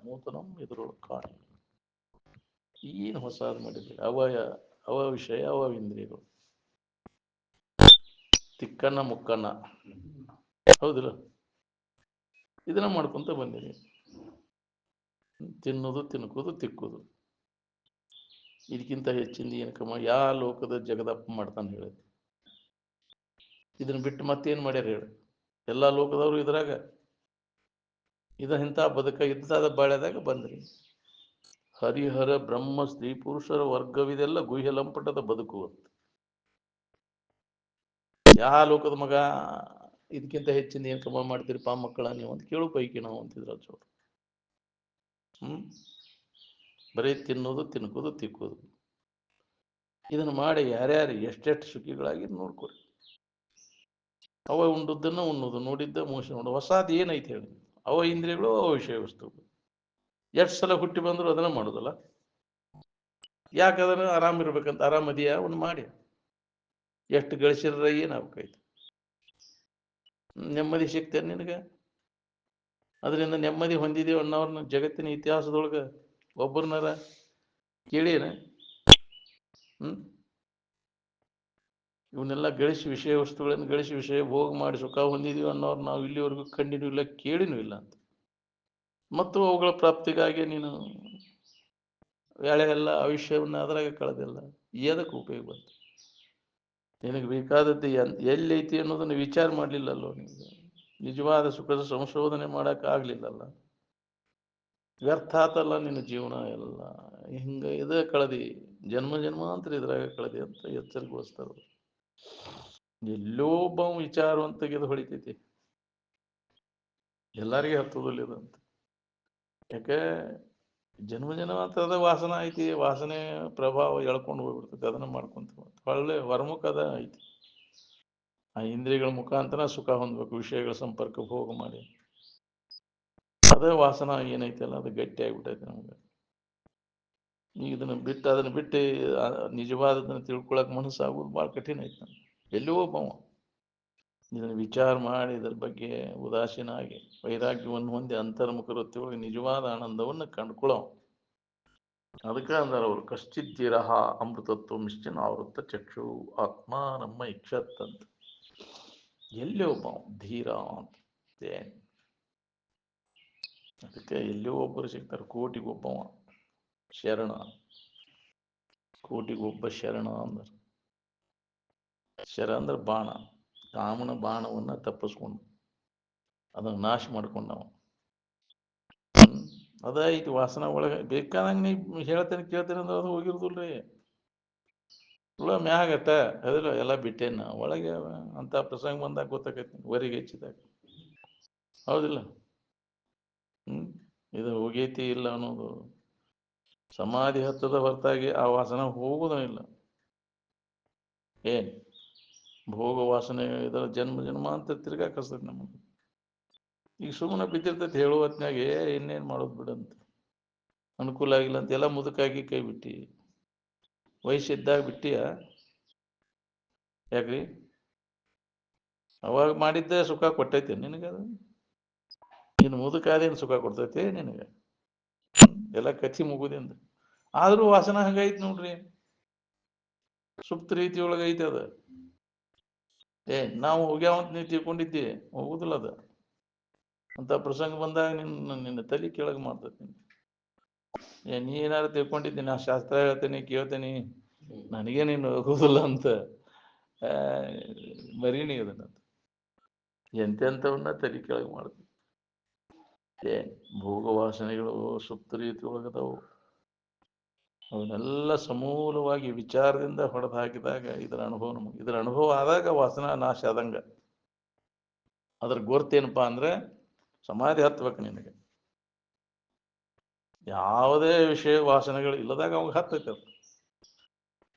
ನೂತನಂ ಎದುರೊಳು ಕಾಣಿ. ಏನು ಹೊಸಾದ್ ಮಾಡಿದ್ರಿ? ಅವ ವಿಷಯ, ಅವ ಇಂದ್ರಿಯಗಳು, ತಿಕ್ಕನ್ನ ಮುಕ್ಕನ್ನ, ಹೌದಿಲ್ಲ? ಇದನ್ನ ಮಾಡ್ಕೊಂತ ಬಂದಿರಿ. ತಿನ್ನೋದು, ತಿನ್ಕೋದು, ತಿಕ್ಕೋದು, ಇದಕ್ಕಿಂತ ಹೆಚ್ಚಿಂದ ಏನಕ್ಕಮ್ಮ ಯಾವ ಲೋಕದ ಜಗದಪ್ಪ ಮಾಡ್ತಾನೆ ಹೇಳಿ? ಇದನ್ನ ಬಿಟ್ಟು ಮತ್ತೇನು ಮಾಡ್ಯಾರ ಹೇಳಿ? ಎಲ್ಲ ಲೋಕದವರು ಇದ್ರಾಗ ಇಂಥ ಬದುಕ ಇದ್ದಾದ ಬಾಳ್ಯದಾಗ ಬಂದ್ರಿ. ಹರಿಹರ ಬ್ರಹ್ಮ ಸ್ತ್ರೀ ಪುರುಷರ ವರ್ಗವಿದೆಲ್ಲ ಗುಹ್ಯ ಲಂಪಟದ ಬದುಕು ಅಂತ. ಯಾವ ಲೋಕದ ಮಗ ಇದಕ್ಕಿಂತ ಹೆಚ್ಚಿನ ಏನ್ ಕಮ ಮಾಡ್ತೀರಿಪ್ಪ ಮಕ್ಕಳ ನೀವು ಅಂತ ಕೇಳು ಪೈಕಿ ನಾವು ಅಂತಿದ್ರ ಚೋರು. ಬರೀ ತಿನ್ನೋದು, ತಿನ್ಕೋದು, ತಿಕ್ಕೋದು, ಇದನ್ನು ಮಾಡಿ ಯಾರ್ಯಾರು ಎಷ್ಟೆಷ್ಟು ಸುಖಿಗಳಾಗಿ ನೋಡ್ಕೊರಿ. ಅವ ಉಂಡದ್ದನ್ನ ಉಣ್ಣೋದು, ನೋಡಿದ್ದ ಮೋಸ ನೋಡು, ಹೊಸಾದ್ ಏನೈತೆ ಹೇಳಿ? ಅವ ಇಂದ್ರಿಯಗಳು, ಅವ ವಿಷಯ ವಸ್ತು. ಎಷ್ಟು ಸಲ ಹುಟ್ಟಿ ಬಂದ್ರು ಅದನ್ನ ಮಾಡೋದಲ್ಲ. ಯಾಕೆ ಅದನ್ನು ಆರಾಮ್ ಇರ್ಬೇಕಂತ? ಆರಾಮದಿಯ ಅವನು ಮಾಡಿ ಎಷ್ಟು ಗಳಿಸಿರ ಏನಾಗಬೇಕಾಯ್ತು? ನೆಮ್ಮದಿ ಸಿಗ್ತೇನೆ ನಿನಗೆ? ಅದರಿಂದ ನೆಮ್ಮದಿ ಹೊಂದಿದೀವಿ ಅನ್ನೋರ್ನ ಜಗತ್ತಿನ ಇತಿಹಾಸದೊಳಗೆ ಒಬ್ಬರನ್ನಾರ ಕೇಳೇನ? ಇವನ್ನೆಲ್ಲ ಗಳಿಸಿ ವಿಷಯ ವಸ್ತುಗಳನ್ನು ಗಳಿಸಿ ವಿಷಯ ಭೋಗ ಮಾಡಿ ಸುಖ ಹೊಂದಿದೀವಿ ಅನ್ನೋರು ನಾವು ಇಲ್ಲಿವರೆಗೂ ಕಂಡಿನೂ ಇಲ್ಲ, ಕೇಳಿನೂ ಇಲ್ಲ ಅಂತ. ಮತ್ತು ಅವುಗಳ ಪ್ರಾಪ್ತಿಗಾಗಿ ನೀನು ವೇಳೆ ಎಲ್ಲ ಆಯುಷ್ಯವನ್ನು ಅದರಾಗ ಕಳೆದಿಲ್ಲ, ಏನಕ್ಕೆ ಉಪಯೋಗ ಬಂತು? ನಿನಗೆ ಬೇಕಾದದ್ದು ಎಲ್ಲಿ ಐತಿ ಅನ್ನೋದನ್ನು ವಿಚಾರ ಮಾಡಲಿಲ್ಲಲ್ಲೋ ನಿಮಗೆ. ನಿಜವಾದ ಸುಖದ ಸಂಶೋಧನೆ ಮಾಡೋಕ್ಕಾಗಲಿಲ್ಲಲ್ಲ. ವ್ಯರ್ಥ ಆತಲ್ಲ ನಿನ್ನ ಜೀವನ ಎಲ್ಲ. ಹಿಂಗೆ ಇದೇ ಕಳೆದಿ, ಜನ್ಮ ಜನ್ಮಾಂತರ ಇದ್ರಾಗ ಕಳೆದಿ ಅಂತ ಎಚ್ಚರಿಗೋಸ್ಕರ ಎಲ್ಲೋ ಒಬ್ಬ ವಿಚಾರವನ್ನು ತೆಗೆದು ಹೊಳಿತೈತಿ. ಎಲ್ಲರಿಗೆ ಹತ್ತದಲ್ಲಿದಂತ. ಯಾಕೆ ಜನ್ಮ ಜನ್ಮಾಂತರದ ವಾಸನ ಐತಿ, ವಾಸನೆ ಪ್ರಭಾವ ಎಳ್ಕೊಂಡು ಹೋಗ್ಬಿಡ್ತೈತಿ. ಅದನ್ನ ಮಾಡ್ಕೊಂತ ಒಳ್ಳೆ ಹೊರಮುಖದ ಐತಿ. ಆ ಇಂದ್ರಿಯಗಳ ಮುಖಾಂತರ ಸುಖ ಹೊಂದಬೇಕು, ವಿಷಯಗಳ ಸಂಪರ್ಕ ಭೋಗ ಮಾಡಿ. ಅದೇ ವಾಸನ ಏನೈತಲ್ಲ ಅದು ಗಟ್ಟಿ ಆಗಿಬಿಟ್ಟೈತೆ ನಮ್ಗೆ. ಈಗ ಅದನ್ನ ಬಿಟ್ಟು ನಿಜವಾದದನ್ನು ತಿಳ್ಕೊಳಕ್ ಮನಸ್ಸಾಗೋದು ಭಾಳ ಕಠಿಣ ಐತೆ ನಮ್ಗೆ. ಎಲ್ಲೋ ಒಬ್ಬವ ಇದನ್ನು ವಿಚಾರ ಮಾಡಿ ಇದರ ಬಗ್ಗೆ ಉದಾಸೀನ ಆಗಿ ವೈರಾಗ್ಯವನ್ನು ಹೊಂದಿ ಅಂತರ್ಮುಖವೃತ್ತಿಯೊಳಗೆ ನಿಜವಾದ ಆನಂದವನ್ನು ಕಂಡುಕೊಳ್ಳೋ. ಅದಕ್ಕೆ ಅಂದಾರ ಅವರು, ಕಶ್ಚಿದ್ದೀರಹ ಅಮೃತತ್ವ ಮಿಶ್ಚನ ಆವೃತ್ತ ಚಕ್ಷು ಆತ್ಮ ನಮ್ಮ ಇಕ್ಷತ್ತಂತ. ಎಲ್ಲಿ ಒಬ್ಬ ಧೀರ ಅಂತ. ಅದಕ್ಕೆ ಎಲ್ಲಿಯೋ ಒಬ್ಬರು ಸಿಗ್ತಾರೆ, ಕೋಟಿಗೊಬ್ಬವ ಶರಣ. ಕೋಟಿಗೊಬ್ಬ ಶರಣ ಅಂದ್ರೆ ಶರ ಅಂದ್ರೆ ಬಾಣ, ಕಾಮನ ಬಾಣವನ್ನು ತಪ್ಪಿಸ್ಕೊಂಡು ಅದನ್ನು ನಾಶ ಮಾಡ್ಕೊಂಡವ. ಅದೈತಿ ವಾಸನ ಒಳಗೆ. ಬೇಕಾದಂಗೆ ನೀ ಹೇಳ್ತೇನೆ ಕೇಳ್ತೇನೆ ಅಂದ್ರೆ ಅದು ಹೋಗಿರೋದಿಲ್ರಿ. ಇಲ್ಲ ಮ್ಯಾಗಟ್ಟ ಅದಿಲ್ಲ, ಎಲ್ಲ ಬಿಟ್ಟೇನ ಒಳಗೆ. ಅಂತ ಪ್ರಸಂಗ ಬಂದಾಗ ಗೊತ್ತಾಗೈತಿ ವರಿಗೆ ಹೆಚ್ಚಿದಾಗ, ಹೌದಿಲ್ಲ? ಇದು ಹೋಗೈತಿ ಇಲ್ಲ ಅನ್ನೋದು ಸಮಾಧಿ ಹತ್ತದ ಹೊರತಾಗಿ ಆ ವಾಸನ ಹೋಗುವುದೂ ಇಲ್ಲ. ಏನ್ ಭೋಗ ವಾಸನೆ ಇದರ ಜನ್ಮ ಜನ್ಮ ಅಂತ ತಿರ್ಗಾಕಸ್ತೈತಿ ನಮಗೆ. ಈಗ ಸುಮ್ಮನೆ ಬಿದ್ದಿರ್ತೈತಿ ಹೇಳುವ ಹೊತ್ನಾಗೆ ಇನ್ನೇನು ಮಾಡೋದು ಬಿಡಂತ, ಅನುಕೂಲ ಆಗಿಲ್ಲ ಅಂತ ಎಲ್ಲ ಮುದುಕಾಗಿ ಕೈ ಬಿಟ್ಟಿ. ವಯಸ್ಸಿದ್ದಾಗ ಬಿಟ್ಟಿಯ ಯಾಕ್ರಿ? ಅವಾಗ ಮಾಡಿದ್ದೆ ಸುಖ ಕೊಟ್ಟೈತಿ ನಿನಗದು? ಇನ್ನು ಮುದುಕಾದೇನು ಸುಖ ಕೊಡ್ತೈತಿ ನಿನಗೆ? ಎಲ್ಲ ಕಚ್ಚಿ ಮುಗುದಿಂದ. ಆದ್ರೂ ವಾಸನ ಹಂಗೈತಿ ನೋಡ್ರಿ, ಸುಪ್ತ ರೀತಿಯೊಳಗೆ ಐತಿ ಅದ. ನಾವು ಹೋಗ್ಯಾವಂತ ನೀವು ತಿಳ್ಕೊಂಡಿದ್ದಿ, ಹೋಗುದಿಲ್ಲ ಅದ. ಅಂತ ಪ್ರಸಂಗ ಬಂದಾಗ ನಿನ್ನ ತಲೆ ಕೆಳಗೆ ಮಾಡ್ತೈತಿ. ನೀ ಏನಾರು ತಿಳ್ಕೊಂಡಿದ್ದೀನಿ, ನಾ ಶಾಸ್ತ್ರ ಹೇಳ್ತೇನೆ ಕೇಳ್ತೇನೆ, ನನಗೆ ನೀನು ಹೋಗುದಿಲ್ಲ ಅಂತ ಮರೀನಿ ಅದನ್ನ. ಎಂತೆಂಥವನ್ನ ತಲೆ ಕೆಳಗೆ ಮಾಡ್ತೀವಿ. ಭೋಗ ವಾಸನೆಗಳು ಸುಪ್ತ ರೀತಿ ಒಳಗದವು. ಅವನ್ನೆಲ್ಲ ಸಮೂಲವಾಗಿ ವಿಚಾರದಿಂದ ಹೊಡೆದು ಹಾಕಿದಾಗ ಇದರ ಅನುಭವ ನಮಗೆ. ಇದರ ಅನುಭವ ಆದಾಗ ವಾಸನ ನಾಶ ಆದಂಗ. ಅದ್ರ ಗೊತ್ತೇನಪ್ಪ ಅಂದ್ರೆ ಸಮಾಧಿ ಹತ್ಬೇಕು ನಿನಗೆ. ಯಾವುದೇ ವಿಷಯ ವಾಸನೆಗಳು ಇಲ್ಲದಾಗ ಅವಾಗ ಹತ್ತೈತೆ. ಅದು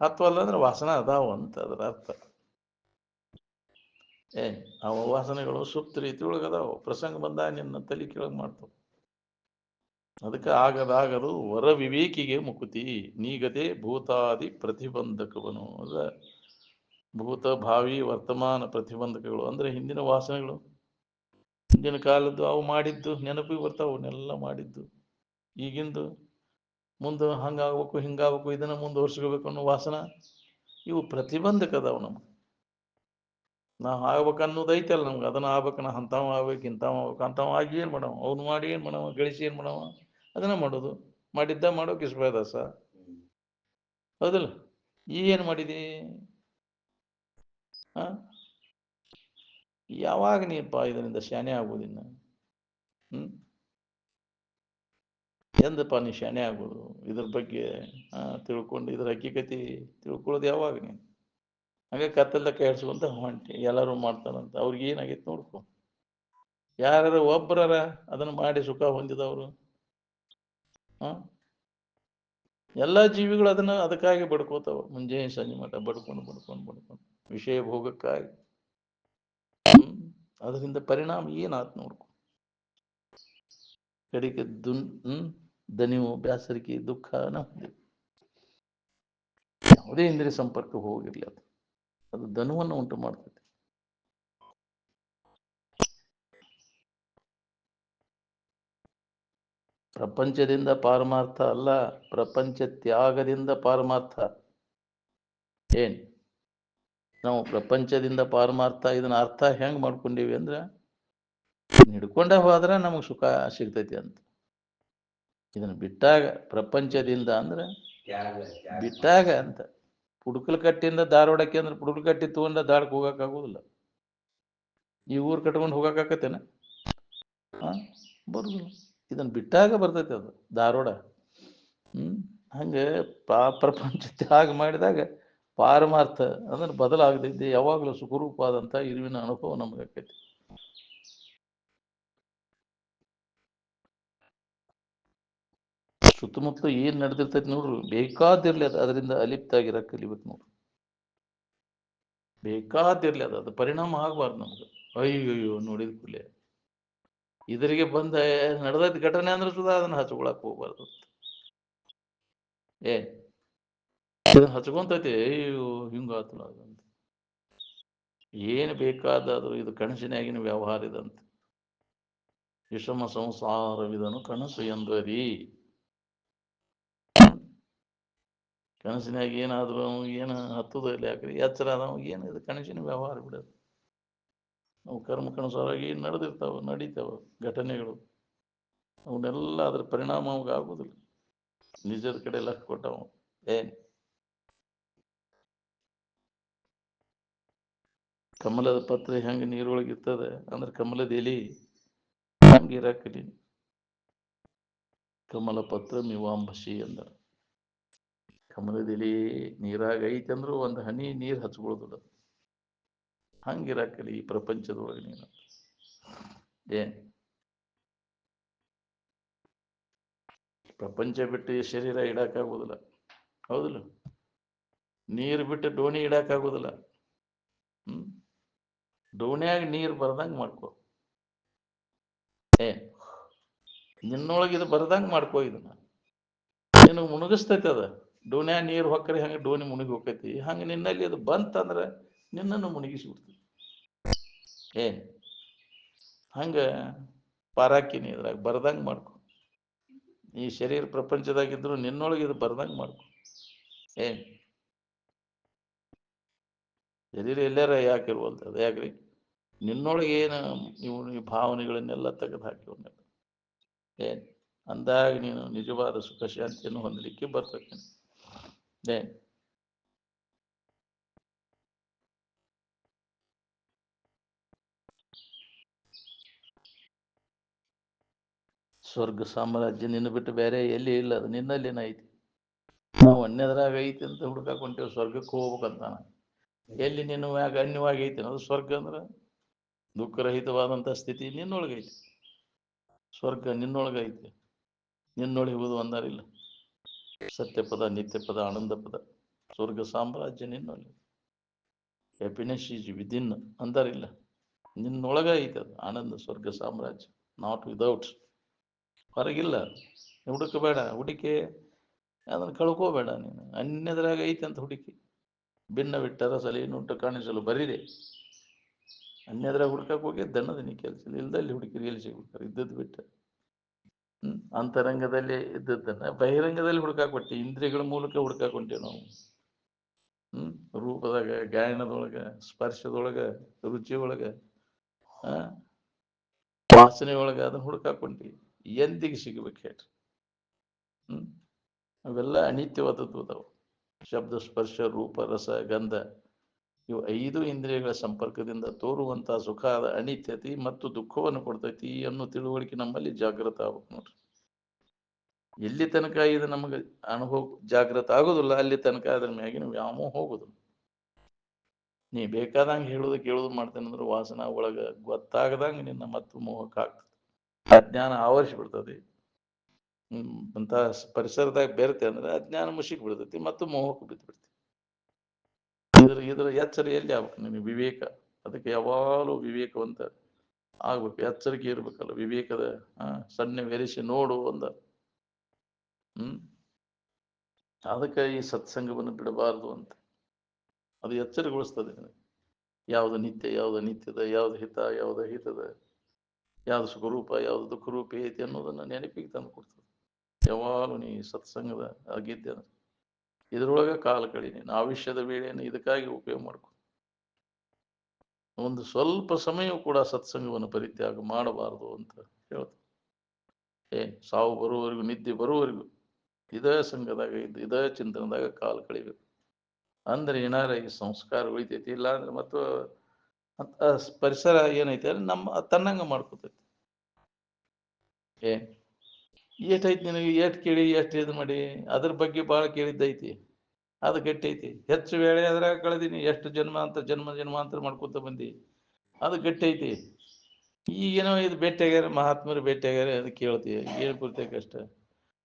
ಹತ್ವಲ್ಲ ಅಂದ್ರೆ ವಾಸನ ಅದಾವ ಅಂತ ಅದರ ಅರ್ಥ. ಅವ ವಾಸನೆಗಳು ಸುಪ್ತ ರೀತಿ ಒಳಗದಾವ. ಪ್ರಸಂಗ ಬಂದಾಗ ನಿನ್ನ ತಲೆ ಕೆಳಗೆ ಮಾಡ್ತಾವ. ಅದಕ್ಕೆ ಆಗದಾಗದು ವರ ವಿವೇಕಿಗೆ ಮುಕುತಿ, ನೀಗದೆ ಭೂತಾದಿ ಪ್ರತಿಬಂಧಕವನು. ಅದ ಭೂತ ಭಾವಿ ವರ್ತಮಾನ ಪ್ರತಿಬಂಧಕಗಳು ಅಂದ್ರೆ ಹಿಂದಿನ ವಾಸನೆಗಳು ಹಿಂದಿನ ಕಾಲದ್ದು ಅವು ಮಾಡಿದ್ದು ನೆನಪಿಗೆ ಬರ್ತಾವ, ಅವನ್ನೆಲ್ಲ ಮಾಡಿದ್ದು. ಈಗಿಂದು ಮುಂದೆ ಹಂಗಾಗ್ಬೇಕು ಹಿಂಗಾಗ್ಬೇಕು ಇದನ್ನ ಮುಂದುವರ್ಸ್ಕೋಬೇಕು ಅನ್ನೋ ವಾಸನ ಇವು ಪ್ರತಿಬಂಧಕ ಅದಾವ ನಮ್ಗೆ. ನಾವು ಆಗ್ಬೇಕು ಅನ್ನೋದು ಐತಲ್ಲ ನಮ್ಗೆ, ಅದನ್ನ ಆಗ್ಬೇಕು, ನಾ ಅಂಥವ್ ಆಗ್ಬೇಕು ಇಂಥವ್ ಆಗ್ಬೇಕು. ಅಂಥವ್ ಆಗಿ ಏನು ಮಾಡವ, ಅವ್ನು ಮಾಡಿ ಏನು ಮಾಡವ, ಗಳಿಸಿ ಏನು ಮಾಡವ, ಅದನ್ನ ಮಾಡೋದು. ಮಾಡಿದ್ದ ಮಾಡೋಕೆ ಇಸ್ಬಾರ್ದಾಸ, ಹೌದಿಲ್ಲ? ಏನು ಮಾಡಿದಿ? ಆ ಯಾವಾಗ ನೀಪ್ಪ ಇದರಿಂದ ಶಾನೆ ಆಗೋದಿನ್ನ? ಎಂದಪ್ಪ ನೀ ಶಾನೆ ಆಗೋದು ಇದ್ರ ಬಗ್ಗೆ? ತಿಳ್ಕೊಂಡು ಇದ್ರ ಹಕ್ಕಿಕತಿ ತಿಳ್ಕೊಳ್ಳೋದು ಯಾವಾಗ ನೀನು? ಹಂಗೆ ಕತ್ತಲ್ದಕ್ಕೆ ಹೇಳ್ಸುವಂತ ಹೊಂಟಿ ಎಲ್ಲರೂ ಮಾಡ್ತಾರಂತ. ಅವ್ರಿಗೆ ಏನಾಗೈತೆ ನೋಡ್ಕೊ. ಯಾರು ಒಬ್ಬರ ಅದನ್ನ ಮಾಡಿ ಸುಖ ಹೊಂದಿದವರು? ಎಲ್ಲ ಜೀವಿಗಳು ಅದನ್ನ ಅದಕ್ಕಾಗಿ ಬಡ್ಕೋತಾವ, ಮುಂಜಾನೆ ಸಂಜೆ ಮಠ ಬಡ್ಕೊಂಡು ಬಡ್ಕೊಂಡು ಬಡ್ಕೊಂಡು ವಿಷಯ ಭೋಗಕ್ಕಾಗಿ. ಅದರಿಂದ ಪರಿಣಾಮ ಏನಾತ್ ನೋಡ್ಕೊ. ಕಡೆಗೆ ದಣಿವು, ಬ್ಯಾಸರಿಕೆ, ದುಃಖ ಯಾವುದೇ ಇಂದ್ರಿಯ ಸಂಪರ್ಕ ಹೋಗಿರ್ಲಿ ಅದು ದನುವನ್ನು ಉಂಟು ಮಾಡ್ತದೆ. ಪ್ರಪಂಚದಿಂದ ಪಾರಮಾರ್ಥ ಅಲ್ಲ, ಪ್ರಪಂಚ ತ್ಯಾಗದಿಂದ ಪಾರಮಾರ್ಥ. ಏನ್ ನಾವು ಪ್ರಪಂಚದಿಂದ ಪಾರಮಾರ್ಥ ಇದನ್ನ ಅರ್ಥ ಹೆಂಗ್ ಮಾಡ್ಕೊಂಡೀವಿ ಅಂದ್ರೆ, ಹಿಡ್ಕೊಂಡ ಹೋದ್ರೆ ನಮಗೆ ಸುಖ ಸಿಗ್ತೈತಿ ಅಂತ. ಇದನ್ನ ಬಿಟ್ಟಾಗ, ಪ್ರಪಂಚದಿಂದ ಅಂದ್ರೆ ಬಿಟ್ಟಾಗ ಅಂತ. ಪುಡುಕಲ್ ಕಟ್ಟಿಂದ ಧಾರವಾಡಕ್ಕೆ ಅಂದ್ರೆ ಪುಡುಕಲ್ ಕಟ್ಟಿ ತಗೊಂಡ ದಾಡಕ್ಕೆ ಹೋಗಕ್ ಆಗುದಿಲ್ಲ. ಈ ಊರ್ ಕಟ್ಕೊಂಡು ಹೋಗಕ್ ಆಕತ್ತೇನ? ಬರುದಿಲ್ಲ. ಇದನ್ನ ಬಿಟ್ಟಾಗ ಬರ್ತೈತಿ ಅದು ಧಾರವಾಡ. ಹಂಗೆ ಪ್ರಪಂಚ ತ್ಯಾಗ ಮಾಡಿದಾಗ ಪಾರಮಾರ್ಥ ಅಂದ್ರೆ ಬದಲಾಗದಿದ್ದೆ ಯಾವಾಗಲೂ ಸುಖರೂಪವಾದಂತ ಇರುವಿನ ಅನುಭವ ನಮ್ಗೆ ಆಕೈತಿ. ಸುತ್ತಮುತ್ತಲು ಏನ್ ನಡೆದಿರ್ತೈತಿ ನೋಡ್ರಿ, ಬೇಕಾದಿರ್ಲಿ ಅದು, ಅದರಿಂದ ಅಲಿಪ್ತ ಆಗಿರಕ್ ಕಲಿಬೇಕು ನೋಡ್ರಿ. ಬೇಕಾದಿರ್ಲಿ ಅದು ಪರಿಣಾಮ ಆಗ್ಬಾರ್ದು ನಮ್ಗೆ. ಅಯ್ಯೋ ನೋಡಿದ ಕೂಡಲೇ ಇದರಿಗೆ ಬಂದ ನಡೆದೈತಿ ಘಟನೆ ಅಂದ್ರೆ ಸುಧಾ ಅದನ್ನ ಹಚ್ಕೊಳಕ್ ಹೋಗ್ಬಾರ್ದು. ಇದನ್ನ ಹಚ್ಕೊಂತೈತಿ, ಅಯ್ಯೋ ಹಿಂಗಾತಲ್ಲ ಅದಂತ. ಏನು ಬೇಕಾದಾದ್ರು ಇದು ಕನಸಿನಾಗಿನ ವ್ಯವಹಾರ ಇದಂತೆ. ವಿಷಮ ಸಂಸಾರವಿದನು ಕನಸು ಎಂದರಿ. ಕನಸಿನಾಗ ಏನಾದ್ರು ಏನು ಹತ್ತದ ಇಲ್ಲ, ಯಾಕ್ರಿ ಎಚ್ಚರ ಅದಾವ, ಏನು ಇದು ಕನಸಿನ ವ್ಯವಹಾರ ಬಿಡೋದು. ನಾವು ಕರ್ಮಕ್ಕನುಸಾರವಾಗಿ ನಡೆದಿರ್ತಾವ, ನಡೀತಾವ ಘಟನೆಗಳು, ಅವನ್ನೆಲ್ಲ ಅದ್ರ ಪರಿಣಾಮ ಅವಾಗ ಆಗುದಿಲ್ಲ. ನಿಜದ ಕಡೆ ಲಕ್ಷ ಕೊಟ್ಟವ ಕಮಲದ ಪತ್ರ ಹೆಂಗ ನೀರೊಳಗೆ ಇರ್ತದೆ ಅಂದ್ರೆ ಕಮಲದ ಎಲಿ ಹಂಗಿರಾಕಲಿ. ಕಮಲ ಪತ್ರ ಮಿವಾಂಬಸಿ ಅಂದ. ಕಮಲದ ಎಲಿ ನೀರಾಗ ಐತಿ ಅಂದ್ರು ಒಂದು ಹನಿ ನೀರು ಹಚ್ಕೊಳ್ಳೋದಿಲ್ಲ. ಹಂಗಿರಾಕಲಿ ಈ ಪ್ರಪಂಚದೊಳಗೆ ನೀನು. ಪ್ರಪಂಚ ಬಿಟ್ಟು ಶರೀರ ಇಡಕ್ಕಾಗೋದಿಲ್ಲ, ಹೌದಿಲ್ಲ? ನೀರು ಬಿಟ್ಟು ಡೋಣಿ ಇಡಕ್ಕಾಗೋದಿಲ್ಲ. ಡೋಣಿಯಾಗ ನೀರು ಬರ್ದಂಗೆ ಮಾಡ್ಕೋ. ನಿನ್ನೊಳಗೆ ಇದು ಬರ್ದಂಗೆ ಮಾಡ್ಕೋ. ಇದನ್ನ ನೀನು ಮುಣಗಿಸ್ತೈತಿ ಅದ. ಡೋಣ್ಯಾಗ ನೀರು ಹೊಕ್ಕರೆ ಹಂಗೆ ಡೋಣಿ ಮುಣಗಿ ಹೋಗ್ತೈತಿ, ಹಂಗೆ ನಿನ್ನಲ್ಲಿ ಅದು ಬಂತಂದ್ರೆ ನಿನ್ನನ್ನು ಮುಣಗಿಸ್ಬಿಡ್ತೈತಿ. ಹಂಗ ಪಾರಾಕಿನಿ ಇದ್ರಾಗ ಬರ್ದಂಗೆ ಮಾಡ್ಕೊ. ಈ ಶರೀರ ಪ್ರಪಂಚದಾಗಿದ್ರು ನಿನ್ನೊಳಗೆ ಇದು ಬರ್ದಂಗೆ ಮಾಡ್ಕೊ. ಶರೀರ ಎಲ್ಲಾರ ಯಾಕಿರುವಂಥದ್ದು? ಯಾಕ್ರಿ ನಿನ್ನೊಳಗೆ ಏನು ಈ ಭಾವನೆಗಳನ್ನೆಲ್ಲ ತೆಗೆದು ಹಾಕಿವನ್ನೆಲ್ಲ ಅಂದಾಗ ನೀನು ನಿಜವಾದ ಸುಖ ಶಾಂತಿಯನ್ನು ಹೊಂದಲಿಕ್ಕೆ ಬರ್ತದೆ. ಸ್ವರ್ಗ ಸಾಮ್ರಾಜ್ಯ ನಿನ್ನ ಬಿಟ್ಟು ಬೇರೆ ಎಲ್ಲಿ ಇಲ್ಲ, ಅದು ನಿನ್ನಲ್ಲಿನ ಐತಿ. ನಾವು ಅನ್ಯದ್ರಾಗ ಐತಿ ಅಂತ ಹುಡ್ಕಾಕೊಂತೇವೆ, ಸ್ವರ್ಗಕ್ಕೆ ಹೋಗ್ಬೇಕಂತಾನ. ಎಲ್ಲಿ ನಿನ್ನ ಮ್ಯಾಗ ಅನ್ಯವಾಗಿ ಐತಿ ಅದು ಸ್ವರ್ಗ ಅಂದ್ರೆ ದುಃಖರಹಿತವಾದಂಥ ಸ್ಥಿತಿ ನಿನ್ನೊಳಗೈತಿ. ಸ್ವರ್ಗ ನಿನ್ನೊಳಗೈತಿ. ನಿನ್ನೊಳಗುವುದು ಅಂದಾರಿಲ್ಲ. ಸತ್ಯಪದ, ನಿತ್ಯಪದ, ಆನಂದ ಪದ, ಸ್ವರ್ಗ ಸಾಮ್ರಾಜ್ಯ ನಿನ್ನಲ್ಲಿ. ಹ್ಯಾಪಿನೆಸ್ ಈಸ್ ವಿದಿನ್ ಅಂದಾರಿಲ್ಲ. ನಿನ್ನೊಳಗ ಐತೆ ಅದು ಆನಂದ, ಸ್ವರ್ಗ ಸಾಮ್ರಾಜ್ಯ. Not without. ಹೊರಗಿಲ್ಲ, ಹುಡುಕಬೇಡ. ಹುಡುಕಿ ಅದನ್ನು ಕಳ್ಕೋಬೇಡ. ನೀನು ಅನ್ಯದ್ರಾಗ ಐತೆ ಅಂತ ಹುಡುಕಿ. ಭಿನ್ನವಿಟ್ಟರ ಸಲೇನುಂಟು ಕಾಣಿಸಲು ಬರಿದೆ. ಅನ್ಯದ್ರಾಗ ಹುಡ್ಕಕ್ಕೆ ಹೋಗಿ ದಣ್ಣದ ಕೆಲಸ ಇಲ್ದಲ್ಲಿ ಹುಡುಕಿರಿ ಎಲ್ಲಿ ಸಿಗ್ಬಿಡ್ತಾರೆ ಇದ್ದದ್ದು ಬಿಟ್ಟು. ಅಂತರಂಗದಲ್ಲಿ ಇದ್ದದ್ದನ್ನ ಬಹಿರಂಗದಲ್ಲಿ ಹುಡ್ಕಾಕೊಟ್ಟಿ ಇಂದ್ರಿಯಗಳ ಮೂಲಕ ಹುಡ್ಕಾಕೊಂಟೇವೆ ನಾವು. ರೂಪದಾಗ, ಗಾಯನದೊಳಗ, ಸ್ಪರ್ಶದೊಳಗ, ರುಚಿಯೊಳಗ, ವಾಸನೆಯೊಳಗ ಅದನ್ನ ಹುಡ್ಕಾಕೊಂಟಿ. ಎಂದಿಗೆ ಸಿಗ್ಬೇಕು ಹೇಳ್ರಿ? ಅವೆಲ್ಲ ಅನಿತ್ಯವಾದದ್ದು ಅದಾವು. ಶಬ್ದ, ಸ್ಪರ್ಶ, ರೂಪ, ರಸ, ಗಂಧ ಇವು 5 ಇಂದ್ರಿಯಗಳ ಸಂಪರ್ಕದಿಂದ ತೋರುವಂತಹ ಸುಖದ ಅನಿತ್ಯತೆ ಮತ್ತು ದುಃಖವನ್ನು ಕೊಡ್ತೈತಿ ಅನ್ನೋ ತಿಳುವಳಿಕೆ ನಮ್ಮಲ್ಲಿ ಜಾಗೃತ ಆಗ್ಬೇಕು ನೋಡ್ರಿ. ಎಲ್ಲಿ ತನಕ ಇದು ನಮಗೆ ಅನುಭವ ಜಾಗೃತ ಆಗೋದಿಲ್ಲ ಅಲ್ಲಿ ತನಕ ಅದ್ರ ಮ್ಯಾಗಿನ ವ್ಯಾಮೋಹ ಹೋಗುದು. ನೀ ಬೇಕಾದಂಗೆ ಹೇಳುದು ಕೇಳುದು ಮಾಡ್ತೇನೆ ಅಂದ್ರೆ ವಾಸನ ಒಳಗ ಗೊತ್ತಾಗದಂಗ ನಿನ್ನ ಮತ್ತು ಮೋಹಕ್ಕೆ ಆಗ್ತದೆ. ಅಜ್ಞಾನ ಆವರಿಸಿ ಬಿಡ್ತದೆ. ಅಂತ ಪರಿಸರದಾಗ ಬೆರೆತೆ ಅಂದ್ರೆ ಅಜ್ಞಾನ ಮುಷಿಕ್ ಬಿಡ್ತೈತಿ ಮತ್ತು ಮೋಹಕ್ಕೆ ಬಿದ್ದು ಬಿಡ್ತಿ. ಇದ್ರ ಎಚ್ಚರ ಎಲ್ಲಿ ಆಗ್ಬೇಕು ನಿನಗೆ? ವಿವೇಕ. ಅದಕ್ಕೆ ಯಾವಾಗಲೂ ವಿವೇಕವಂತ ಆಗ್ಬೇಕು, ಎಚ್ಚರಿಕೆ ಇರ್ಬೇಕಲ್ಲ. ವಿವೇಕದ ಸಣ್ಣ ಬೆರೆಸಿ ನೋಡು ಅಂದ. ಅದಕ್ಕೆ ಈ ಸತ್ಸಂಗವನ್ನು ಬಿಡಬಾರದು ಅಂತ ಅದು ಎಚ್ಚರಗೊಳಿಸ್ತದೆ ನನಗೆ. ಯಾವ್ದು ನಿತ್ಯ, ಯಾವ್ದು ಅನಿತ್ಯದ, ಯಾವ್ದು ಹಿತ, ಯಾವ್ದು ಅಹಿತದ, ಯಾವ್ದು ಸುಖರೂಪ, ಯಾವ್ದು ದುಃಖರೂಪ ಐತಿ ಅನ್ನೋದನ್ನ ನೆನಪಿಗೆ ತಂದು ಕೊಡ್ತದೆ. ಯಾವಾಗಲೂ ನೀ ಸತ್ಸಂಗದ ಆಗಿದ್ದೆ ಇದ್ರೊಳಗ ಕಾಲ ಕಳಿ. ನೀನು ಆವಿಷ್ಯದ ವೇಳೆಯನ್ನು ಇದಕ್ಕಾಗಿ ಉಪಯೋಗ ಮಾಡ್ಕೊ. ಒಂದು ಸ್ವಲ್ಪ ಸಮಯವೂ ಕೂಡ ಸತ್ಸಂಗವನ್ನು ಪರಿತ್ಯಾಗ ಮಾಡಬಾರದು ಅಂತ ಹೇಳ್ತಾರೆ. ಸಾವು ಬರುವವರೆಗೂ, ನಿದ್ದೆ ಬರುವವರೆಗೂ ಇದೇ ಸಂಘದಾಗ ಇದ್ದು ಇದೇ ಚಿಂತನದಾಗ ಕಾಲ ಕಳಿಬೇಕು. ಅಂದ್ರೆ ಏನಾರ ಈ ಸಂಸ್ಕಾರ ಉಳಿತೈತಿ. ಇಲ್ಲ ಅಂದ್ರೆ ಮತ್ತು ಪರಿಸರ ಏನೈತಿ ಅಂದ್ರೆ ನಮ್ಮ ತನ್ನಂಗ ಮಾಡ್ಕೊತೈತಿ. ಏಟೈತಿ ನಿನಗೆ? ಏಟ್ ಕೇಳಿ ಎಷ್ಟು ಇದು ಮಾಡಿ ಅದ್ರ ಬಗ್ಗೆ ಭಾಳ ಕೇಳಿದ್ದೈತಿ. ಅದು ಗಟ್ಟೈತಿ. ಹೆಚ್ಚು ವೇಳೆ ಅದ್ರಾಗ ಕಳೆದೀನಿ. ಎಷ್ಟು ಜನ್ಮಾಂತರ ಮಾಡ್ಕೊತ ಬಂದಿ. ಅದು ಗಟ್ಟೈತಿ. ಈಗೇನೋ ಇದು ಭೇಟಿಯಾಗ್ಯಾರ, ಮಹಾತ್ಮರು ಭೇಟಿಯಾಗ್ಯಾರ, ಅದು ಕೇಳ್ತೀವಿ. ಏನು ಪೂರ್ತಿ ಕಷ್ಟ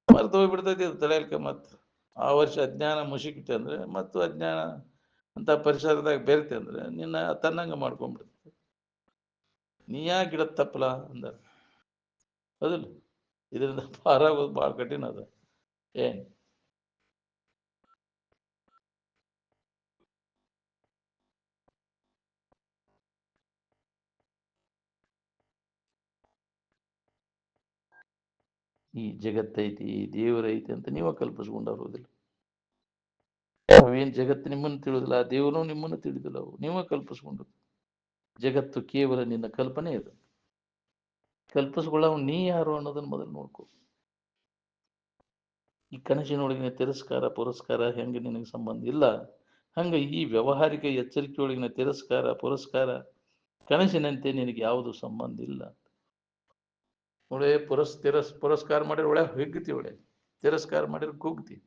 ಮರ್ತು ಹೋಗ್ಬಿಡ್ತೈತಿ. ಅದು ತಲೆಯಲ್ಕ ಮತ್ತು ಆ ವರ್ಷ ಅಜ್ಞಾನ ಮುಸುಕಿಟ್ಟೆ ಅಂದ್ರೆ ಮತ್ತು ಅಜ್ಞಾನ ಅಂತ ಪರಿಸರದಾಗ ಬೆರೆತೆ ಅಂದ್ರೆ ನಿನ್ನ ತನ್ನಂಗ ಮಾಡ್ಕೊಂಡ್ಬಿಡ್ತೈತಿ. ನೀ ಯಾಕೆ ಗಿಡದ ತಪ್ಪಲ ಅಂದ ಹೌದಿಲ್ಲ? ಇದರಿಂದ ಪಾರಾಗೋದು ಭಾಳ ಕಠಿಣ ಅದ. ಈ ಜಗತ್ತೈತಿ, ದೇವರೈತಿ ಅಂತ ನೀವ ಕಲ್ಪಿಸ್ಕೊಂಡಾರೋದಿಲ್ಲ. ಅವೇನ್ ಜಗತ್ತು ನಿಮ್ಮನ್ನು ತಿಳಿದಿಲ್ಲ, ದೇವರು ನಿಮ್ಮನ್ನು ತಿಳಿದಿಲ್ಲ. ಅವು ನೀವ ಕಲ್ಪಿಸ್ಕೊಂಡು. ಜಗತ್ತು ಕೇವಲ ನಿನ್ನ ಕಲ್ಪನೆ ಇದು. ಕಲ್ಪಿಸ್ಕೊಳ್ಳೋ ನೀ ಯಾರು ಅನ್ನೋದನ್ನ ಮೊದಲು ನೋಡ್ಕೊ. ಈ ಕನಸಿನೊಳಗಿನ ತಿರಸ್ಕಾರ ಪುರಸ್ಕಾರ ಹೆಂಗೆ ನಿನಗೆ ಸಂಬಂಧ ಇಲ್ಲ, ಹಂಗ ಈ ವ್ಯವಹಾರಿಕ ಎಚ್ಚರಿಕೆಯೊಳಗಿನ ತಿರಸ್ಕಾರ ಪುರಸ್ಕಾರ ಕನಸಿನಂತೆ ನಿನಗೆ ಯಾವುದು ಸಂಬಂಧ ಇಲ್ಲ. ಒಳ್ಳೆ ಪುರಸ್ಕಾರ ಮಾಡಿದ್ರೆ ಒಳ್ಳೆ ಹಿಗ್ಗತಿ, ಒಳ್ಳೆ ತಿರಸ್ಕಾರ ಮಾಡಿದ್ರೆ ಕುಗ್ತಿ.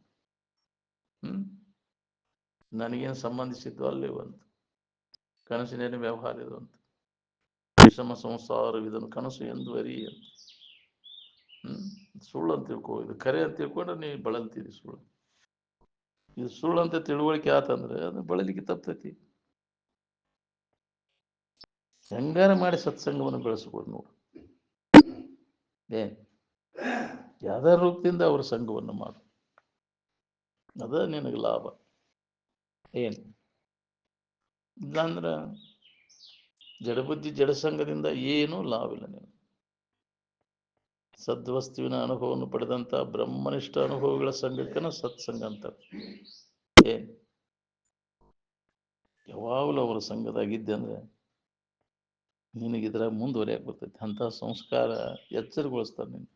ನನಗೇನು ಸಂಬಂಧಿಸಿದ್ದು ಅಲ್ಲಿವು ಅಂತ. ಕನಸಿನೇನು ವ್ಯವಹಾರ ಇದು ಅಂತ. ವಿಷಮ ಸಂಸಾರವಿದನು ಕನಸು ಎಂದು ಅರಿ ಅಂತ. ಸುಳ್ಳು ಅಂತ ತಿಳ್ಕೊ. ಇದು ಕರೆ ಅಂತ ತಿಳ್ಕೊಂಡ್ರೆ ನೀ ಬಳಲ್ತೀರಿ. ಸುಳ್ಳು ಇದು ಸುಳ್ಳು ಅಂತ ತಿಳುವಳಿಕೆ ಆತಂದ್ರೆ ಅದು ಬಳಲಿಕ್ಕೆ ತಪ್ತೈತಿ. ಹೆಂಗಾರ ಮಾಡಿ ಸತ್ಸಂಗವನ್ನು ಬೆಳೆಸ್ಬೋದು ನೋಡು. ಯಾವ್ದಾರ ರೂಪದಿಂದ ಅವರ ಸಂಘವನ್ನು ಮಾಡು. ಅದ ನಿನಗೆ ಲಾಭ. ಇಲ್ಲಾಂದ್ರ ಜಡಬುದ್ಧಿ ಜಡಸಂಗದಿಂದ ಏನೂ ಲಾಭ ಇಲ್ಲ. ನೀವು ಸದ್ವಸ್ತುವಿನ ಅನುಭವವನ್ನು ಪಡೆದಂತ ಬ್ರಹ್ಮನಿಷ್ಠ ಅನುಭವಗಳ ಸಂಘಕ್ಕನ ಸತ್ಸಂಗ ಅಂತ. ಯಾವಾಗಲೂ ಅವರ ಸಂಘದಾಗಿದ್ದೆ ಅಂದ್ರೆ ನಿನಗಿದ್ರ ಮುಂದುವರಿಯಾಕ ಬರ್ತೈತಿ. ಅಂತ ಸಂಸ್ಕಾರ ಎಚ್ಚರಗೊಳಿಸ್ತಾರೆ ನೀನು.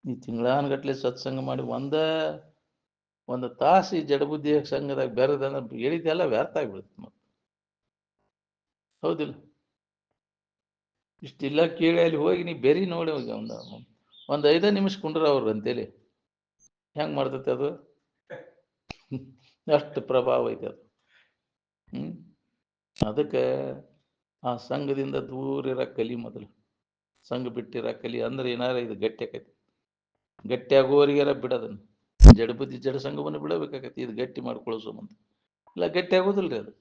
ಈ ತಿಂಗಳಾನುಗಟ್ಲೆ ಸತ್ಸಂಗ ಮಾಡಿ ಒಂದು ತಾಸು ಈ ಜಡಬುದ್ಧಿಯ ಸಂಘದಾಗ ಬೆರೆದಂದ್ರೆ ಹೇಳಿದ್ದೆಲ್ಲ ವ್ಯರ್ಥ ಆಗ್ಬಿಡುತ್ತೆ. ಮತ್ತೆ ಹೌದಿಲ್ಲ? ಇಷ್ಟಿಲ್ಲ ಕೇಳಿ ಅಲ್ಲಿ ಹೋಗಿ ನೀ ಬೆರಿ ನೋಡಿ ಹೋಗಿ ಒಂದು 5 ನಿಮಿಷ ಕುಂಡ್ರ ಅವ್ರು ಅಂತೇಳಿ ಹೆಂಗ್ ಮಾಡ್ತೈತೆ ಅದು? ಅಷ್ಟು ಪ್ರಭಾವ ಐತೆ ಅದು. ಅದಕ್ಕೆ ಆ ಸಂಘದಿಂದ ದೂರ ಇರ ಕಲಿ. ಮೊದಲು ಸಂಘ ಬಿಟ್ಟಿರ ಕಲಿ. ಅಂದ್ರೆ ಏನಾರ ಇದು ಗಟ್ಟಿ ಆಕೈತಿ. ಗಟ್ಟಿ ಆಗುವವರಿಗೆಲ್ಲ ಬಿಡೋದನ್ನು. ಜಡಬುದ್ಧಿ ಜಡ ಸಂಘವನ್ನು ಬಿಡಬೇಕಾಗತ್ತೆ. ಇದು ಗಟ್ಟಿ ಮಾಡ್ಕೊಳ್ಳೋ ಸಂಬಂಧ ಇಲ್ಲ. ಗಟ್ಟಿ ಆಗೋದಿಲ್ರಿ ಅದು.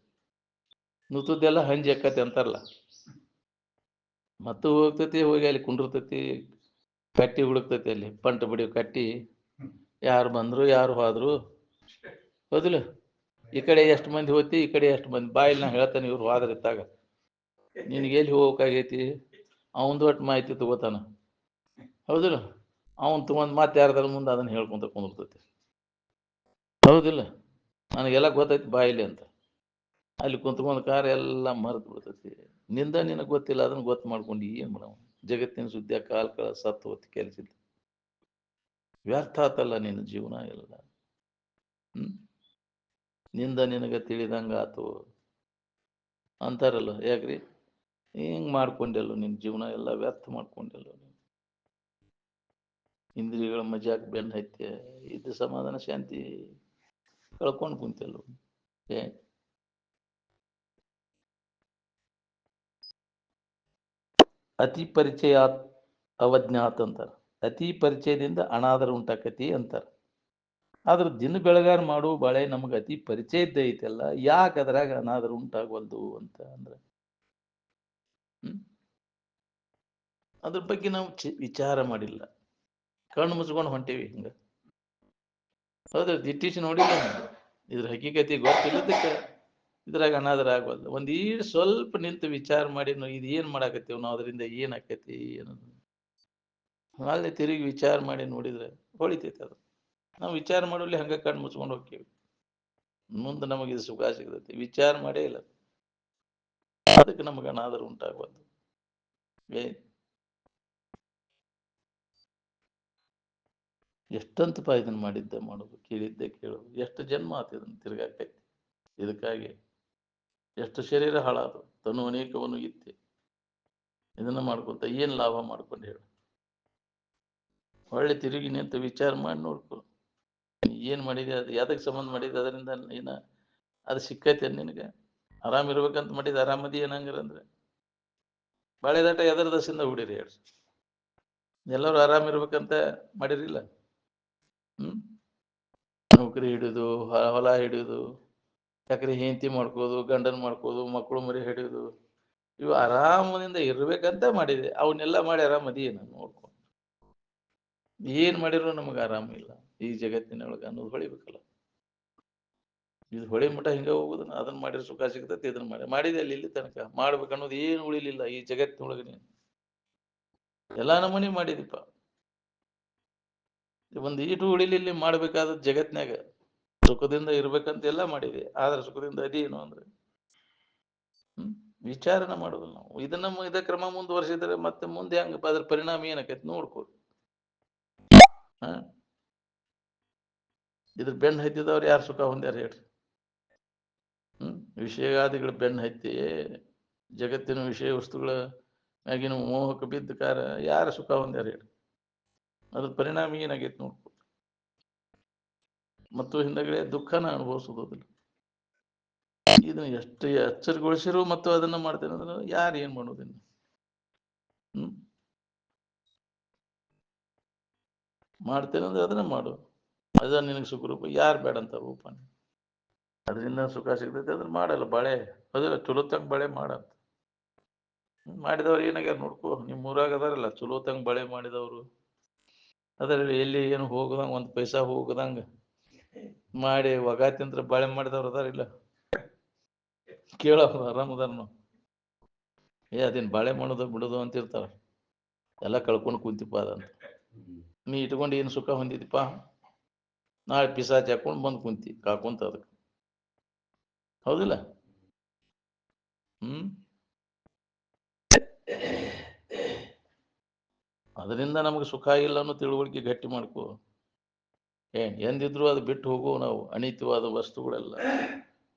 ನುತ್ತದ್ದೆಲ್ಲ ಹಂಜಿ ಅಕ್ಕತಿ ಅಂತಾರಲ್ಲ, ಮತ್ತು ಹೋಗ್ತೈತಿ. ಹೋಗಿ ಅಲ್ಲಿ ಕುಂಡಿರ್ತೈತಿ. ಕಟ್ಟಿ ಹುಡುಕ್ತೈತಿ. ಅಲ್ಲಿ ಪಂಟ ಬಿಡಿ ಕಟ್ಟಿ. ಯಾರು ಬಂದ್ರು ಯಾರು ಹೋದ್ರು ಹೌದಿಲ್ಲ? ಈ ಕಡೆ ಎಷ್ಟು ಮಂದಿ ಹೋಗ್ತಿ, ಈ ಕಡೆ ಎಷ್ಟು ಮಂದಿ ಬಾಯಿಲ್ ನಾ ಹೇಳ್ತಾನೆ, ಇವ್ರು ಹೋದ್ರಿತ್ತಾಗ ನಿನಗೆ ಎಲ್ಲಿ ಹೋಗ್ಬೇಕಾಗೈತಿ, ಅವಂದು ಒಟ್ಟು ಮಾಹಿತಿ ತಗೋತಾನ. ಹೌದಿಲ್ಲ? ಅವನು ತಗೊಂಡು ಮತ್ತೆ ಯಾರ್ದಾರ ಮುಂದೆ ಅದನ್ನು ಹೇಳ್ಕೊಂತ ಕುಂದಿರ್ತೈತಿ. ಹೌದಿಲ್ಲ? ನನಗೆಲ್ಲ ಗೊತ್ತೈತಿ ಬಾಯಿಲಿ ಅಂತ ಅಲ್ಲಿ ಕುಂತ್ಕೊಂಡು ಕಾರ ಎಲ್ಲ ಮರೆತು ಬಿಡ್ತೈತಿ. ನಿಂದ ನಿನಗೆ ಗೊತ್ತಿಲ್ಲ, ಅದನ್ನು ಗೊತ್ತು ಮಾಡ್ಕೊಂಡು ಏನು ಮಾಡವ? ಜಗತ್ತಿನ ಸುದ್ದಿಯ ಕಾಲ್ ಕಳ ಸತ್ತು ಹೊತ್ತು ಕೆಲಸಿಲ್ಲ. ವ್ಯರ್ಥ ಆತಲ್ಲ ನಿನ್ನ ಜೀವನ ಎಲ್ಲ. ನಿಂದ ನಿನಗೆ ತಿಳಿದಂಗೆ ಆತು ಅಂತಾರಲ್ಲ. ಯಾಕ್ರಿ ಹಿಂಗೆ ಮಾಡ್ಕೊಂಡೆಲ್ಲ ನಿನ್ನ ಜೀವನ ಎಲ್ಲ ವ್ಯರ್ಥ ಮಾಡ್ಕೊಂಡೆಲ್ಲ. ಇಂದ್ರಿಯಗಳ ಮಜಾಕ್ ಬೆನ್ನು ಹತ್ಯೆ ಇದು ಸಮಾಧಾನ ಶಾಂತಿ ಕಳ್ಕೊಂಡು ಕುಂತೆಲ್ಲ. ಏ ಅತಿ ಪರಿಚಯಾತ್ ಅವಜ್ಞಾತ್ ಅಂತಾರೆ. ಅತಿ ಪರಿಚಯದಿಂದ ಅನಾದರ ಉಂಟಾಕತಿ ಅಂತಾರೆ. ಆದ್ರೆ ದಿನ ಬೆಳಗಾರ ಮಾಡೋ ಬಾಳೆ ನಮಗೆ ಅತಿ ಪರಿಚಯ ಐತೆಲ್ಲ, ಯಾಕೆ ಅದ್ರಾಗ ಅನಾದರ ಉಂಟಾಗವಲ್ದು ಅಂತ ಅಂದ್ರೆ ಅದ್ರ ಬಗ್ಗೆ ನಾವು ವಿಚಾರ ಮಾಡಿಲ್ಲ. ಕಣ್ಣು ಮುಚ್ಕೊಂಡು ಹೊಂಟೇವಿ ಹಿಂಗ. ಹೌದು, ದಿಟ್ಟಿಸಿ ನೋಡಿಲ್ಲ, ಇದ್ರ ಹಕ್ಕಿಕತಿ ಗೊತ್ತಿಲ್ಲದಕ್ಕೆ ಇದ್ರಾಗ ಅನಾದರ ಆಗವಲ್ದು. ಒಂದೀಡು ಸ್ವಲ್ಪ ನಿಂತು ವಿಚಾರ ಮಾಡಿ ಇದು ಏನು ಮಾಡಾಕತ್ತೀವಿ ನಾವು, ಅದರಿಂದ ಏನು ಆಕೈತಿ ಏನದು ಅಲ್ಲಿ ತಿರುಗಿ ವಿಚಾರ ಮಾಡಿ ನೋಡಿದ್ರೆ ಹೊಳಿತೈತೆ ಅದು. ನಾವು ವಿಚಾರ ಮಾಡಲಿ ಹಂಗೆ ಕಣ್ಣು ಮುಚ್ಕೊಂಡು ಹೋಗ್ತೀವಿ. ಮುಂದೆ ನಮಗೆ ಇದು ಸುಖ ಸಿಗ್ತೈತಿ, ವಿಚಾರ ಮಾಡೇ ಇಲ್ಲ. ಅದಕ್ಕೆ ನಮಗೆ ಅನಾದರ ಉಂಟಾಗವಲ್ದು. ಎಷ್ಟಂತಪ್ಪ ಇದನ್ನು ಮಾಡಿದ್ದೆ ಮಾಡೋದು, ಕೇಳಿದ್ದೆ ಕೇಳೋದು, ಎಷ್ಟು ಜನ್ಮ ಆತ ಇದನ್ನು ತಿರ್ಗಾಕೈತಿ. ಇದಕ್ಕಾಗಿ ಎಷ್ಟು ಶರೀರ ಹಾಳಾದು, ತನು ಅನೇಕವನ್ನು ಇತ್ತೆ. ಇದನ್ನ ಮಾಡ್ಕೊತ ಏನು ಲಾಭ ಮಾಡ್ಕೊಂಡು ಹೇಳು? ಒಳ್ಳೆ ತಿರುಗಿ ನಿಂತು ವಿಚಾರ ಮಾಡಿ ನೋಡ್ಕೊ, ಏನು ಮಾಡಿದೆ, ಅದು ಯಾವ್ದಕ್ಕೆ ಸಂಬಂಧ ಮಾಡಿದೆ, ಅದರಿಂದ ಏನ ಅದು ಸಿಕ್ಕೈತೆ ನಿನಗೆ? ಆರಾಮಿರ್ಬೇಕಂತ ಮಾಡಿದ ಆರಾಮದಿ ಏನಂಗಿರಂದ್ರೆ ಬಾಳೆದಾಟ ಎದರ ದಸಿಂದ ಹುಡಿರಿ ಹೇಳಿ? ಎಲ್ಲರೂ ಆರಾಮಿರ್ಬೇಕಂತ ಮಾಡಿರಿಲ್ಲ. ನೌಕರಿ ಹಿಡಿದು, ಹೊಲ ಹಿಡಿದು, ಯಾಕ್ರೆ ಹೆಂಡತಿ ಮಾಡ್ಕೋದು, ಗಂಡನ್ ಮಾಡ್ಕೋದು, ಮಕ್ಕಳು ಮರಿ ಹಿಡಿದು, ಇವು ಆರಾಮದಿಂದ ಇರ್ಬೇಕಂತ ಮಾಡಿದೆ. ಅವನ್ನೆಲ್ಲ ಮಾಡಿ ಆರಾಮದಿ ಏನು ನೋಡ್ಕೊ. ಏನ್ ಮಾಡಿರೋ ನಮಗೆ ಆರಾಮಿಲ್ಲ ಈ ಜಗತ್ತಿನೊಳಗೆ ಅನ್ನೋದು ಹೊಳಿಬೇಕಲ್ಲ. ಇದು ಹೊಳಿ ಮಠ ಹಿಂಗೆ ಹೋಗುದು. ಅದನ್ನ ಮಾಡಿದ್ರೆ ಸುಖ ಸಿಗ್ತೈತಿ, ಇದನ್ನ ಮಾಡಿದೆ ಅಲ್ಲಿ ಇಲ್ಲಿ ತನಕ ಮಾಡ್ಬೇಕನ್ನೋದು ಏನು ಉಳಿಲಿಲ್ಲ ಈ ಜಗತ್ತಿನೊಳಗೆ. ನೀನು ಎಲ್ಲಾ ನಮೂನಿ ಮಾಡಿದಿಪ್ಪ, ಒಂದು ಈಟು ಉಳಿಲಿಲ್ಲ ಮಾಡ್ಬೇಕಾದ ಜಗತ್ನ್ಯಾಗ. ಸುಖದಿಂದ ಇರ್ಬೇಕಂತ ಎಲ್ಲ ಮಾಡಿದೆ, ಆದ್ರೆ ಸುಖದಿಂದ ಅದೇನು ಅಂದ್ರೆ ವಿಚಾರಣೆ ಮಾಡೋದಿಲ್ಲ ನಾವು. ಇದನ್ನ ಇದೇ ಕ್ರಮ ಮುಂದುವರಿಸಿದ್ರೆ ಮತ್ತೆ ಮುಂದೆ ಹೆಂಗಪ್ಪ, ಅದ್ರ ಪರಿಣಾಮ ಏನಾಕೈತಿ ನೋಡ್ಕೋ. ಇದ್ರ ಬೆನ್ನು ಹತ್ತಿದವ್ರು ಯಾರು ಸುಖ ಹೊಂದ್ಯಾರ ಹೇಳ್ರಿ? ವಿಷಯಾದಿಗಳ ಬೆನ್ನು ಹತ್ತಿ ಜಗತ್ತಿನ ವಿಷಯ ವಸ್ತುಗಳ ಮ್ಯಾಗಿನ ಮೋಹಕ್ಕೆ ಬಿದ್ದ ಕಾರ ಯಾರು ಸುಖ ಹೊಂದ್ಯಾರ ಹೇಳಿ? ಅದ್ರ ಪರಿಣಾಮ ಏನಾಗೈತಿ ನೋಡ್ಕೊ. ಮತ್ತು ಹಿಂದಗಡೆ ದುಃಖನ ಅನುಭವಿಸೋದಿಲ್ಲ. ಇದನ್ನ ಎಷ್ಟು ಎಚ್ಚರಗೊಳಿಸಿರು ಮತ್ತು ಅದನ್ನ ಮಾಡ್ತೇನೆ ಅಂದ್ರೆ ಯಾರು ಏನ್ ಮಾಡೋದಿಲ್ಲ. ಮಾಡ್ತೇನೆ ಅಂದ್ರೆ ಅದನ್ನ ಮಾಡು, ಅದ ನಿನಗೆ ಸುಖ ರೂಪ. ಯಾರು ಬೇಡ ಅಂತ ರೂಪ? ಅದರಿಂದ ಸುಖ ಸಿಗ್ತೈತೆ ಅದ್ರ ಮಾಡಲ್ಲ. ಬಾಳೆ ಅದ್ರ ಚಲೋತ್ತಂಗ ಬಾಳೆ ಮಾಡಂತ ಮಾಡಿದವ್ರು ಏನಾಗ್ಯಾರ ನೋಡ್ಕೋ. ನಿಮ್ಮ ಊರಾಗ ಅದಾರಲ್ಲ ಚಲೋತ್ತಂಗ ಬಾಳೆ ಮಾಡಿದವರು, ಅದರಲ್ಲಿ ಎಲ್ಲಿ ಏನು ಹೋಗದಂಗ, ಒಂದು ಪೈಸಾ ಹೋಗದಂಗ ಮಾಡಿ ಒಗಾತಿಂತ್ರ ಬಾಳೆ ಮಾಡಿದವ್ರು ಅದಾರಿಲ್ಲ? ಕೇಳ ಆರಾಮದಾರನು. ಅದೇನ್ ಬಾಳೆ ಮಾಡೋದು ಬಿಡೋದು ಅಂತ ಇರ್ತಾರ. ಎಲ್ಲ ಕಳ್ಕೊಂಡು ಕುಂತಿಪ್ಪ ಅದಂತ ನೀ ಇಟ್ಕೊಂಡು ಏನು ಸುಖ ಹೊಂದಿದಪ್ಪ? ನಾಳೆ ಪಿಸಾಚಿ ಹಾಕೊಂಡು ಬಂದು ಕುಂತಿ ಕಾಕೊಂತ ಅದಕ್ಕೆ. ಹೌದಿಲ್ಲ? ಅದರಿಂದ ನಮಗೆ ಸುಖ ಇಲ್ಲ ಅನ್ನೋ ತಿಳುವಳಿಕೆ ಗಟ್ಟಿ ಮಾಡ್ಕೋ. ಎಂದಿದ್ರು ಅದು ಬಿಟ್ಟು ಹೋಗು. ನಾವು ಅನಿತ್ಯವಾದ ವಸ್ತುಗಳೆಲ್ಲ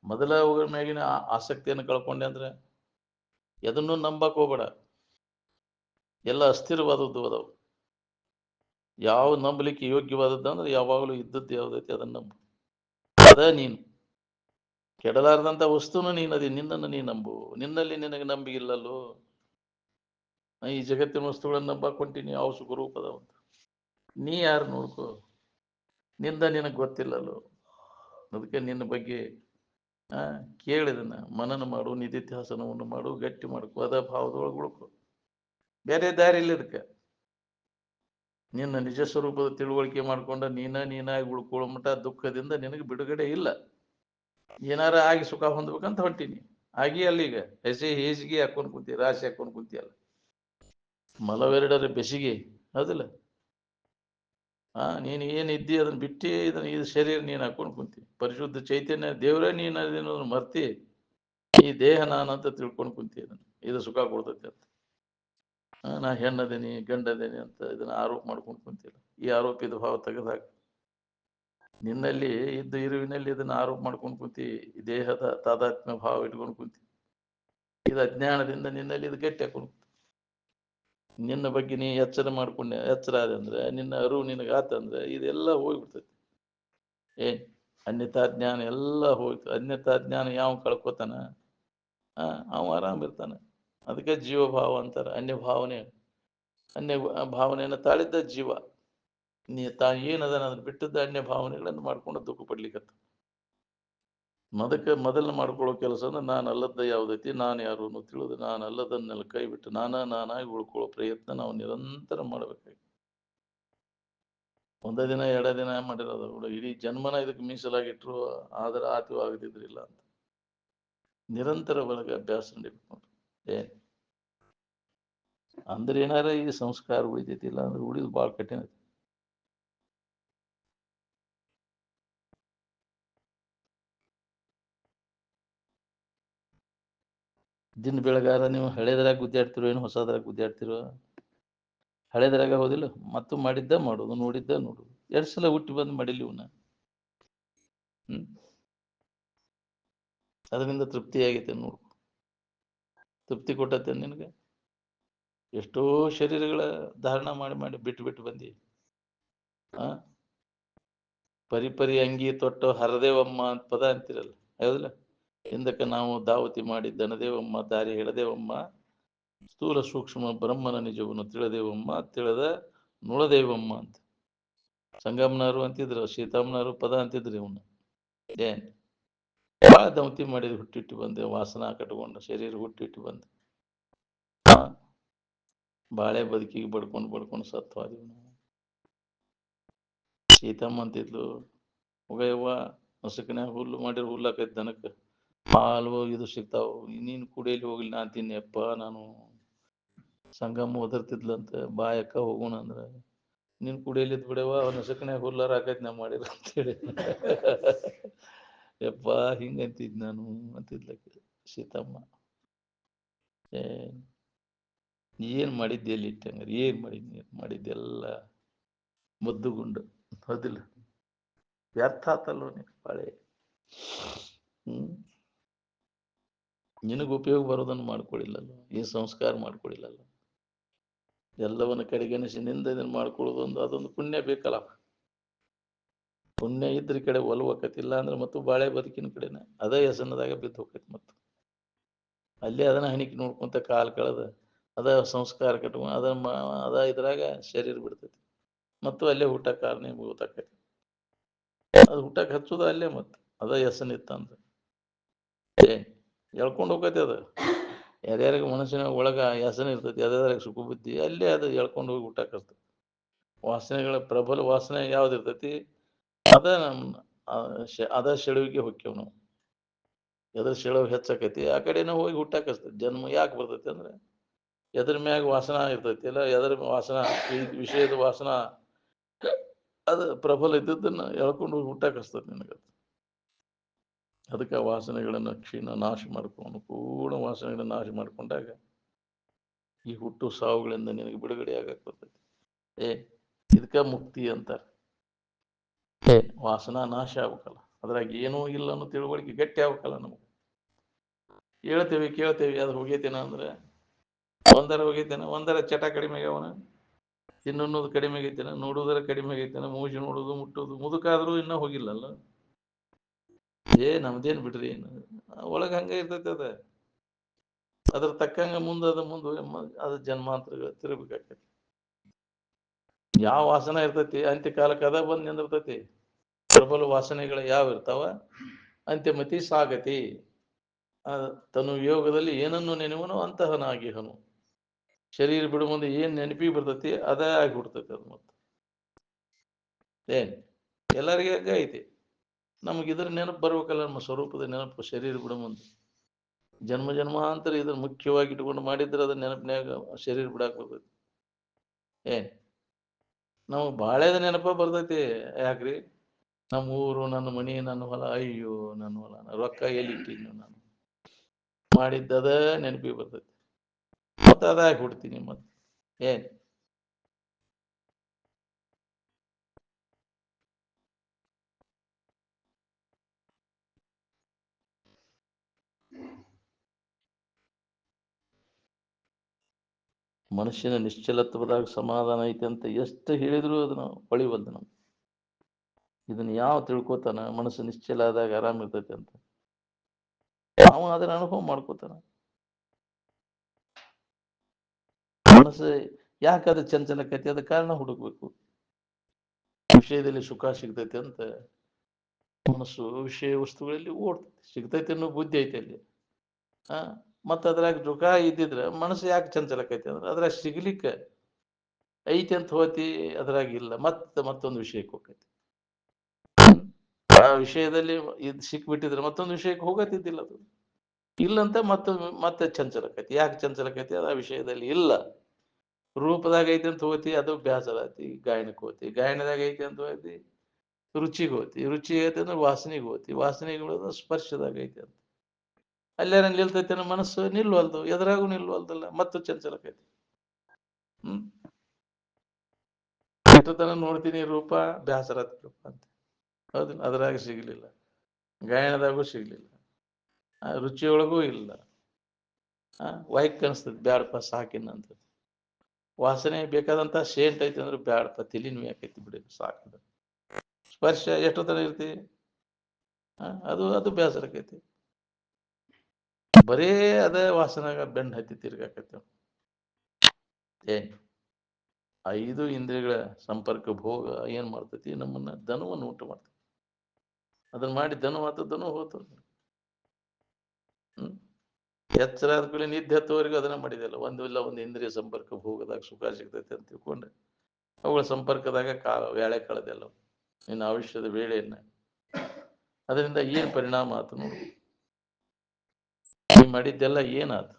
ಮೊದಲ ಅವುಗಳ ಮ್ಯಾಗಿನ ಆಸಕ್ತಿಯನ್ನು ಕಳ್ಕೊಂಡೆ ಅಂದ್ರೆ ಎದನ್ನೂ ನಂಬಕ್ ಹೋಗ್ಬೇಡ. ಎಲ್ಲ ಅಸ್ಥಿರವಾದದ್ದು ಅದಾವು. ಯಾವ ನಂಬಲಿಕ್ಕೆ ಯೋಗ್ಯವಾದದ್ದು ಅಂದ್ರೆ ಯಾವಾಗಲೂ ಇದ್ದದ್ದು ಯಾವ್ದೈತಿ ಅದನ್ನ ನಂಬು. ಅದ ನೀನು ಕೆಡಲಾರದಂತ ವಸ್ತುನು ನೀನದಿ, ನಿನ್ನನ್ನು ನೀ ನಂಬು. ನಿನ್ನಲ್ಲಿ ನಿನಗೆ ನಂಬಿಗಿಲ್ಲಲ್ಲೋ. ಈ ಜಗತ್ತಿನ ವಸ್ತುಗಳನ್ನ ನಂಬಕ್ ಹೊಂಟೀನಿ, ಯಾವ ಸುಖರೂಪದವಂತ. ನೀ ಯಾರು ನೋಡ್ಕೋ. ನಿಂದ ನಿನಗೆ ಗೊತ್ತಿಲ್ಲಲ್ಲೋ. ಅದಕ್ಕೆ ನಿನ್ನ ಬಗ್ಗೆ ಕೇಳಿದನ ಮನನ ಮಾಡು, ನಿಧಿಧ್ಯಾಸನವನ್ನು ಮಾಡು, ಗಟ್ಟಿ ಮಾಡ್ಕೋ, ಅದ ಭಾವದೊಳಗೆ ಉಳ್ಕೊ. ಬೇರೆ ದಾರಿ ಇಲ್ಲ ಇದಕ್ಕೆ. ನಿನ್ನ ನಿಜ ಸ್ವರೂಪದ ತಿಳುವಳಿಕೆ ಮಾಡ್ಕೊಂಡ ನೀನಾಗಿ ಉಳ್ಕೊಳ್ಳೋ ಮಟ್ಟ ದುಃಖದಿಂದ ನಿನಗೆ ಬಿಡುಗಡೆ ಇಲ್ಲ. ಏನಾರ ಆಗಿ ಸುಖ ಹೊಂದ್ಬೇಕಂತ ಹೊಂಟೀನಿ, ಆಗಿ ಅಲ್ಲಿಗ ಹೇಸಿಗೆ ಹಾಕೊಂಡ್ ಕುಂತಿ, ರಾಶಿ ಹಾಕೊಂಡ್ ಕುಂತಿಯಲ್ಲ, ಮಲವೆರಡರ ಬೆಸಿಗೆ, ಹೌದಿಲ್ಲ? ನೀನು ಏನು ಇದ್ದಿ ಅದನ್ನ ಬಿಟ್ಟು ಇದು ಶರೀರ ನೀನು ಹಾಕೊಂಡು ಕುಂತಿ. ಪರಿಶುದ್ಧ ಚೈತನ್ಯ ದೇವರೇ ನೀನು ಅದೇನೋದನ್ನ ಮರ್ತಿ ಈ ದೇಹ ನಾನಂತ ತಿಳ್ಕೊಂಡು ಕುಂತಿ. ಇದು ಸುಖ ಕೊಡ್ತೈತಿ ಅಂತ. ನಾ ಹೆಣ್ಣದೇನಿ ಗಂಡದೇನಿ ಅಂತ ಇದನ್ನ ಆರೋಪ ಮಾಡ್ಕೊಂಡು ಕುಂತಿಲ್ಲ. ಈ ಆರೋಪಿತ ಭಾವ ತೆಗೆದಾಗ ನಿನ್ನಲ್ಲಿ ಇದ್ದು ಇರುವಿನಲ್ಲಿ ಇದನ್ನ ಆರೋಪ ಮಾಡ್ಕೊಂಡು ಕುಂತಿ, ದೇಹದ ತಾದಾತ್ಮ್ಯ ಭಾವ ಇಟ್ಕೊಂಡು ಕುಂತಿ. ಇದು ಅಜ್ಞಾನದಿಂದ ನಿನ್ನಲ್ಲಿ ಇದು ಗಟ್ಟಿ ಹಾಕೊಂಡು ನಿನ್ನ ಬಗ್ಗೆ ನೀ ಎಚ್ಚರ ಮಾಡ್ಕೊಂಡೆ, ಎಚ್ಚರ ಆದಂದ್ರೆ ನಿನ್ನ ಅರಿವು ನಿನಗೆ ಆತಂದ್ರೆ ಇದೆಲ್ಲ ಹೋಗ್ಬಿಡ್ತೈತಿ. ಅನ್ಯತಾ ಜ್ಞಾನ ಎಲ್ಲ ಹೋಯ್ತು. ಅನ್ಯತಾ ಜ್ಞಾನ ಯಾವ ಕಳ್ಕೊತಾನ ಅವ ಆರಾಮ್ ಇರ್ತಾನೆ. ಅದಕ್ಕೆ ಜೀವಭಾವ ಅಂತಾರೆ. ಅನ್ಯ ಭಾವನೆಯನ್ನು ತಾಳಿದ್ದ ಜೀವ. ಏನದ ಅದನ್ನ ಬಿಟ್ಟಿದ್ದ ಅನ್ಯ ಭಾವನೆಗಳನ್ನು ಮಾಡ್ಕೊಂಡು ದುಃಖ ಪಡ್ಲಿಕ್ಕತ್ತ. ಮೊದಲು ಮಾಡ್ಕೊಳ್ಳೋ ಕೆಲಸ ಅಂದ್ರೆ ನಾನು ಅಲ್ಲದ ಯಾವ್ದೈತಿ, ನಾನು ಯಾರು ಅನ್ನೋ ತಿಳಿದು ನಾನು ಅಲ್ಲದನ್ನೆಲ್ಲ ಕೈ ಬಿಟ್ಟು ನಾನಾಗಿ ಉಳ್ಕೊಳ್ಳೋ ಪ್ರಯತ್ನ ನಾವು ನಿರಂತರ ಮಾಡ್ಬೇಕಾಗಿ. ಒಂದೇ ದಿನ ಎರಡೇ ದಿನ ಮಾಡಿರೋದು ಕೂಡ ಇಡೀ ಜನ್ಮನ ಇದಕ್ಕೆ ಮೀಸಲಾಗಿಟ್ರು ಆದ್ರೆ ಆತಿವ ಆಗದಿದ್ರಿಲ್ಲ ಅಂತ ನಿರಂತರ ಒಳಗೆ ಅಭ್ಯಾಸ ನಡಿಬೇಕು. ಏನ್ ಅಂದ್ರೆ ಏನಾರ ಈ ಸಂಸ್ಕಾರ ಉಳಿತೈತಿಲ್ಲ ಅಂದ್ರೆ ಉಳಿದು ಭಾಳ ಕಠಿಣ ಐತಿ. ದಿನ ಬೆಳಗಾರ ನೀವು ಹಳೇದ್ರಾಗ ಗುದ್ದಾಡ್ತಿರೋ ಏನು ಹೊಸದ್ರಾಗ ಗುದ್ದಾಡ್ತಿರೋ? ಹಳೇದ್ರಾಗ ಹೋದಿಲ್ಲ, ಮತ್ತು ಮಾಡಿದ್ದ ಮಾಡೋದು, ನೋಡಿದ್ದ ನೋಡುದು. ಎರಡು ಸಲ ಹುಟ್ಟಿ ಬಂದು ಮಾಡಿಲ್ಲ ಇವನ್ನ. ಅದರಿಂದ ತೃಪ್ತಿ ಆಗೈತೆ ನೋಡು. ತೃಪ್ತಿ ಕೊಟ್ಟತೆ ನಿನಗೆ? ಎಷ್ಟೋ ಶರೀರಗಳ ಧಾರಣ ಮಾಡಿ ಬಿಟ್ಟು ಬಂದಿ. ಪರಿ ಅಂಗಿ ತೊಟ್ಟು ಹರದೇವಮ್ಮ ಅಂತ ಪದ ಅಂತಿರಲ್ಲ, ಹೌದಿಲ್ಲ? ಹಿಂದಕ್ಕೆ ನಾವು ದಾವತಿ ಮಾಡಿ ದನದೇವಮ್ಮ ದಾರಿ ಹಿಡದೇವಮ್ಮ, ಸ್ಥೂಲ ಸೂಕ್ಷ್ಮ ಬ್ರಹ್ಮನ ನಿಜವನ್ನು ತಿಳಿದೇವಮ್ಮ, ತಿಳಿದ ನುಳದೇವಮ್ಮ ಅಂತ ಸಂಗಮನವರು ಅಂತಿದ್ರು. ಸೀತಮ್ಮನವರು ಪದ ಅಂತಿದ್ರು ಇವನ್ನ. ಏನ್ ಭಾಳ ದೌತಿ ಮಾಡಿದ್ರು. ಹುಟ್ಟಿಟ್ಟು ಬಂದೆ, ವಾಸನ ಕಟ್ಕೊಂಡು ಶರೀರ ಹುಟ್ಟಿಟ್ಟು ಬಂದೆ, ಬಾಳೆ ಬದುಕಿಗೆ ಬಡ್ಕೊಂಡು ಸತ್ವಾದಿವ್ ನಾವು. ಸೀತಮ್ಮ ಅಂತಿದ್ಲು, ಹೋಗಯ್ಯವ್ವ ಹಸಕನ್ಯಾಗ ಹುಲ್ಲು ಮಾಡಿರೋ ಹುಲ್ಲಾಕೈತಿ ದನಕ್ಕೆ, ಹಾಲು ಇದು ಸಿಗ್ತಾವ, ನೀನು ಕುಡಿಯಲ್ಲಿ ಹೋಗ್ಲಿ ನಾ ತಿನ್ನಿಯಪ್ಪ ನಾನು. ಸಂಗಮ್ಮ ಒದರ್ತಿದ್ಲಂತ, ಬಾಯಕ್ಕ ಹೋಗೋಣ ಅಂದ್ರೆ, ನೀನು ಕುಡಿಯಲ್ಲಿದ್ ಬಿಡವ ಅವ್ನ ಹಸಕನ್ಯಾಗ ಹುಲ್ಲಾರ ಹಾಕೈತಿ ನಾ ಮಾಡಿರ ಅಂತೇಳಿ. ಯಪ್ಪ ಹಿಂಗಂತಿದ್ ನಾನು ಅಂತಿದ್ಲಕ್ಕೆ ಸೀತಮ್ಮ. ಏನ್ ಮಾಡಿದ್ದೆ ಎಲ್ಲಿ ಇಟ್ಟಂಗಾರ? ಏನ್ ಮಾಡಿದ್ದೆಲ್ಲ ಮದ್ದುಗುಂಡು, ಹೌದಿಲ್ಲ? ವ್ಯರ್ಥ ಆತಲ್ವ ನೀನು ಬಾಳೆ. ನಿನಗೆ ಉಪಯೋಗ ಬರೋದನ್ನು ಮಾಡ್ಕೊಳ್ಳಿಲ್ಲಲ್ಲ, ಈ ಸಂಸ್ಕಾರ ಮಾಡ್ಕೊಳ್ಳಿಲ್ಲಲ್ಲ. ಎಲ್ಲವನ್ನ ಕಡೆಗಣಿಸಿನಿಂದ ಇದನ್ನು ಮಾಡ್ಕೊಳ್ಳೋದೊಂದು ಅದೊಂದು ಪುಣ್ಯ ಬೇಕಲ್ಲ. ಪುಣ್ಯ ಇದ್ರ ಕಡೆ ಒಲವಕತಿಲ್ಲ ಅಂದ್ರೆ ಮತ್ತು ಬಾಳೆ ಬದುಕಿನ ಕಡೆನೆ ಅದೇ ಹೆಸನದಾಗ ಬಿದ್ದು ಹೋಗೈತಿ. ಮತ್ತು ಅಲ್ಲೇ ಅದನ್ನ ಹಣಿಕೆ ನೋಡ್ಕೊಂತ ಕಾಲ ಕಳೆದ ಅದ ಸಂಸ್ಕಾರ ಕಟ್ಕೊಂಡು ಅದ ಇದ್ರಾಗ ಶರೀರ ಬಿಡ್ತೈತಿ. ಮತ್ತು ಅಲ್ಲೇ ಊಟ ಕಾರಣ ಗೊತ್ತಾಕೈತಿ. ಅದು ಊಟಕ್ಕೆ ಹಚ್ಚೋದು ಅಲ್ಲೇ. ಮತ್ತು ಅದ ಹೆಸನಿತ್ತಂದ್ರೆ ಎಳ್ಕೊಂಡು ಹೋಗೈತಿ. ಅದು ಯಾರ್ಯಾರಿಗೆ ಮನಸ್ಸಿನ ಒಳಗ ಹೆಸನ ಇರ್ತೈತಿ, ಯಾರ್ಯಾರಿಗೆ ಸುಖ ಬುದ್ಧಿ ಅಲ್ಲೇ ಅದು ಎಳ್ಕೊಂಡು ಹೋಗಿ ಊಟ ಕರ್ತೈತಿ. ವಾಸನೆಗಳ ಪ್ರಬಲ ವಾಸನೆ ಯಾವ್ದಿರ್ತೈತಿ ಅದ ಅದ ಸೆಳುವಿಗೆ ಹೊಕ್ಕೇವ್ ನಾವು. ಎದ್ರ ಸೆಳವು ಹೆಚ್ಚಾಕೈತಿ ಆ ಕಡೆನ ಹೋಗಿ ಹುಟ್ಟಾಕಸ್ತೈತಿ. ಜನ್ಮ ಯಾಕೆ ಬರ್ತೈತಿ ಅಂದ್ರೆ ಎದ್ರ ಮ್ಯಾಗ ವಾಸನ ಇರ್ತೈತಿ ಇಲ್ಲ, ಎದ್ರ ವಾಸನ ವಿಷಯದ ವಾಸನ ಅದು ಪ್ರಬಲ ಇದ್ದದನ್ನ ಎಳ್ಕೊಂಡು ಹೋಗಿ ಹುಟ್ಟಾಕಸ್ತೈತಿ ನಿನಗೆ. ಅದಕ್ಕೆ ವಾಸನೆಗಳನ್ನ ನಾಶ ಮಾಡ್ಕೊಂಡು ಪೂರ್ಣ ವಾಸನೆಗಳನ್ನ ನಾಶ ಮಾಡ್ಕೊಂಡಾಗ ಈ ಹುಟ್ಟು ಸಾವುಗಳಿಂದ ನಿನಗೆ ಬಿಡುಗಡೆ ಆಗಕ್ ಬರ್ತೈತಿ. ಇದಕ್ಕ ಮುಕ್ತಿ ಅಂತಾರೆ. ವಾಸನಾ ನಾಶ ಆಗ್ಬೇಕಲ್ಲ, ಅದ್ರಾಗ ಏನೂ ಇಲ್ಲ ಅನ್ನೋ ತಿಳುವಳಿಕೆ ಗಟ್ಟಿ ಆಗ್ಬೇಕಲ್ಲ ನಮಗೆ. ಕೇಳ್ತೇವಿ ಅದು ಹೋಗೈತೇನ ಅಂದ್ರೆ ಒಂದರ ಹೋಗೈತೇನ, ಒಂದರ ಚಟ ಕಡಿಮೆ ಆಗ್ಯಾವನ, ತಿನ್ನೋದು ಕಡಿಮೆ ಆಗೈತೇನ, ನೋಡೋದರ ಕಡಿಮೆ ಆಗೈತೇನ, ಮೂಸಿ ನೋಡೋದು ಮುಟ್ಟೋದು ಮುದುಕಾದ್ರೂ ಇನ್ನೂ ಹೋಗಿಲ್ಲಲ್ಲ. ನಮ್ದೇನ್ ಬಿಡ್ರಿ, ಏನು ಒಳಗ ಹಂಗ ಇರ್ತೈತಿ. ಅದ್ರ ತಕ್ಕಂಗ ಮುಂದೆ ಅದ ಜನ್ಮಾಂತರಗಳು ತಿರುಗಬೇಕಾಕೈತಿ. ಯಾವ ವಾಸನ ಇರ್ತೈತಿ ಅಂತ್ಯ ಕಾಲಕ್ಕೆ ಅದ ಬಂದು ನಿಂದಿರ್ತೈತಿ. ಪ್ರಬಲ ವಾಸನೆಗಳು ಯಾವ ಇರ್ತಾವ ಅಂತ್ಯಮತಿ ಸಾಗತಿ. ತನು ಯೋಗದಲ್ಲಿ ಏನನ್ನು ನೆನೆವನು ಅಂತಹನಾಗಿಹನು. ಶರೀರ ಬಿಡು ಮುಂದೆ ಏನ್ ನೆನಪಿಗೆ ಬರ್ತೈತಿ ಅದೇ ಆಗಿಬಿಡ್ತೈತಿ. ಅದು ಮತ್ತೆ ಏನ್ ಎಲ್ಲರಿಗೆ ಹಂಗ ಐತಿ. ನಮ್ಗೆ ಇದ್ರ ನೆನಪು ಬರ್ಬೇಕಲ್ಲ, ನಮ್ಮ ಸ್ವರೂಪದ ನೆನಪು ಶರೀರ ಬಿಡೋ ಮುಂದೆ. ಜನ್ಮ ಜನ್ಮಾಂತರ ಇದನ್ನ ಮುಖ್ಯವಾಗಿ ಇಟ್ಕೊಂಡು ಮಾಡಿದ್ರೆ ಅದ್ರ ನೆನಪಿನ್ಯಾಗ ಶರೀರ ಬಿಡಾಕ್ ಬರ್ತೈತಿ. ಏನ್ ನಾವು ಬಾಳೆದ ನೆನಪ ಬರ್ತೈತಿ. ಯಾಕ್ರಿ? ನಮ್ಮ ಊರು, ನನ್ನ ಮನಿ, ನನ್ನ ಹೊಲ, ಅಯ್ಯೋ ನನ್ನ ಹೊಲ, ರೊಕ್ಕ ಎಲ್ಲಿಟ್ಟಿನಿ ನಾನು ಮಾಡಿದ್ದದ ನೆನಪಿಗೆ ಬರ್ತೈತಿ. ಮತ್ತೆ ಅದಾಗಿ ಹುಡ್ತೀನಿ ಮತ್ತೆ. ಏನ್ ಮನುಷ್ಯನ ನಿಶ್ಚಲತ್ವದಾಗ ಸಮಾಧಾನ ಐತೆ ಅಂತ ಎಷ್ಟು ಹೇಳಿದ್ರು ಅದನ್ನ ಹೊಳಿವಲ್ದು ನಾವು. ಇದನ್ನ ಯಾವ ತಿಳ್ಕೊತಾನ ಮನಸ್ಸು ನಿಶ್ಚಲ ಆದಾಗ ಆರಾಮ್ ಇರ್ತೈತಿ ಅಂತ? ಅವ ಅದನ್ನ ಅನುಭವ ಮಾಡ್ಕೋತಾನ. ಮನಸ್ಸು ಯಾಕೆ ಅದು ಚಂಚಲಕೈತಿ, ಅದ ಕಾರಣ ಹುಡುಕ್ಬೇಕು. ವಿಷಯದಲ್ಲಿ ಸುಖ ಸಿಗ್ತೈತಿ ಅಂತ ಮನಸ್ಸು ವಿಷಯ ವಸ್ತುಗಳಲ್ಲಿ ಓಡ್ತೈತಿ. ಸಿಗ್ತೈತಿ ಅನ್ನೋ ಬುದ್ಧಿ ಐತಿ ಅಲ್ಲಿ. ಆ ಮತ್ತ ಅದ್ರಾಗ ಸುಖ ಇದ್ದಿದ್ರೆ ಮನಸ್ಸು ಯಾಕೆ ಚಂಚಲಕೈತಿ ಅಂದ್ರೆ ಅದ್ರಾಗ ಸಿಗ್ಲಿಕ್ಕೆ ಐತಿ ಅಂತ ಹೋತಿ, ಅದ್ರಾಗ ಇಲ್ಲ ಮತ್ತೊಂದು ವಿಷಯಕ್ಕೆ ಹೋಗೈತಿ. ಆ ವಿಷಯದಲ್ಲಿ ಇದು ಸಿಕ್ಬಿಟ್ಟಿದ್ರೆ ಮತ್ತೊಂದು ವಿಷಯಕ್ಕೆ ಹೋಗತ್ತಿದ್ದಿಲ್ಲ ಅದು. ಇಲ್ಲಂತ ಮತ್ತೆ ಚಂಚಲಕೈತಿ. ಯಾಕೆ ಚಂಚಲಕೈತಿ? ಅದು ಆ ವಿಷಯದಲ್ಲಿ ಇಲ್ಲ. ರೂಪದಾಗ ಐತಿ ಅಂತ ಹೋತಿ, ಅದು ಬೇಸರ ಐತಿ, ಗಾಯನಕ್ಕೆ ಹೋತಿ. ಗಾಯನದಾಗ ಐತಿ ಅಂತ ಹೋತಿ, ರುಚಿಗೆ ಹೋತಿ. ರುಚಿ ಐತಿ ಅಂದ್ರೆ ವಾಸನೆಗೆ ಹೋತಿ. ವಾಸನೆಗೆ ಹೋದ್ರೆ ಸ್ಪರ್ಶದಾಗ ಐತಿ ಅಂತ. ಅಲ್ಲೇನ ನಿಲ್ತೈತಿ ಅನ್ನೋ ಮನಸ್ಸು ನಿಲ್ವಲ್ದು, ಎದುರಾಗೂ ನಿಲ್ವಲ್ದಲ್ಲ, ಮತ್ತು ಚಂಚಲಕೈತಿ. ಹ್ಮ್ ಎಷ್ಟೊತ್ತನ ನೋಡ್ತೀನಿ ರೂಪ, ಬೇಸರ ರೂಪ ಅಂತ. ಹೌದಿಲ್ಲ? ಅದ್ರಾಗ ಸಿಗ್ಲಿಲ್ಲ, ಗಾಯನದಾಗೂ ಸಿಗ್ಲಿಲ್ಲ, ರುಚಿಯೊಳಗೂ ಇಲ್ಲ. ವೈಕ್ ಅನಿಸ್ತದೆ, ಬ್ಯಾಡಪ್ಪ ಸಾಕಿನ ಅಂತ. ವಾಸನೆ ಬೇಕಾದಂತ ಶೇಂಟ್ ಐತಿ ಅಂದ್ರೆ ಬ್ಯಾಡಪ್ಪ, ತಲಿ ನೋಯಾಕೈತಿ ಬಿಡಿ ಸಾಕು. ಸ್ಪರ್ಶ ಎಷ್ಟೊತ್ತನ ಇರ್ತಿ, ಅದು ಅದು ಬೇಸರಕೈತಿ. ಬರೇ ಅದೇ ವಾಸನಾಗ ಬೆಂಡ್ ಹತ್ತಿ ತಿರ್ಗಾಕೈತಿ. ಏನ್ 5 ಇಂದ್ರಿಯಗಳ ಸಂಪರ್ಕ ಭೋಗ ಏನ್ ಮಾಡ್ತೈತಿ? ನಮ್ಮನ್ನ ಧನವನ್ನು ಉಂಟು ಮಾಡ್ತೈತಿ. ಅದನ್ನ ಮಾಡಿ ಧನು ಆತ, ಧನು ಹೋತು. ಎಚ್ಚರ ಆದ ಕೂಡಲೇ ನಿದ್ದೆ ಹತ್ತುವರೆಗೂ ಅದನ್ನ ಮಾಡಿದೆಲ್ಲ. ಒಂದು ಇಂದ್ರಿಯ ಸಂಪರ್ಕ ಭೋಗದಾಗ ಸುಖ ಸಿಗ್ತೈತೆ ಅಂತ ತಿಳ್ಕೊಂಡೆ ಅವುಗಳ ಸಂಪರ್ಕದಾಗ ವೇಳೆ ಕಳೆದೆಲ್ಲ ನಿನ್ನ ಆಯುಷ್ಯದ ವೇಳೆಯನ್ನ. ಅದರಿಂದ ಏನ್ ಪರಿಣಾಮ ಆತು ನೋಡು. ನೀ ಮಾಡಿದ್ದೆಲ್ಲ ಏನಾತು?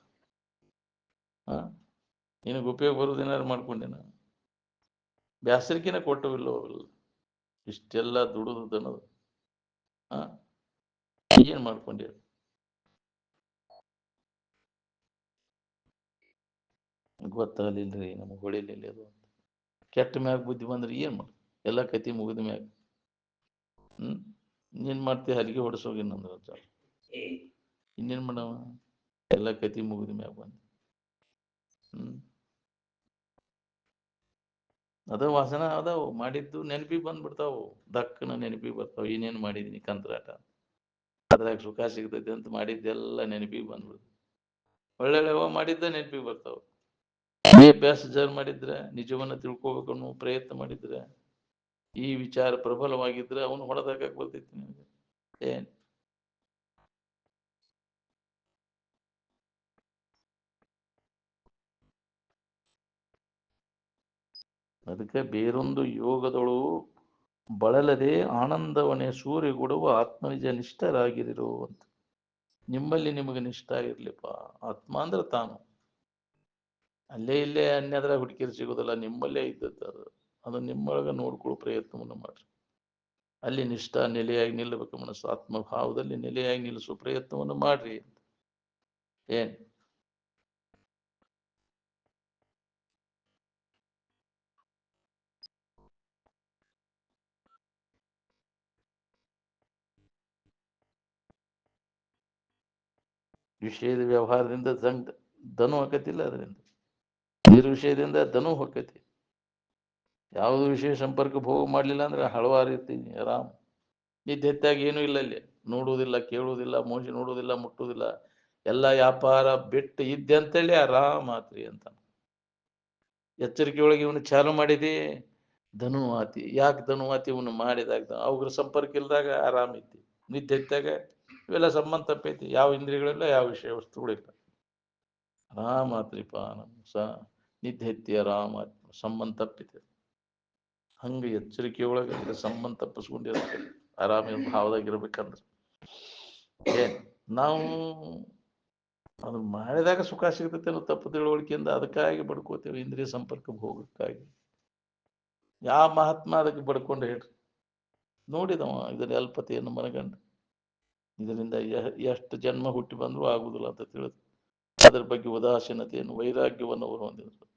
ನಿನಗೆ ಉಪಯೋಗ ಬರುವುದೇನಾದ್ರು ಮಾಡ್ಕೊಂಡೇನ? ಬ್ಯಾಸರಿಕೆನ ಕೊಟ್ಟವಿಲ್ಲ ಅವೆಲ್ಲ. ಇಷ್ಟೆಲ್ಲ ದುಡಿದು ದನದು ಏನ್ ಮಾಡ್ಕೊಂಡಿ? ಗೊತ್ತಾಗಲಿಲ್ರಿ, ನಮಗೆ ಹೊಳಿಲಿಲ್ಲ ಅದು. ಕೆಟ್ಟ ಮ್ಯಾಗ ಬುದ್ಧಿ ಬಂದ್ರೆ ಏನ್ ಮಾಡ? ಎಲ್ಲ ಕತಿ ಮುಗಿದ ಮ್ಯಾಗ ಇನ್ನೇನ್ ಮಾಡ್ತಿ? ಹಲಿಗೆ ಹೊಡ್ಸೋಗಿ ನಂದ್ರ ಇನ್ನೇನ್ ಮಾಡವ? ಎಲ್ಲ ಕತಿ ಮುಗಿದ ಮ್ಯಾಗ ಬಂದ ಅದ ವಾಸನ ಅದಾವು. ಮಾಡಿದ್ದು ನೆನಪಿಗೆ ಬಂದ್ಬಿಡ್ತಾವು, ದಕ್ಕನ ನೆನಪಿಗೆ ಬರ್ತಾವ. ಏನೇನ್ ಮಾಡಿದೀನಿ ಕಂತ್ರಾಟ, ಅದ್ರಾಗ ಸುಖ ಸಿಗ್ತೈತಿ ಅಂತ ಮಾಡಿದ್ದೆಲ್ಲ ನೆನಪಿಗೆ ಬಂದ್ಬಿಡ್ತು. ಒಳ್ಳೆವ ಮಾಡಿದ್ದ ನೆನಪಿಗೆ ಬರ್ತಾವ. ಅಭ್ಯಾಸ ಜರ್ ಮಾಡಿದ್ರೆ, ನಿಜವನ್ನ ತಿಳ್ಕೊಬೇಕು ಅನ್ನೋ ಪ್ರಯತ್ನ ಮಾಡಿದ್ರೆ, ಈ ವಿಚಾರ ಪ್ರಬಲವಾಗಿದ್ರೆ ಅವನು ಹೊಡೆದಾಕಕ್ ಬರ್ತೈತಿ ನಿನಗೆ. ಏನ್ ಅದಕ್ಕೆ ಬೇರೊಂದು ಯೋಗದಳು ಬಳಲದೆ ಆನಂದವನೇ ಸೂರ್ಯಗೊಡುವ ಆತ್ಮನಿಜ ನಿಷ್ಠರಾಗಿರಿರು ಅಂತ. ನಿಮ್ಮಲ್ಲಿ ನಿಮಗೆ ನಿಷ್ಠ ಇರ್ಲಿಪ್ಪ. ಆತ್ಮ ಅಂದ್ರೆ ತಾನು. ಅಲ್ಲೇ ಇಲ್ಲೇ ಅನ್ಯದ್ರ ಹುಡುಕಿದ್ರೆ ಸಿಗೋದಿಲ್ಲ, ನಿಮ್ಮಲ್ಲೇ ಇದ್ದದ್ದು ಅದು. ಅದು ನಿಮ್ಮೊಳಗೆ ನೋಡ್ಕೊಳ್ಳೋ ಪ್ರಯತ್ನವನ್ನು ಮಾಡ್ರಿ. ಅಲ್ಲಿ ನಿಷ್ಠ ನೆಲೆಯಾಗಿ ನಿಲ್ಲಬೇಕು. ಮನಸ್ಸು ಆತ್ಮಭಾವದಲ್ಲಿ ನೆಲೆಯಾಗಿ ನಿಲ್ಲಿಸುವ ಪ್ರಯತ್ನವನ್ನು ಮಾಡ್ರಿ. ಏನ್ ವಿಷಯದ ವ್ಯವಹಾರದಿಂದ ಧನು ಹಾಕತಿಲ್ಲ, ಅದರಿಂದ ಇದ್ರ ವಿಷಯದಿಂದ ಧನು ಹೊಕ್ಕತಿ. ಯಾವುದು ವಿಷಯ ಸಂಪರ್ಕ ಭೋಗ ಮಾಡ್ಲಿಲ್ಲ ಅಂದ್ರೆ ಹಳವಾರು ಇರ್ತೀನಿ ಆರಾಮ್. ನಿದ್ದೆ ಹೆಚ್ಚಾಗಿ ಏನೂ ಇಲ್ಲ ಅಲ್ಲಿ. ನೋಡುವುದಿಲ್ಲ, ಕೇಳುವುದಿಲ್ಲ, ಮೋಜಿ ನೋಡುವುದಿಲ್ಲ, ಮುಟ್ಟುವುದಿಲ್ಲ, ಎಲ್ಲ ವ್ಯಾಪಾರ ಬಿಟ್ಟು ಇದ್ದೆ ಅಂತೇಳಿ ಆರಾಮ್ ಆತ್ರಿ ಅಂತ. ಎಚ್ಚರಿಕೆ ಒಳಗೆ ಇವನು ಚಾಲು ಮಾಡಿದಿ, ಧನುವಾತಿ. ಯಾಕೆ ಧನುವಾತಿ? ಇವನು ಮಾಡಿದಾಗ ಅವ್ರ ಸಂಪರ್ಕ ಇಲ್ದಾಗ ಆರಾಮ್ ಐತಿ. ನಿದ್ದೆ ಎತ್ತಾಗ ಇವೆಲ್ಲ ಸಂಬಂಧ ತಪ್ಪೈತಿ. ಯಾವ ಇಂದ್ರಿಯಗಳಿಲ್ಲ, ಯಾವ ವಿಷಯ ವಸ್ತುಗಳಿಲ್ಲ. ಆರಾಮ್ ಆತ್ರಿಪ್ಪ. ನಿದ್ದೆ ಎತ್ತಿ ಆರಾಮ್ ಸಂಬಂಧ ತಪ್ಪಿದೆ. ಹಂಗೆ ಎಚ್ಚರಿಕೆ ಒಳಗೆ ಸಂಬಂಧ ತಪ್ಪಿಸ್ಕೊಂಡಿರ್ತಾರೆ ಆರಾಮ ಭಾವದಾಗಿರ್ಬೇಕಂದ್ರೆ ಏನ್ ನಾವು ಅದು ಮಾಡಿದಾಗ ಸುಖ ಸಿಗ್ತೈತೆ ಅನ್ನೋ ತಪ್ಪು ತಿಳುವಳಿಕೆಯಿಂದ ಅದಕ್ಕಾಗಿ ಬಡ್ಕೋತೇವೆ ಇಂದ್ರಿಯ ಸಂಪರ್ಕಕ್ಕೆ ಹೋಗಕ್ಕಾಗಿ ಯಾವ ಮಹಾತ್ಮ ಅದಕ್ಕೆ ಬಡ್ಕೊಂಡು ಹೇಳ್ರಿ ನೋಡಿದವ ಇದರ ಅಲ್ಪತೆಯನ್ನು ಮನಗಂಡ ಇದರಿಂದ ಎಷ್ಟು ಜನ್ಮ ಹುಟ್ಟಿ ಬಂದರೂ ಆಗುವುದಿಲ್ಲ ಅಂತ ತಿಳಿದು ಅದರ ಬಗ್ಗೆ ಉದಾಸೀನತೆಯನ್ನು ವೈರಾಗ್ಯವನ್ನು ಅವರು ಹೊಂದಿದ್ರು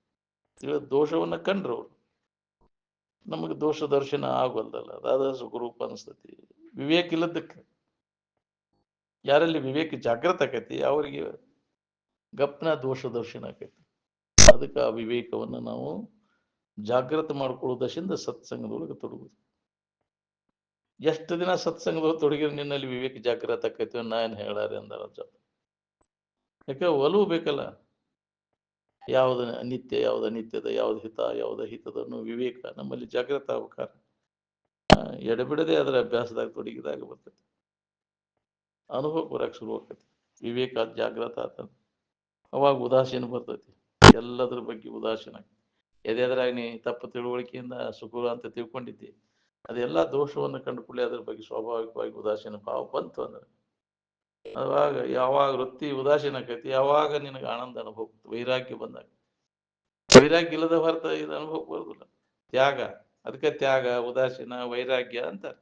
ತಿಳಿದ ದೋಷವನ್ನ ಕಂಡ್ರು ಅವರು ನಮಗೆ ದೋಷ ದರ್ಶನ ಆಗೋಲ್ದಲ್ಲ ಅದಾದ ಸುಖರೂಪ ಅನಿಸ್ತತಿ ವಿವೇಕ ಇಲ್ಲದಕ್ಕೆ ಯಾರಲ್ಲಿ ವಿವೇಕ ಜಾಗೃತ ಆಕೈತಿ ಅವರಿಗೆ ಗಪ್ನ ದೋಷ ದರ್ಶನ ಆಕೈತಿ ಅದಕ್ಕೆ ಆ ವಿವೇಕವನ್ನು ನಾವು ಜಾಗೃತ ಮಾಡ್ಕೊಳ್ಳೋದರಿಂದ ಸತ್ಸಂಗದೊಳಗೆ ತೊಡಗುದು ಎಷ್ಟು ದಿನ ಸತ್ಸಂಗದೊಳಗೆ ತೊಡಗಿದ್ರೆ ನಿನ್ನಲ್ಲಿ ವಿವೇಕ ಜಾಗೃತ ಆಕೈತಿ ನಾನು ಹೇಳಾರೆ ಅಂದಾರ ಯಾಕೆ ಒಲವು ಬೇಕಲ್ಲ ಯಾವ್ದು ನಿತ್ಯ ಯಾವ್ದು ಅನಿತ್ಯದ ಯಾವ್ದು ಹಿತ ಯಾವ್ದು ಹಿತದನ್ನು ವಿವೇಕ ನಮ್ಮಲ್ಲಿ ಜಾಗೃತ ಆಗ್ಬೇಕಾರ ಎಡಬಿಡದೆ ಅದರ ಅಭ್ಯಾಸದಾಗ ತೊಡಗಿದಾಗ ಬರ್ತೈತಿ ಅನುಭವ ಬರಕ್ಕೆ ಶುರು ಆಗ್ತೈತಿ ವಿವೇಕ ಜಾಗೃತ ಆತ ಅವಾಗ ಉದಾಸೀನ ಬರ್ತೈತಿ ಎಲ್ಲದ್ರ ಬಗ್ಗೆ ಉದಾಸೀನ ಎದೆದ್ರಾಗ ನೀ ತಪ್ಪು ತಿಳುವಳಿಕೆಯಿಂದ ಸುಖ ಅಂತ ತಿಳ್ಕೊಂಡಿದ್ದಿ ಅದೆಲ್ಲ ದೋಷವನ್ನು ಕಂಡುಕೊಳ್ಳಿ ಅದ್ರ ಬಗ್ಗೆ ಸ್ವಾಭಾವಿಕವಾಗಿ ಉದಾಸೀನ ಭಾವ ಬಂತು ಅಂದ್ರೆ ಅವಾಗ ಯಾವಾಗ ವೃತ್ತಿ ಉದಾಸೀನ ಆಕೈತಿ ಯಾವಾಗ ನಿನಗೆ ಆನಂದ ಅನುಭವ ವೈರಾಗ್ಯ ಬಂದಾಗ ವೈರಾಗ್ಯ ಇಲ್ಲದ ಹೊರತ ಇದು ಅನುಭವ ಬರುದಿಲ್ಲ ತ್ಯಾಗ ಅದಕ್ಕೆ ತ್ಯಾಗ ಉದಾಸೀನ ವೈರಾಗ್ಯ ಅಂತಾರೆ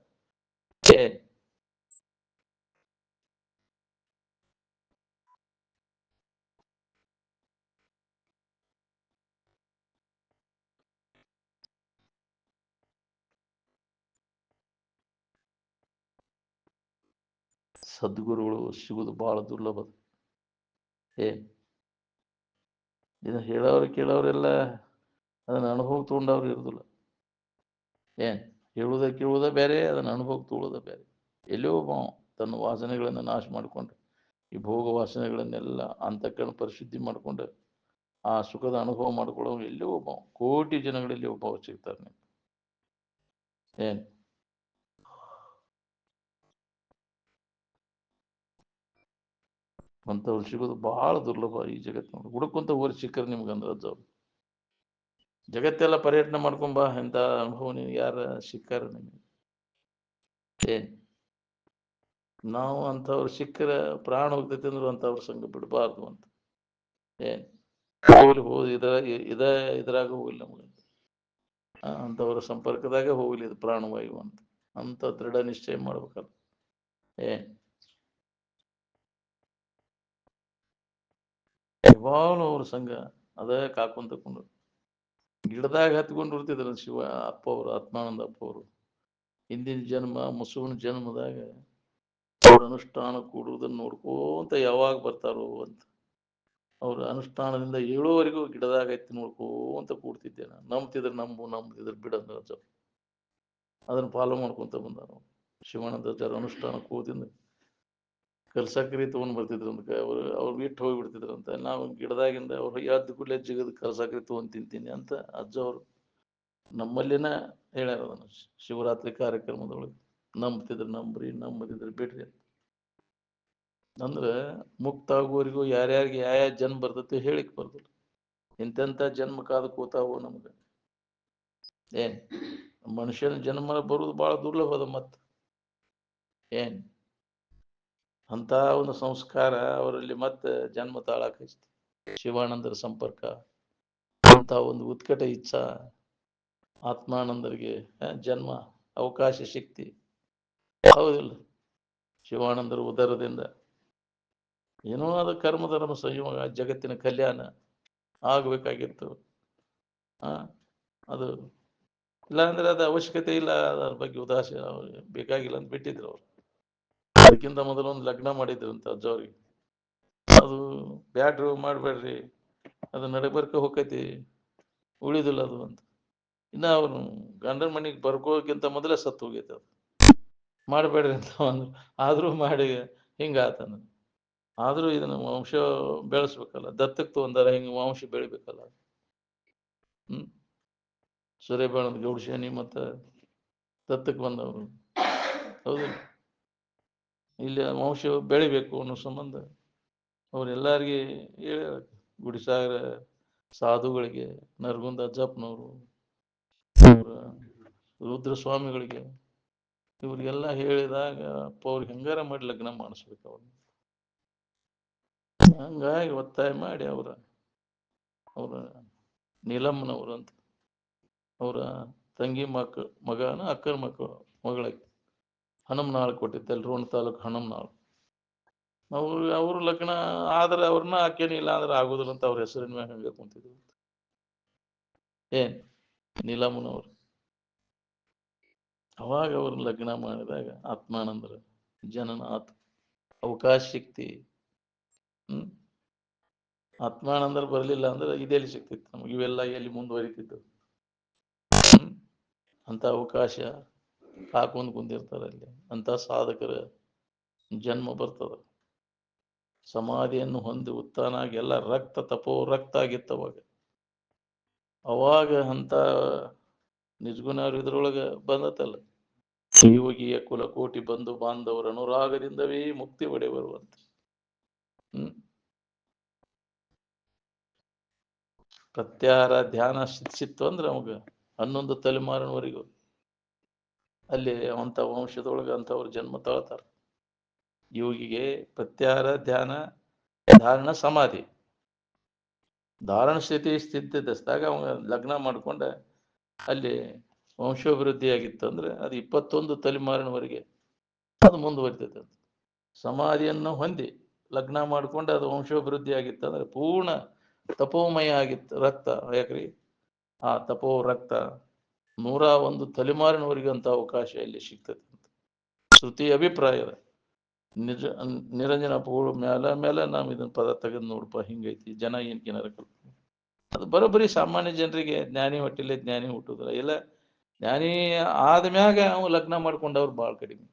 ಸದ್ಗುರುಗಳು ಸಿಗುದು ಬಹಳ ದುರ್ಲಭ ಇದನ್ನ ಹೇಳೋರು ಕೇಳೋರೆಲ್ಲ ಅದನ್ನ ಅನುಭವ ತಗೊಂಡವ್ರು ಇರುದಿಲ್ಲ ಹೇಳುವುದ ಕೇಳುವುದ ಬೇರೆ ಅದನ್ನ ಅನುಭವ ತಗೊಳ್ಳೋದ ಬೇರೆ ಎಲ್ಲೋ ತನ್ನ ವಾಸನೆಗಳನ್ನ ನಾಶ ಮಾಡಿಕೊಂಡು ಈ ಭೋಗ ವಾಸನೆಗಳನ್ನೆಲ್ಲ ಅಂತಃಕರಣ ಪರಿಶುದ್ಧಿ ಮಾಡಿಕೊಂಡು ಆ ಸುಖದ ಅನುಭವ ಮಾಡ್ಕೊಳ್ಳೋ ಎಲ್ಲೋ ಒಬ್ಬ ಕೋಟಿ ಜನಗಳಲ್ಲಿ ಒಬ್ಬ ಸಿಗ್ತಾರೆ ನೀವು ಅಂತವ್ರು ಸಿಗೋದು ಬಹಳ ದುರ್ಲಭ ಈ ಜಗತ್ತಿನೊಳಗೆ ಹುಡುಕುಂತ ಊರು ಸಿಕ್ಕರೆ ನಿಮ್ಗೆ ಅಂದ್ರೆ ಜಗತ್ತೆಲ್ಲ ಪರ್ಯಟನೆ ಮಾಡ್ಕೊಂಬ ಎಂತ ಅನುಭವ ನೀವು ಯಾರ ಸಿಕ್ಕಾರ ನಿಮಗೆ ನಾವು ಅಂಥವ್ರು ಸಿಕ್ಕರ ಪ್ರಾಣ ಹೋಗ್ತೈತಿ ಅಂದ್ರು ಅಂಥವ್ರ ಸಂಘ ಬಿಡಬಾರ್ದು ಅಂತ ಹೋಗ್ಲಿ ಹೋಗಿ ಇದ್ರಾಗ ಹೋಗಿಲ್ಲ ನಮಗೆ ಅಂಥವ್ರ ಸಂಪರ್ಕದಾಗ ಹೋಗ್ಲಿ ಇದು ಪ್ರಾಣವಾಯು ಅಂತ ದೃಢ ನಿಶ್ಚಯ ಮಾಡ್ಬೇಕಲ್ಲ ಯಾವಾಗಲೂ ಅವ್ರ ಸಂಘ ಅದೇ ಕಾಕೊಂತಕೊಂಡು ಗಿಡದಾಗ ಹತ್ಕೊಂಡಿರ್ತಿದ್ರು ಶಿವ ಅಪ್ಪ ಅವರು ಆತ್ಮಾನಂದ ಅಪ್ಪ ಅವರು ಹಿಂದಿನ ಜನ್ಮ ಮುಸುವಿನ ಜನ್ಮದಾಗ ಅವ್ರ ಅನುಷ್ಠಾನ ಕೂಡುವುದನ್ನು ನೋಡ್ಕೋಂತ ಯಾವಾಗ ಬರ್ತಾರೋ ಅಂತ ಅವ್ರ ಅನುಷ್ಠಾನದಿಂದ ಏಳೋವರೆಗೂ ಗಿಡದಾಗ ಎತ್ತಿ ನೋಡ್ಕೋಂತ ಕೂಡ್ತಿದ್ದೆ ನಾನು ನಂಬ್ತಿದ್ರೆ ನಂಬ್ತಿದ್ರೆ ಬಿಡಂದ ಅದನ್ನ ಫಾಲೋ ಮಾಡ್ಕೊಂತ ಬಂದ ನಾವು ಶಿವಾನಂದಾಚಾರ್ಯ ಅನುಷ್ಠಾನ ಕೂದಿಂದ ಕಲ್ಸಕ್ರಿ ತಗೊಂಡ್ ಬರ್ತಿದ್ರು ಅಂತ ಅವ್ರು ಬಿಟ್ಟು ಹೋಗ್ಬಿಡ್ತಿದ್ರಂತ ನಾವು ಗಿಡದಾಗಿಂದ ಅವ್ರು ಎದ್ದು ಕೂಡಲೇ ಜಿಗದ್ ಕಲ್ಸಕ್ರಿ ತಗೊಂಡ್ ತಿಂತೀನಿ ಅಂತ ಅಜ್ಜ ಅವರು ನಮ್ಮಲ್ಲಿನ ಹೇಳ್ಯಾರ ಅದನ್ನು ಶಿವರಾತ್ರಿ ಕಾರ್ಯಕ್ರಮದೊಳಗೆ ನಂಬ್ತಿದ್ರು ನಂಬ್ರಿ ನಂಬದಿದ್ರೆ ಬಿಡ್ರಿ ಅಂತ ಅಂದ್ರೆ ಮುಕ್ತ ಆಗುವವರೆಗೂ ಯಾರ್ಯಾರಿಗೆ ಯಾವ ಜನ್ಮ ಬರ್ತೈತಿ ಹೇಳಿಕ್ ಬರ್ದಿಲ್ಲ ಇಂತೆಂಥ ಜನ್ಮ ಕಾದು ಕೂತಾವು ನಮ್ಗೆ ಮನುಷ್ಯನ ಜನ್ಮ ಬರುವುದು ಬಹಳ ದುರ್ಲಭದ ಮತ್ತ ಅಂತ ಒಂದು ಸಂಸ್ಕಾರ ಅವರಲ್ಲಿ ಮತ್ತೆ ಜನ್ಮ ತಾಳಾಕೈತಿ ಶಿವಾನಂದರ ಸಂಪರ್ಕ ಅಂತ ಒಂದು ಉತ್ಕಟ ಇಚ್ಛಾ ಆತ್ಮಾನಂದರಿಗೆ ಜನ್ಮ ಅವಕಾಶ ಶಕ್ತಿ ಹೌದಿಲ್ಲ ಶಿವಾನಂದರ ಉದರದಿಂದ ಏನೋ ಆದ ಕರ್ಮಧರ್ಮ ಸಂಯೋಗ ಜಗತ್ತಿನ ಕಲ್ಯಾಣ ಆಗ್ಬೇಕಾಗಿತ್ತು ಅದು ಇಲ್ಲ ಅಂದ್ರೆ ಅದು ಅವಶ್ಯಕತೆ ಇಲ್ಲ ಅದ್ರ ಬಗ್ಗೆ ಉದಾಸೀನ ಬೇಕಾಗಿಲ್ಲ ಅಂತ ಬಿಟ್ಟಿದ್ರು ಅವ್ರು ಅದಕ್ಕಿಂತ ಮೊದಲು ಒಂದು ಲಗ್ನ ಮಾಡಿದ್ರು ಅಂತ ಅಜ್ಜವ್ರಿಗೆ ಅದು ಬ್ಯಾಡ್ರು ಮಾಡ್ಬೇಡ್ರಿ ಅದು ನಡಬರ್ಕ ಹೋಗೈತಿ ಉಳಿದಿಲ್ಲ ಅದು ಅಂತ ಇನ್ನ ಅವನು ಗಂಡನ ಮನೆಗೆ ಬರ್ಕೋಕ್ಕಿಂತ ಮೊದಲೇ ಸತ್ತು ಹೋಗೈತೆ ಅದು ಮಾಡಬೇಡ್ರಿ ಅಂತ ಅಂದ್ರು ಆದ್ರೂ ಮಾಡಿ ಹಿಂಗಾತನ ಆದ್ರೂ ಇದನ್ನ ವಂಶ ಬೆಳೆಸ್ಬೇಕಲ್ಲ ದತ್ತಕ್ ತಗೊಂಡಾರ ಹಿಂಗ ವಂಶ ಬೆಳಿಬೇಕಲ್ಲ ಸೂರ್ಯಬಾಣದ ಗೌಡಶೇನಿ ಮತ್ತ ದತ್ತಕ್ ಬಂದವರು ಹೌದಿಲ್ಲ ಇಲ್ಲಿ ವಂಶ ಬೆಳಿಬೇಕು ಅನ್ನೋ ಸಂಬಂಧ ಅವ್ರೆಲ್ಲರಿಗೆ ಹೇಳ ಗುಡಿಸಾಗರ ಸಾಧುಗಳಿಗೆ ನರಗುಂದ ಅಜ್ಜಪ್ಪನವರು ರುದ್ರ ಸ್ವಾಮಿಗಳಿಗೆ ಇವ್ರಿಗೆಲ್ಲ ಹೇಳಿದಾಗ ಅಪ್ಪ ಅವ್ರಿಗೆ ಹೆಂಗಾರ ಮಾಡಿ ಲಗ್ನ ಮಾಡಿಸ್ಬೇಕು ಅವ್ರು. ಹಂಗಾಗಿ ಒತ್ತಾಯ ಮಾಡಿ ಅವರ ನೀಲಮ್ಮನವರು ಅಂತ ಅವರ ತಂಗಿ ಮಗನ ಅಕ್ಕನ ಮಗಳಿಗೆ ಹನಮನಾಳು ಕೊಟ್ಟಿದ್ದ ರೋಣ ತಾಲೂಕು ಹನಮನಾಳು. ಅವ್ರ ಲಗ್ನ ಆದ್ರೆ ಅವ್ರನ್ನ ಹಾಕೇನಿಲ್ಲ ಅಂದ್ರೆ ಆಗುದಿಲ್ಲ ಅಂತ ಅವ್ರ ಹೆಸರಿನ ಮ್ಯಾಗ ಹಂಗ ಕುಂತಿದ್ರು. ಏನ್ ನೀಲಮ್ಮನವ್ರು ಅವಾಗ ಅವ್ರನ್ನ ಲಗ್ನ ಮಾಡಿದಾಗ ಆತ್ಮಾನಂದರ ಜನನ ಆತ, ಅವಕಾಶ ಸಿಕ್ತಿ. ಆತ್ಮಾನಂದರ್ ಬರ್ಲಿಲ್ಲ ಅಂದ್ರೆ ಇದೆಲ್ಲಿ ಸಿಕ್ತಿತ್ತು ನಮ್ಗೆ, ಇವೆಲ್ಲ ಎಲ್ಲಿ ಮುಂದುವರಿತಿದ್ದು. ಅಂತ ಅವಕಾಶ ಹಾಕೊಂಡ್ ಕುಂದಿರ್ತಾರ ಅಲ್ಲಿ. ಅಂತ ಸಾಧಕರ ಜನ್ಮ ಬರ್ತದ. ಸಮಾಧಿಯನ್ನು ಹೊಂದಿ ಉತ್ಥಾನಾಗಿ ಎಲ್ಲ ರಕ್ತ ತಪೋ ರಕ್ತ ಆಗಿತ್ತು ಅವಾಗ. ಅವಾಗ ಅಂತ ನಿಜಗುಣ ಇದ್ರೊಳಗ ಬಂದತಲ್ಲ, ಯೋಗಿಯ ಕುಲಕೋಟಿ ಬಂಧು ಬಾಂಧವರ ಅನುರಾಗದಿಂದವೇ ಮುಕ್ತಿ ಒಡೆಬರುವಂತ. ಪ್ರತ್ಯಾಹಾರ ಧ್ಯಾನ ಸಿಕ್ತು ಅಂದ್ರೆ ಅವಾಗ 11 ತಲೆಮಾರಿನವರೆಗೂ ಅಲ್ಲಿ ಅವಂತ ವಂಶದೊಳಗೆ ಅಂತವ್ರ ಜನ್ಮ ತಾಳ್ತಾರ. ಯೋಗಿಗೆ ಪ್ರತ್ಯಾಹಾರ ಧ್ಯಾನ ಧಾರಣ ಸಮಾಧಿ ಧಾರಣ ಸ್ಥಿತಿದಾಗ ಅವ ಲಗ್ನ ಮಾಡ್ಕೊಂಡ ಅಲ್ಲಿ ವಂಶಾಭಿವೃದ್ಧಿ ಆಗಿತ್ತು ಅಂದ್ರೆ ಅದು 21 ತಲೆಮಾರಿನವರೆಗೆ ಅದು ಮುಂದುವರಿತೈತೆ. ಸಮಾಧಿಯನ್ನು ಹೊಂದಿ ಲಗ್ನ ಮಾಡ್ಕೊಂಡು ಅದು ವಂಶಾಭಿವೃದ್ಧಿ ಆಗಿತ್ತು ಅಂದ್ರೆ ಪೂರ್ಣ ತಪೋಮಯ ಆಗಿತ್ತು ರಕ್ತ. ಯಾಕ್ರಿ ಆ ತಪೋ ರಕ್ತ 101 ತಲೆಮಾರಿನವರೆಗೆ ಅಂತ ಅವಕಾಶ ಇಲ್ಲಿ ಸಿಗ್ತದೆ ಅಂತ ಶ್ರುತಿ ಅಭಿಪ್ರಾಯದ. ನಿರಂಜನ ಪೂರ್ವ ಮೇಲೆ ನಾವು ಇದನ್ನ ಪದ ತೆಗೆದು ನೋಡಪ್ಪ ಹಿಂಗೈತಿ ಜನ ಏನ್ಕೇನಾರ ಅದು ಬರೋಬ್ಬರಿ ಸಾಮಾನ್ಯ ಜನರಿಗೆ ಜ್ಞಾನಿ ಹೊಟ್ಟಿಲೆ ಜ್ಞಾನಿ ಹುಟ್ಟುದಿಲ್ಲ. ಇಲ್ಲ ಜ್ಞಾನಿ ಆದ್ಮ್ಯಾಗ ಅವ ಲಗ್ನ ಮಾಡ್ಕೊಂಡವ್ರು ಬಾಳ್ ಕಡಿಮೆ.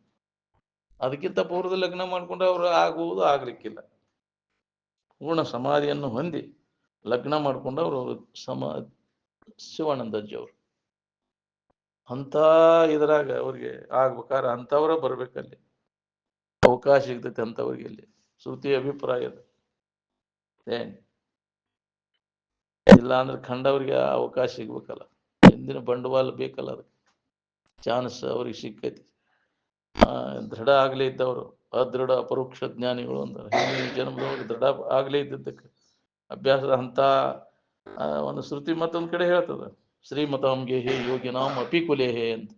ಅದಕ್ಕಿಂತ ಪೂರ್ವದ ಲಗ್ನ ಮಾಡ್ಕೊಂಡವ್ರು ಆಗುವುದು ಆಗ್ಲಿಕ್ಕಿಲ್ಲ. ಪೂರ್ಣ ಸಮಾಧಿಯನ್ನು ಹೊಂದಿ ಲಗ್ನ ಮಾಡ್ಕೊಂಡವ್ರು ಶಿವಾನಂದಜ್ಜಿ ಅವರು. ಅಂತ ಇದ್ರಾಗ ಅವ್ರಿಗೆ ಆಗ್ಬೇಕಾರ ಅಂತವ್ರ ಬರ್ಬೇಕಲ್ಲಿ ಅವಕಾಶ ಸಿಗ್ತೈತೆ ಅಂತವ್ರಿಗೆ. ಇಲ್ಲಿ ಶ್ರುತಿ ಅಭಿಪ್ರಾಯದ ಏನ್ ಇಲ್ಲ ಅಂದ್ರೆ ಖಂಡವ್ರಿಗೆ ಅವಕಾಶ ಸಿಗ್ಬೇಕಲ್ಲ, ಹಿಂದಿನ ಬಂಡವಾಳ ಬೇಕಲ್ಲ, ಅದಕ್ಕೆ ಚಾನ್ಸ್ ಅವ್ರಿಗೆ ಸಿಕ್ಕೈತಿ. ದೃಢ ಆಗ್ಲೇ ಇದ್ದವರು ಅದೃಢ ಅಪರೋಕ್ಷ ಜ್ಞಾನಿಗಳು ಅಂದ್ರೆ ಹಿಂದಿನ ಜನ್ಮದವ್ರಿಗೆ ದೃಢ ಆಗ್ಲೇ ಇದ್ದದ್ದಕ್ಕೆ ಅಭ್ಯಾಸದ ಅಂತ ಒಂದು ಶ್ರುತಿ ಮತ್ತೊಂದ್ ಕಡೆ ಹೇಳ್ತದ, ಶ್ರೀಮತಾಂಗೆ ಹೇ ಯೋಗಿನಾಂ ಅಪಿ ಕುಲೆ ಹೇ ಅಂತ.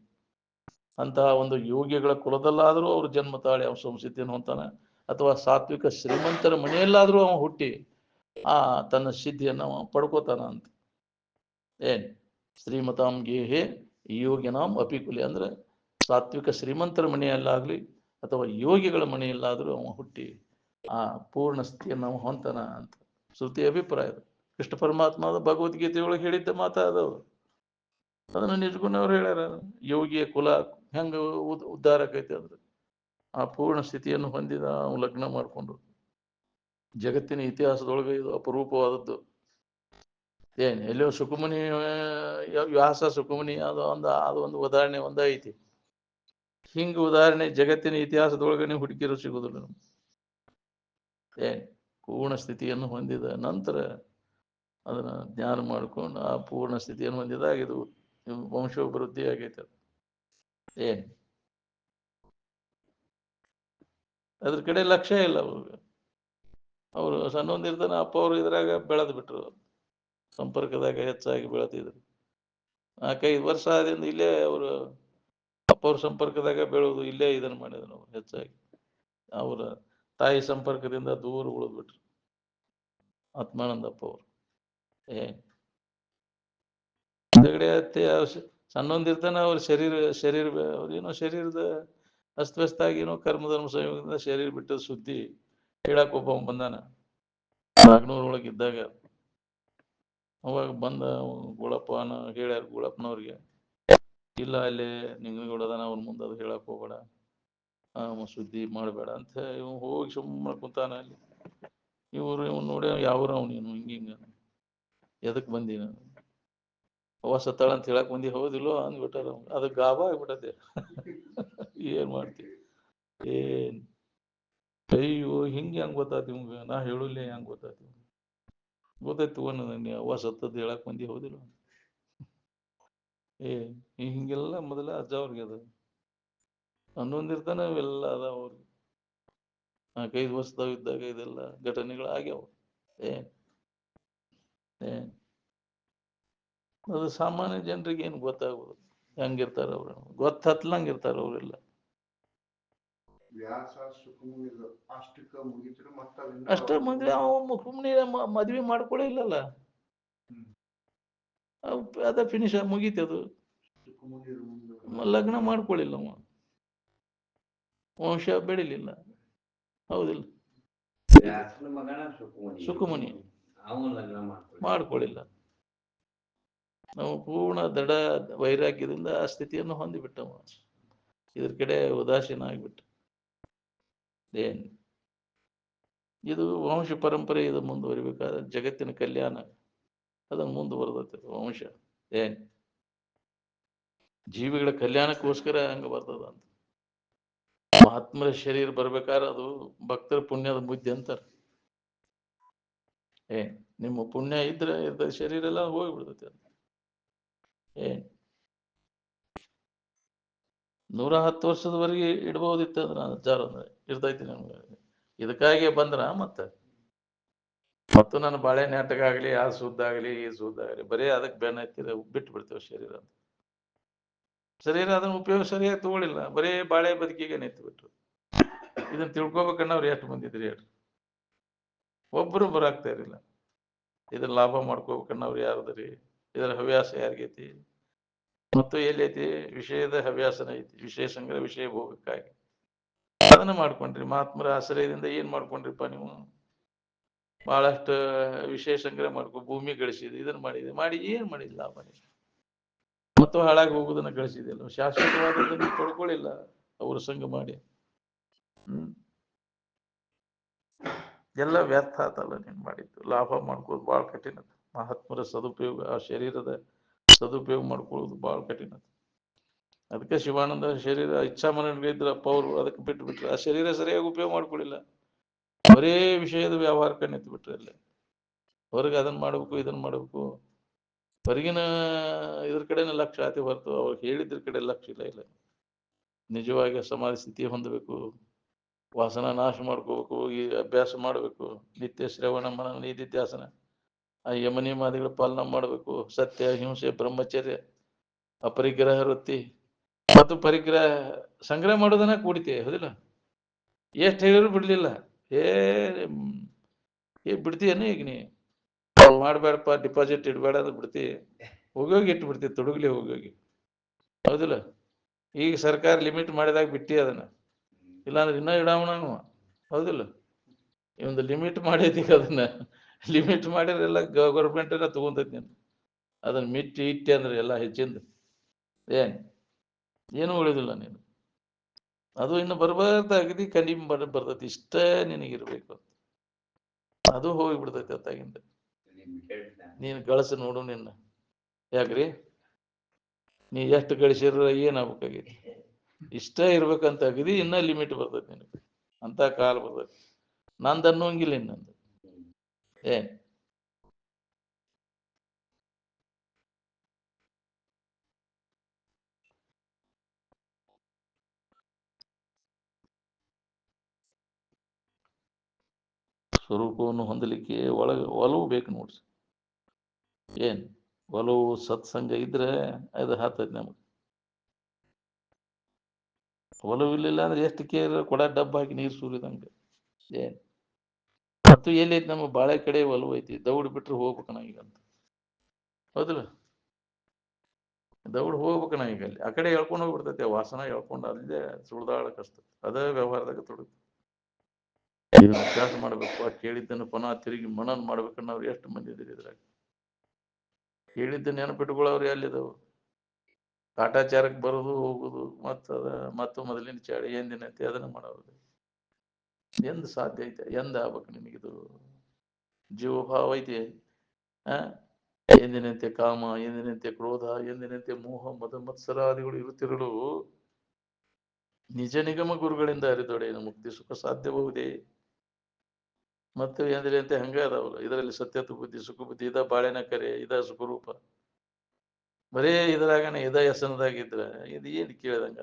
ಅಂತಹ ಒಂದು ಯೋಗಿಗಳ ಕುಲದಲ್ಲಾದರೂ ಅವ್ರ ಜನ್ಮ ತಾಳಿ ಅವ ಸಂಸಿದ್ಧಿಯನ್ನು ಹೊಂತಾನ, ಅಥವಾ ಸಾತ್ವಿಕ ಶ್ರೀಮಂತರ ಮನೆಯಲ್ಲಾದ್ರೂ ಅವ ಹುಟ್ಟಿ ತನ್ನ ಸಿದ್ಧಿಯನ್ನು ಅವ ಪಡ್ಕೋತಾನ ಅಂತ. ಏನ್ ಶ್ರೀಮತಾಂಗೆ ಹೇ ಯೋಗಿನಾಂ ಅಪಿಕುಲೆ ಅಂದ್ರೆ ಸಾತ್ವಿಕ ಶ್ರೀಮಂತರ ಮನೆಯಲ್ಲಾಗ್ಲಿ ಅಥವಾ ಯೋಗಿಗಳ ಮನೆಯಲ್ಲಾದ್ರೂ ಅವ ಹುಟ್ಟಿ ಆ ಪೂರ್ಣ ಸ್ಥಿತಿಯನ್ನು ಅವ ಹೊಂತಾನ ಅಂತ ಶ್ರುತಿ ಅಭಿಪ್ರಾಯ. ಕೃಷ್ಣ ಪರಮಾತ್ಮ ಭಗವದ್ಗೀತೆಯೊಳಗೆ ಹೇಳಿದ್ದ ಮಾತಾದವರು ಅದನ್ನ ನಿಜಗುಣವ್ರು ಹೇಳ್ಯಾರ. ಯೋಗಿಯ ಕುಲ ಹೆಂಗ ಉದ್ಧಾರಕೈತೆ ಅಂದ್ರೆ ಆ ಪೂರ್ಣ ಸ್ಥಿತಿಯನ್ನು ಹೊಂದಿದ ಅವ್ನು ಲಗ್ನ ಮಾಡಿಕೊಂಡು. ಜಗತ್ತಿನ ಇತಿಹಾಸದೊಳಗೆ ಇದು ಅಪರೂಪವಾದದ್ದು. ಏನ್ ಎಲ್ಲಿಯೋ ಸುಖಮುನಿ ವ್ಯಾಸ ಸುಖಮುನಿ ಅದು ಒಂದು ಉದಾಹರಣೆ ಐತಿ. ಹಿಂಗ ಉದಾಹರಣೆ ಜಗತ್ತಿನ ಇತಿಹಾಸದೊಳಗನೆ ಹುಡುಕಿರೋ ಸಿಗುದಿಲ್ಲ ನಮ್ಗೆ. ಏನ್ ಪೂರ್ಣ ಸ್ಥಿತಿಯನ್ನು ಹೊಂದಿದ ನಂತರ ಅದನ್ನ ಜ್ಞಾನ ಮಾಡ್ಕೊಂಡು ಆ ಪೂರ್ಣ ಸ್ಥಿತಿಯನ್ನು ಹೊಂದಿದಾಗ ಇದು ವಂಶಾಭಿವೃದ್ಧಿ ಆಗೈತೆ. ಏನ್ ಅದ್ರ ಕಡೆ ಲಕ್ಷ್ಯ ಇಲ್ಲ ಅವರು ಸಣ್ಣೊಂದಿರ್ತಾನ ಅಪ್ಪ ಅವರು ಇದ್ರಾಗ ಬೆಳೆದ್ ಬಿಟ್ರು, ಸಂಪರ್ಕದಾಗ ಹೆಚ್ಚಾಗಿ ಬೆಳೆದಿದ್ರು. 4-5 ವರ್ಷ ಆದ್ರಿಂದ ಇಲ್ಲೇ ಅವರು ಅಪ್ಪ ಅವ್ರ ಸಂಪರ್ಕದಾಗ ಬೆಳೆದು ಇಲ್ಲೇ ಇದನ್ನ ಮಾಡಿದ್ರು. ನಾವು ಹೆಚ್ಚಾಗಿ ಅವರ ತಾಯಿ ಸಂಪರ್ಕದಿಂದ ದೂರ ಉಳಿದ್ಬಿಟ್ರು ಆತ್ಮಾನಂದಪ್ಪ ಅವರು. ಹಿಂದಗಡೆ ಸಣ್ಣೊಂದಿರ್ತಾನೆ ಅವ್ರ ಶರೀರ ಅವ್ರೇನೋ ಶರೀರದ ಅಸ್ತವ್ಯಸ್ತ ಆಗಿ ಏನೋ ಕರ್ಮಧರ್ಮ ಸಂಯೋಗದಿಂದ ಶರೀರ ಬಿಟ್ಟದ ಸುದ್ದಿ ಹೇಳಕ್ ಒಬ್ಬ ಬಂದಾನ. ನಾಗ್ನೂರೊಳಗಿದ್ದಾಗ ಅವಾಗ ಬಂದ ಗುಳಪ್ಪನ ಹೇಳ್ಯಾರ ಗುಳಪ್ಪನವ್ರಿಗೆ, ಇಲ್ಲ ಅಲ್ಲಿ ನಿಂಗನಗೌಡದಾನ ಅವ್ರ ಮುಂದೆ ಅದು ಹೇಳಕ್ ಹೋಗ್ಬೇಡ, ಸುದ್ದಿ ಮಾಡಬೇಡ ಅಂತ ಇವ್ ಹೋಗಿ ಸುಮ್ಮನೆ ಕುಂತಾನ ಅಲ್ಲಿ. ಇವನ್ ನೋಡಿ ಯಾವ್ರ ಅವನೇನು ಹಿಂಗ ಎದಕ್ ಬಂದಿ ನಾನು ಅವ ಸತ್ತಾಳ ಅಂತ ಹೇಳಕ್ ಬಂದಿ ಹೌದಿಲ್ಲೋ ಅಂದ್ಬಿಟ್ಟಾರ. ಅದು ಗಾಬ ಆಗ್ಬಿಟ್ಟದೆ. ಏನ್ ಮಾಡ್ತೀವಿ ಏನ್ ಅಯ್ಯೋ ಹಿಂಗೆ ಹೆಂಗ್ ಗೊತ್ತಾತಿ ನಿಮ್ಗ, ನಾ ಹೇಳುಲ್ಲೇ ಹೆಂಗ್ ಗೊತ್ತಾತಿ ಗೊತ್ತಾಯ್ತು ಅವ್ವ ಸತ್ತದ್ದು ಹೇಳಕ್ ಬಂದಿ ಹೌದಿಲ್ಲ. ಏ ಹಿಂಗೆಲ್ಲ ಮೊದಲ ಅಜ್ಜ ಅವ್ರಿಗೆ ಅದ ಹನ್ನೊಂದಿರ್ತಾನೆ ಅವೆಲ್ಲ ಅದಾವ ಅವ್ರಿಗೆ. 4-5 ವರ್ಷದಾಗ ಇದ್ದಾಗ ಇದೆಲ್ಲ ಘಟನೆಗಳು ಆಗ್ಯಾವ. ಏನ್ ಏನ್ ಅದು ಸಾಮಾನ್ಯ ಜನರಿಗೆ ಏನು ಗೊತ್ತಾಗುದು, ಹೆಂಗಿರ್ತಾರ ಅವ್ರು, ಗೊತ್ತತ್ಲಂಗಿರ್ತಾರ ಅವರೆಲ್ಲ. ಅಷ್ಟ ಮಂದಿ ಅವ ಸುಮ್ನೆ ಮದ್ವಿ ಮಾಡ್ಕೊಳೇ ಇಲ್ಲಲ್ಲ, ಅದ ಫಿನಿಶ್ ಮುಗೀತದು. ಲಗ್ನ ಮಾಡ್ಕೊಳ್ಳಿಲ್ಲ ಅವ, ವಂಶ ಬೆಳಿಲಿಲ್ಲ. ಹೌದಿಲ್ಲ, ಸುಖಮನಿ ಮಾಡ್ಕೊಳ್ಳಿಲ್ಲ. ನಾವು ಪೂರ್ಣ ದೃಢ ವೈರಾಗ್ಯದಿಂದ ಆ ಸ್ಥಿತಿಯನ್ನು ಹೊಂದಿಬಿಟ್ಟವ, ಇದ್ರ ಕಡೆ ಉದಾಸೀನ ಆಗ್ಬಿಟ್ಟು. ಏನ್ ಇದು ವಂಶ ಪರಂಪರೆ, ಇದು ಮುಂದುವರಿಬೇಕಾದ್ರೆ ಜಗತ್ತಿನ ಕಲ್ಯಾಣ ಅದನ್ನು ಮುಂದುವರೆದೈತೆ ವಂಶ. ಏನ್ ಜೀವಿಗಳ ಕಲ್ಯಾಣಕ್ಕೋಸ್ಕರ ಹಂಗ ಬರ್ತದ ಅಂತ. ಮಹಾತ್ಮರ ಶರೀರ ಬರ್ಬೇಕಾದ್ರೆ ಅದು ಭಕ್ತರ ಪುಣ್ಯದ ಬುದ್ಧಿ ಅಂತಾರ. ಏನ್ ನಿಮ್ಮ ಪುಣ್ಯ ಇದ್ರೆ ಇರ್ದ ಶರೀರ ಎಲ್ಲ ಹೋಗ್ಬಿಡ್ತೈತೆ. ಏನ್ 110 ವರ್ಷದವರೆಗೆ ಇಡ್ಬಹುದಿತ್ತು ಅಂದ್ರೆ ನಾನು ಜಾರ ಅಂದ್ರೆ ಇರ್ತೈತಿ ನಮ್ಗೆ. ಇದಕ್ಕಾಗಿ ಬಂದ್ರ ಮತ್ತು ನನ್ನ ಬಾಳೆ ನಾಟಕ ಆಗ್ಲಿ, ಆ ಸುದ್ದ ಆಗ್ಲಿ, ಈ ಸುದ್ದ ಆಗ್ಲಿ, ಬರೀ ಅದಕ್ಕೆ ಬೆನ್ನ ಹತ್ತಿರ ಬಿಟ್ಟು ಬಿಡ್ತೇವೆ ಶರೀರ ಅಂತ. ಶರೀರ ಅದನ್ನ ಉಪಯೋಗ ಸರಿಯಾಗಿ ತಗೊಳಿಲ್ಲ, ಬರೀ ಬಾಳೆ ಬದುಕಿಗೆ ನಿಂತು ಬಿಟ್ರು. ಇದನ್ನ ತಿಳ್ಕೊಬೇಕನ್ನೋರು ಎಷ್ಟು ಮಂದಿದ್ರಿ ಹೇಳ್ರಿ? ಒಬ್ಬರು ಬರಾಕ್ತಾ ಇರಲಿಲ್ಲ. ಇದನ್ನ ಲಾಭ ಮಾಡ್ಕೋಬೇಕನ್ನೋರು ಯಾರದ್ರಿ? ಇದರ ಹವ್ಯಾಸ ಯಾರಿಗೈತಿ? ಮತ್ತು ಎಲ್ಲೈತಿ? ವಿಷಯದ ಹವ್ಯಾಸನ ಐತಿ. ವಿಷಯ ಸಂಗ್ರಹ, ವಿಷಯ ಭೋಗಕ್ಕಾಗಿ ಅದನ್ನ ಮಾಡ್ಕೊಂಡ್ರಿ. ಮಹಾತ್ಮರ ಆಶ್ರಯದಿಂದ ಏನ್ ಮಾಡ್ಕೊಂಡ್ರಿಪ್ಪ ನೀವು? ಬಹಳಷ್ಟು ವಿಷಯ ಸಂಗ್ರಹ ಮಾಡ್ಕೊ, ಭೂಮಿ ಗಳಿಸಿದೆ, ಇದನ್ನ ಮಾಡಿದೆ, ಮಾಡಿ ಏನ್ ಮಾಡಿಲ್ಲ ಲಾಭ? ಮತ್ತು ಹಾಳಾಗಿ ಹೋಗುದನ್ನ ಗಳಿಸಿದೆಲ್ಲ, ಶಾಶ್ವತವಾದದನ್ನು ಪಡ್ಕೊಳ್ಳಿಲ್ಲ ಅವ್ರ ಸಂಘ ಮಾಡಿ. ಎಲ್ಲ ವ್ಯರ್ಥ ಆತಲ್ಲ ನೀನ್ ಮಾಡಿದ್ದು. ಲಾಭ ಮಾಡ್ಕೋದು ಬಹಳ ಕಠಿಣ. ಮಹಾತ್ಮರ ಸದುಪಯೋಗ, ಆ ಶರೀರದ ಸದುಪಯೋಗ ಮಾಡ್ಕೊಳ್ಳೋದು ಬಹಳ ಕಠಿಣ. ಅದಕ್ಕೆ ಶಿವಾನಂದ ಶರೀರ ಇಚ್ಛಾಮರಣ ಇದ್ರಪ್ಪ ಅವರು ಅದಕ್ಕೆ ಬಿಟ್ಟು ಬಿಟ್ರು. ಆ ಶರೀರ ಸರಿಯಾಗಿ ಉಪಯೋಗ ಮಾಡ್ಕೊಳ್ಳಿಲ್ಲ, ಬರೇ ವಿಷಯದ ವ್ಯವಹಾರಕ್ಕೆ ನಿಂತು ಬಿಟ್ರೆ. ಅಲ್ಲೇ ಹೊರಗೆ ಅದನ್ನ ಮಾಡ್ಬೇಕು, ಇದನ್ನ ಮಾಡ್ಬೇಕು, ಹೊರಗಿನ ಇದ್ರ ಕಡೆನೇ ಲಕ್ಷ್ಯ ಆತಿ ಹೊರತು ಅವ್ರು ಹೇಳಿದ್ರ ಕಡೆ ಲಕ್ಷ್ಯ ಇಲ್ಲ. ನಿಜವಾಗಿ ಸಮಾಧಿ ಸ್ಥಿತಿ ಹೊಂದಬೇಕು, ವಾಸನ ನಾಶ ಮಾಡ್ಕೋಬೇಕು, ಈ ಅಭ್ಯಾಸ ಮಾಡಬೇಕು, ನಿತ್ಯ ಶ್ರವಣ ಮನನ ನಿಧಿಧ್ಯಾಸನ, ಆ ಯಮನಿಯಮಾದಿಗಳ ಪಾಲನ ಮಾಡಬೇಕು, ಸತ್ಯ ಹಿಂಸೆ ಬ್ರಹ್ಮಚರ್ಯ ಅಪರಿಗ್ರಹ ವೃತ್ತಿ ಮತ್ತು ಪರಿಗ್ರಹ ಸಂಗ್ರಹ ಮಾಡೋದನ್ನ ಕೂಡಿತೆ. ಹೌದಿಲ್ಲ? ಎಷ್ಟು ಹೇಳಿದ್ರು ಬಿಡ್ಲಿಲ್ಲ. ಬಿಡ್ತೀಯನ ಈಗ ನೀ ಮಾಡ್ಬೇಡಪ್ಪ, ಡಿಪಾಸಿಟ್ ಇಡ್ಬೇಡ ಅಂದ್ರೆ ಬಿಡ್ತಿ? ಹೋಗೋಗಿ ಇಟ್ಟು ಬಿಡ್ತಿ, ತೊಡಗ್ಲಿ ಹೋಗೋಗಿ. ಹೌದಿಲ್ಲ? ಈಗ ಸರ್ಕಾರ ಲಿಮಿಟ್ ಮಾಡಿದಾಗ ಬಿಟ್ಟಿ ಅದನ್ನ, ಇಲ್ಲಾಂದ್ರೆ ಇನ್ನೂ ಇಡಾವಣ. ಹೌದಿಲ್ಲ? ಈ ಒಂದು ಲಿಮಿಟ್ ಮಾಡೈತಿ, ಅದನ್ನ ಲಿಮಿಟ್ ಮಾಡಿದ್ರೆಲ್ಲ ಗೌರ್ಮೆಂಟ್ ಎಲ್ಲ ತಗೊಂತೈತಿ. ನೀನು ಅದನ್ನ ಮಿಟ್ಟಿ ಇಟ್ಟಿ ಅಂದ್ರೆ ಎಲ್ಲ ಹೆಚ್ಚಿಂದ ಏನು ಉಳಿದಿಲ್ಲ ನೀನು. ಅದು ಇನ್ನು ಬರ್ಬಾರ್ದ ಅಗದಿ ಕಡಿಮೆ ಬರ್ತೈತಿ. ಇಷ್ಟ ನಿನಗಿರ್ಬೇಕು, ಅದು ಹೋಗಿಬಿಡ್ತೈತಿ ಅತ್ತಾಗಿಂದ. ನೀನು ಗಳಿಸಿ ನೋಡು ನಿನ್ನ. ಯಾಕ್ರಿ? ನೀ ಎಷ್ಟು ಗಳಿಸಿರ ಏನಾಗ್ಬೇಕಾಗೈತಿ? ಇಷ್ಟ ಇರ್ಬೇಕಂತ ಅಗದಿ ಇನ್ನ ಲಿಮಿಟ್ ಬರ್ತೈತಿ ನಿನಗೆ. ಅಂತ ಕಾಲ ಬರ್ತೈತಿ. ನಂದು ಅನ್ನೋಂಗಿಲ್ಲ ಇನ್ನೊಂದು. ಏನ್ ಸ್ವರೂಪವನ್ನು ಹೊಂದಲಿಕ್ಕೆ ಒಲವು ಬೇಕು ನೋಡ್ರಿ. ಏನ್ ಒಲವು ಸತ್ಸಂಗ ಇದ್ರೆ ಅದು ಹತ್ತೈತಿ ನಮಗೆ. ಒಲವಿಲ್ಲ ಅಂದ್ರೆ ಎಷ್ಟು ಕೇರ್ ಕೊಡ ಡಬ್ಬ ಹಾಕಿ ನೀರು ಸುರಿದಂಗೆ. ಏನ್ ಮತ್ತು ಎಲ್ಲೈತಿ? ನಮ್ಮ ಬಾಳೆ ಕಡೆ ಒಲವು ಐತಿ, ದೌಡ್ ಬಿಟ್ರೆ ಹೋಗ್ಬೇಕಣ ಈಗಂತ. ಹೌದಿಲ್ಲ? ದೌಡ್ ಹೋಗ್ಬೇಕಣ ಈಗ. ಅಲ್ಲಿ ಆ ಕಡೆ ಹೇಳ್ಕೊಂಡು ಹೋಗ್ಬಿಡ್ತೈತಿ, ಆ ವಾಸನ ಹೇಳ್ಕೊಂಡು ಅಲ್ಲೇ ಸುಳ್ದಾಳಕಷ್ಟ. ಅದೇ ವ್ಯವಹಾರದಾಗ ತೊಡಗಿ ಇದನ್ನ ಅಭ್ಯಾಸ ಮಾಡ್ಬೇಕು. ಆ ಕೇಳಿದ್ದನ್ನು ಪುನಃ ತಿರುಗಿ ಮನನ ಮಾಡ್ಬೇಕನ್ನೋರು ಎಷ್ಟು ಮಂದಿ ಇದ್ರಿ ಇದ್ರಾಗ? ಕೇಳಿದ್ದ ನೆನಪಿಟ್ಕೊಳ್ಳೋರು ಎಲ್ಲಿದ್ದವು? ಕಾಟಾಚಾರಕ್ಕೆ ಬರೋದು ಹೋಗುದು, ಮತ್ತು ಮೊದಲಿನ ಚಾಳಿ ಎಂದಿನಂತೆ ಅದನ್ನ ಮಾಡೋದು. ಎಂದು ಸಾಧ್ಯ ಐತೆ? ಎಂದ ಆಗ್ಬೇಕು ನಿನಗಿದು? ಜೀವಭಾವ ಐತಿ? ಎಂದಿನಂತೆ ಕಾಮ, ಎಂದಿನಂತೆ ಕ್ರೋಧ, ಎಂದಿನಂತೆ ಮೋಹ ಮದ ಮತ್ಸರಾದಿಗಳು ಇರುತ್ತಿರಲು ನಿಜ ನಿಗಮ ಗುರುಗಳಿಂದ ಅರಿದೊಡೆಯನು ಮುಕ್ತಿ ಸುಖ ಸಾಧ್ಯಬಹುದೇ? ಮತ್ತು ಎಂದಿನಂತೆ ಹಂಗ ಅದಾವಲ್ಲ, ಇದರಲ್ಲಿ ಸತ್ಯತ್ವ ಬುದ್ಧಿ ಸುಖ ಬುದ್ಧಿ, ಇದ ಬಾಳೆನ ಕರೆ, ಇದ ಸುಖರೂಪ. ಬರೇ ಇದ್ರಾಗನೆ ಇದ ಹೆಸನದಾಗಿದ್ರ ಇದು ಏನ್ ಕೇಳ್ದಂಗ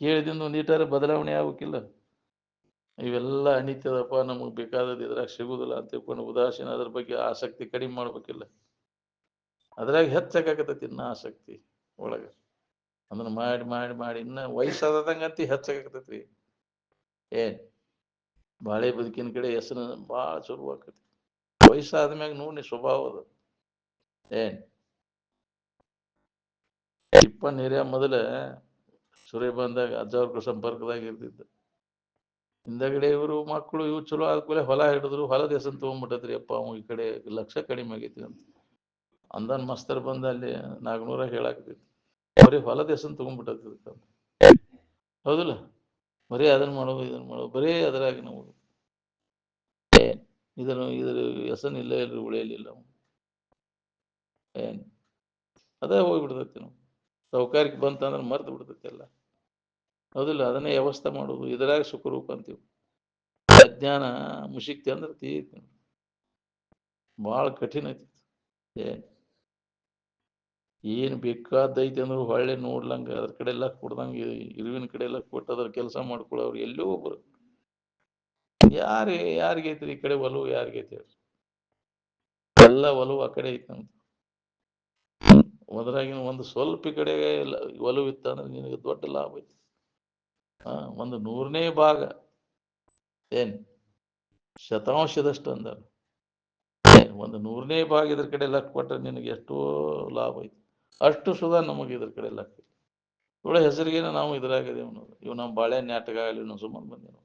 ಕೇಳಿದಿಂದ ಒಂದ್ ಈಟಾರ ಬದಲಾವಣೆ ಆಗ್ಬೇಕಿಲ್ಲ. ಇವೆಲ್ಲ ಅನಿತ್ಯದಪ್ಪ, ನಮಗ್ ಬೇಕಾದದ್ದು ಇದ್ರಾಗ ಸಿಗುದಿಲ್ಲ ಅಂತ ತಿಳ್ಕೊಂಡು ಉದಾಸೀನ ಅದ್ರ ಬಗ್ಗೆ ಆಸಕ್ತಿ ಕಡಿಮೆ ಮಾಡ್ಬೇಕಿಲ್ಲ. ಅದ್ರಾಗ ಹೆಚ್ಚಾಗತೈತಿ ಇನ್ನ ಆಸಕ್ತಿ ಒಳಗ. ಅದನ್ನ ಮಾಡಿ ಮಾಡಿ ಮಾಡಿ ಇನ್ನ ವಯಸ್ಸಾದಂಗಂತಿ ಹೆಚ್ಚಾಗತೈತಿ. ಏನ್ ಬಾಳೆ ಬದುಕಿನ ಕಡೆ ಹೆಸರು ಬಾಳ ಶುರು ಆಕತಿ. ವಯಸ್ಸಾದ್ಮ್ಯಾಗ ನೋಡಿ ಸ್ವಭಾವ ಅದ. ಏನ್ ಟಿಪ್ಪನ್ ಹಿರಿಯ ಮೊದಲ ಸುರೇ ಬಂದಾಗ ಅಜ್ಜವ್ರ ಸಂಪರ್ಕದಾಗ ಇರ್ತಿದ್ದ. ಹಿಂದಗಡೆ ಇವರು ಮಕ್ಕಳು ಇವು ಚಲೋ ಆದ್ಕೂಲೆ ಹೊಲ ಹಿಡಿದ್ರು, ಹೊಲದ ಹೆಸರು ತಗೊಂಡ್ಬಿಟ್ಟದ್ರಿ ಅಪ್ಪ ಅವ್ ಈ ಕಡೆ ಲಕ್ಷ ಕಡಿಮೆ ಆಗೈತಿ ಅಂತ ಅಂದನ್ ಮಸ್ತರ್ ಬಂದ ಅಲ್ಲಿ ನಾಗ್ನೂರಾಗ ಹೇಳಾಕತಿತ್ತು. ಬರೀ ಹೊಲದ ಹೆಸರು ತಗೊಂಡ್ಬಿಟ್ಟದ. ಹೌದಿಲ್ಲ, ಬರೀ ಅದನ್ನ ಮಾಡೋದು ಇದನ್ನ ಮಾಡೋದು, ಬರೀ ಅದ್ರಾಗ ನಾವು ಇದ್ರ ಹೆಸನ್ ಇಲ್ಲ ಇಲ್ರಿ ಉಳಿಯಲಿಲ್ಲ. ಏನ್ ಅದೇ ಹೋಗ್ಬಿಡ್ತೈತಿ. ನಾವು ಸೌಕಾರಿಕೆ ಬಂತಂದ್ರೆ ಮರ್ತು ಬಿಡ್ತೈತಿ ಎಲ್ಲ. ಹೌದಿಲ್ಲ, ಅದನ್ನೇ ವ್ಯವಸ್ಥೆ ಮಾಡೋದು. ಇದರಾಗ ಸುಖರೂಪ ಅಂತೀವಿ. ಅಜ್ಞಾನ ಮುಶಿಕ್ತಿ ಅಂದ್ರೆ ತೀರ್ತಿ ಬಹಳ ಕಠಿಣ ಐತಿ. ಏನ್ ಬೇಕಾದೈತಿ ಅಂದ್ರು ಹೊಳ್ಳೆ ನೋಡ್ಲಂಗ ಅದ್ರ ಕಡೆ ಎಲ್ಲ ಕೊಡ್ದಂಗ ಇರುವಿನ ಕಡೆ ಎಲ್ಲ ಕೊಟ್ಟು ಅದ್ರ ಕೆಲಸ ಮಾಡ್ಕೊಳ್ಳೋರು ಎಲ್ಲೋ ಒಬ್ರು. ಯಾರಿಗೈತ್ರಿ ಈ ಕಡೆ ಒಲವು? ಯಾರಿಗೈತಿ? ಎಲ್ಲ ಒಲವು ಆ ಕಡೆ ಐತಿ ಅಂತ. ಅದ್ರಾಗಿನ ಒಂದು ಸ್ವಲ್ಪ ಈ ಕಡೆ ಒಲವು ಇತ್ತ ಅಂದ್ರೆ ನಿನಗೆ ದೊಡ್ಡ ಲಾಭ ಐತಿ. ಒಂದು 100ನೇ ಭಾಗ ಏನ್ ಶತಾಂಶದಷ್ಟು ಅಂದ ಒಂದು 100ನೇ ಭಾಗ ಇದ್ರ ಕಡೆ ಲಕ್ ಕೊಟ್ರೆ ನಿನಗೆ ಎಷ್ಟೋ ಲಾಭ ಐತಿ. ಅಷ್ಟು ಸುಧಾ ನಮಗೆ ಇದ್ರ ಕಡೆ ಲಕ್ ಐತಿ. ಇವಳ ಹೆಸರಿಗೇನ ನಾವು ಇದ್ರಾಗದೇವ್ ಅನ್ನೋದು. ಇವ್ ನಮ್ಮ ಬಾಳೆ ನಾಟಕ ಆಗಲಿ ನಾವು ಸುಮ್ಮನೆ ಬಂದೇವು.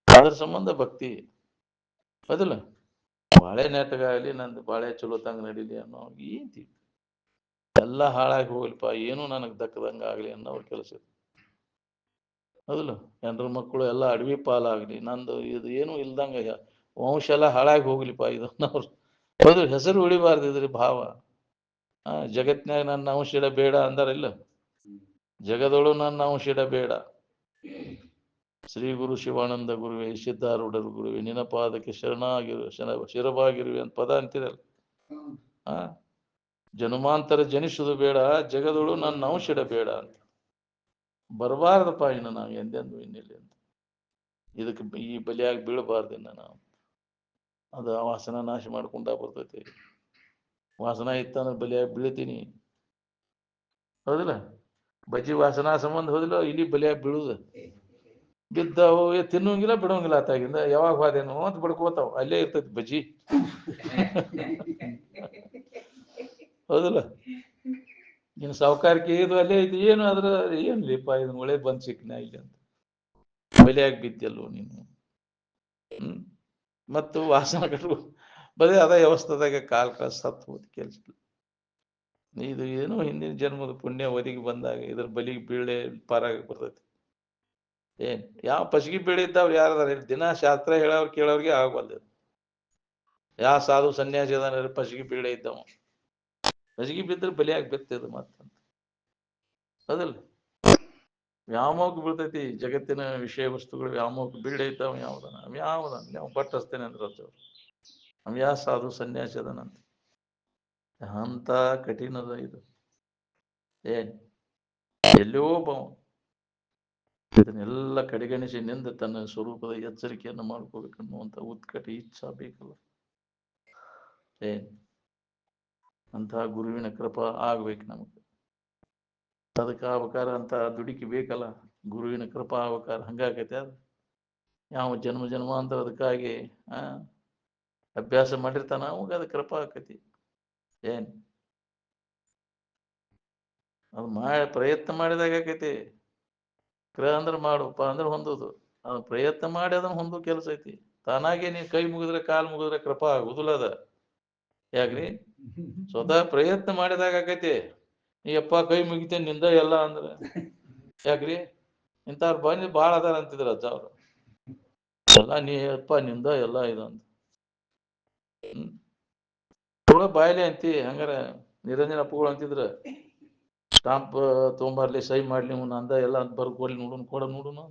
ಅದ್ರ ಸಂಬಂಧ ಭಕ್ತಿ ಅದಿಲ್ಲ. ಬಾಳೆ ನಾಟಕ ಆಗಲಿ ನಂದು ಬಾಳೆ ಚಲೋ ತಂಗ ನಡೀಲಿ ಅನ್ನೋ ಏಂತಿ ಎಲ್ಲ ಹಾಳಾಗಿ ಹೋಗ್ಲಿಪ್ಪ, ಏನು ನನಗ್ ದಕ್ಕದಂಗ ಆಗ್ಲಿ ಅನ್ನೋರ್ ಕೆಲಸ. ಹೌದಿಲ್ಲ, ಹೆಂಡ್ರ ಮಕ್ಕಳು ಎಲ್ಲ ಅಡವಿ ಪಾಲಾಗ್ಲಿ, ನಂದು ಇದು ಏನು ಇಲ್ದಂಗ ವಂಶ ಎಲ್ಲ ಹಾಳಾಗಿ ಹೋಗ್ಲಿಪ್ಪ ಇದು ಅನ್ನೋರು. ಹೌದು, ಹೆಸರು ಉಳಿಬಾರ್ದಿದ್ರಿ ಭಾವ. ಜಗತ್ನ್ಯಾಗ ನನ್ನ ಅಂಶ ಬೇಡ ಅಂದಾರಿಲ್ಲ. ಜಗದೊಳು ನನ್ನ ಅಂಶ ಬೇಡ. ಶ್ರೀ ಗುರು ಶಿವಾನಂದ ಗುರುವೆ, ಸಿದ್ಧಾರೂಢರು ಗುರುವೆ, ನಿನಪಾದಕ್ಕೆ ಶಿರಬಾಗಿರುವೆ ಅಂತ ಪದ ಅಂತಿರಲ್ಲ. ಜನ್ಮಾಂತರ ಜನಿಸುದು ಬೇಡ, ಜಗದೊಳು ನನ್ನ ಅಂಶ ಬೇಡ ಅಂತ ಬರಬಾರ್ದಪ್ಪ ಇನ್ನು ನಾವು ಎಂದೆಂದು ಇನ್ನಿಲ್ಲಿ ಅಂತ. ಇದಕ್ಕೆ ಈ ಬಲಿಯಾಗಿ ಬೀಳಬಾರ್ದಿನ್ನ ನಾವು. ಅದು ಆ ವಾಸನ ನಾಶ ಮಾಡ್ಕೊಂಡ ಬರ್ತೈತಿ. ವಾಸನ ಇತ್ತಂದ್ರೆ ಬಲಿಯಾಗಿ ಬೀಳ್ತೀನಿ. ಹೌದಿಲ್ಲ, ಬಜ್ಜಿ ವಾಸನಾ ಸಂಬಂಧ ಹೋದಿಲ್ಲ, ಇಲ್ಲಿ ಬಲಿಯಾಗಿ ಬೀಳುದು. ಬಿದ್ದವು ತಿನ್ನೋಂಗಿಲ್ಲ ಬಿಡೋಂಗಿಲ್ಲ. ಆತಾಗಿಂದ ಯಾವಾಗ ಹೋದೇನು ಅಂತ ಬಿಡ್ಕೋತಾವ, ಅಲ್ಲೇ ಇರ್ತೈತಿ ಬಜ್ಜಿ. ಹೌದಿಲ್ಲ, ಇನ್ನು ಸಾವುಕಾರಿಕೆ ಇದು ಅಲ್ಲೇ ಐತಿ. ಏನು ಅದ್ರ ಏನ್ಲಿಪ್ಪ ಇದನ್ನ ಒಳ್ಳೆ ಬಂದ್ ಸಿಕ್ನ ಇಲ್ಲಿ ಅಂತ ಬಲಿಯಾಗಿ ಬಿದ್ದೆಲ್ಲೋ ನೀನು. ಮತ್ತು ವಾಸನ ಕಟ್ರು ಬರೀ ಅದ ವ್ಯವಸ್ಥೆದಾಗ ಕಾಲ ಸತ್ತು ಹೋದ ಕೆಲ್ಸ. ಇದು ಏನೋ ಹಿಂದಿನ ಜನ್ಮದ ಪುಣ್ಯ ಒದಗಿ ಬಂದಾಗ ಇದ್ರ ಬಲಿಗೆ ಬೀಳೆ ಪಾರಾಗ ಬರ್ತೈತಿ. ಏನ್ ಯಾವ ಪಸಗಿ ಬೀಳೆ ಇದ್ದವ್ರು ಯಾರದಾರ? ದಿನ ಶಾಸ್ತ್ರ ಹೇಳೋರು ಕೇಳೋರ್ಗೆ ಆಗವಲ್ದು. ಯಾವ ಸಾಧು ಸನ್ಯಾಸಿ ಅದಾನ ಪಸಗಿ ಬೀಳೆ ಇದ್ದವ? ಪಸಗಿ ಬಿದ್ದರೆ ಬಲಿಯಾಗಿ ಬಿತ್ತದು ಮತ್ತಂತ. ಅದಲ್ಲ, ವ್ಯಾಮೋಹಕ್ಕೆ ಬೀಳ್ತೈತಿ. ಜಗತ್ತಿನ ವಿಷಯ ವಸ್ತುಗಳು ವ್ಯಾಮೋಹಕ್ಕೆ ಬೀಳೆ ಇದ್ದಾವ. ಯಾವ್ದಾನ ಯಾವ ಬಟ್ ಹಸ್ತೇನೆ ಅಂದ್ರೆ ಅವ್ ಯಾವ ಸಾಧು ಸನ್ಯಾಸಿ ಅದನಂತ. ಅಂತ ಕಠಿಣದ ಇದು. ಏನ್ ಎಲ್ಲೋ ಬವ ಇದನ್ನೆಲ್ಲ ಕಡೆಗಣಿಸಿ ನಿಂದ ತನ್ನ ಸ್ವರೂಪದ ಎಚ್ಚರಿಕೆಯನ್ನು ಮಾಡ್ಕೋಬೇಕನ್ನುವಂತ ಉತ್ಕಟ ಇಚ್ಛಾ ಬೇಕಲ್ಲ. ಏನ್ ಅಂತ ಗುರುವಿನ ಕೃಪಾ ಆಗ್ಬೇಕು ನಮಗೆ. ಅದಕ್ಕೆ ಆಗ್ಬೇಕಾರ ಅಂತ ದುಡುಕಿ ಬೇಕಲ್ಲ. ಗುರುವಿನ ಕೃಪಾ ಆಗ್ಬೇಕಾರ ಹಂಗಾಗೈತೆ. ಅದು ಯಾವ ಜನ್ಮ ಜನ್ಮಾಂತರ ಅದಕ್ಕಾಗಿ ಅಭ್ಯಾಸ ಮಾಡಿರ್ತಾನ ಅವಾಗ ಅದು ಕೃಪಾ ಆಕತಿ. ಏನ್ ಅದು ಪ್ರಯತ್ನ ಮಾಡಿದಾಗ ಆಕೈತಿ. ಅಂದ್ರೆ ಮಾಡುವಪ್ಪ ಅಂದ್ರೆ ಹೊಂದೋದು. ಅದು ಪ್ರಯತ್ನ ಮಾಡಿ ಅದನ್ನ ಹೊಂದೋ ಕೆಲಸ ಐತಿ. ತಾನಾಗೆ ನೀ ಕೈ ಮುಗಿದ್ರೆ ಕಾಲು ಮುಗಿದ್ರೆ ಕೃಪಾ ಆಗುದಿಲ್ಲ. ಅದ ಯಾಕ್ರಿ? ಸ್ವತಃ ಪ್ರಯತ್ನ ಮಾಡಿದಾಗ ಆಕೈತಿ. ನೀ ಅಪ್ಪ ಕೈ ಮುಗಿತೇನೆ ನಿಂದ ಎಲ್ಲ ಅಂದ್ರೆ ಯಾಕ್ರಿ? ಇಂಥವ್ರು ಬಂದು ಬಾಳ ಅದಾರ ಅಂತಿದ್ರ ಅಜ್ಜ ಅವ್ರು. ಎಲ್ಲ ನೀ ಅಪ್ಪ ನಿಂದ ಎಲ್ಲ ಇದಂತ ಬಾಯ್ಲೆ ಅಂತಿ. ಹಂಗಾರ ನಿರಂಜನ ಅಪ್ಪಗಳು ಅಂತಿದ್ರ, ಸ್ಟಾಂಪ್ ತೊಗೊಂಬರ್ಲಿ ಸೈ ಮಾಡ್ಲಿ ನಂದ ಎಲ್ಲ ಅಂತ ಬರ್ಕೊಡ್ಲಿ ನೋಡುನ್ ಕೊಡ ನೋಡುನು.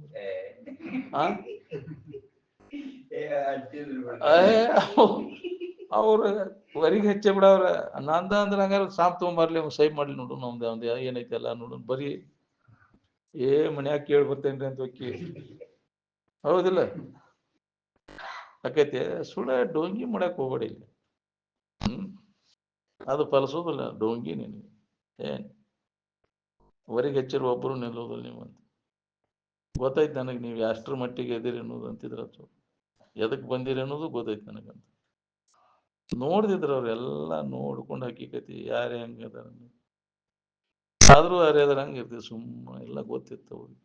ಅವ್ರ ಹೊರಗೆ ಹೆಚ್ಚೆ ಬಿಡವ್ರ ನಂದ ಅಂದ್ರೆ ಹಂಗಾರ ಸಾಂಪ್ ತಗೊಂಬರ್ಲಿ ಸೈ ಮಾಡ್ಲಿ ನೋಡು ನಮ್ದು ಅವ್ದು ಏನೈತಿ ಎಲ್ಲ ನೋಡು ಬರೀ ಮನ್ಯಾಗ ಕೇಳಿ ಬರ್ತೇನ್ರಿ ಅಂತ ಹೋಗಿ ಹೌದಿಲ್ಲ ಆಕೈತಿ ಸುಳ್ಳ ಡೋಂಗಿ ಮಾಡಕ್ ಹೋಗ್ಬೇಡಿ ಇಲ್ಲಿ ಅದು ಫಲಿಸೋದಿಲ್ಲ ಡೋಂಗಿ ನಿನಗೆ ಏನ್ ಹೊರಗೆ ಹೆಚ್ಚಿರುವ ಒಬ್ಬರು ನಿಲ್ಲೋದಿಲ್ಲ ನೀವಂತ ಗೊತ್ತಾಯ್ತು ನನಗೆ ನೀವು ಎಷ್ಟರ ಮಟ್ಟಿಗೆ ಎದಿರಿ ಅನ್ನೋದು ಅಂತಿದ್ರ ಎದಕ್ ಬಂದಿರಿ ಅನ್ನೋದು ಗೊತ್ತಾಯ್ತು ನನಗಂತ ನೋಡ್ದಿದ್ರ ಅವ್ರು ಎಲ್ಲ ನೋಡ್ಕೊಂಡು ಹಕ್ಕಿಕತಿ ಯಾರೇ ಹಂಗದಾರ ಆದ್ರೂ ಯಾರ್ಯಾದ್ರ ಹಂಗ ಇರ್ತೀವಿ ಸುಮ್ಮ ಎಲ್ಲ ಗೊತ್ತಿತ್ತು ಅವ್ರಿಗೆ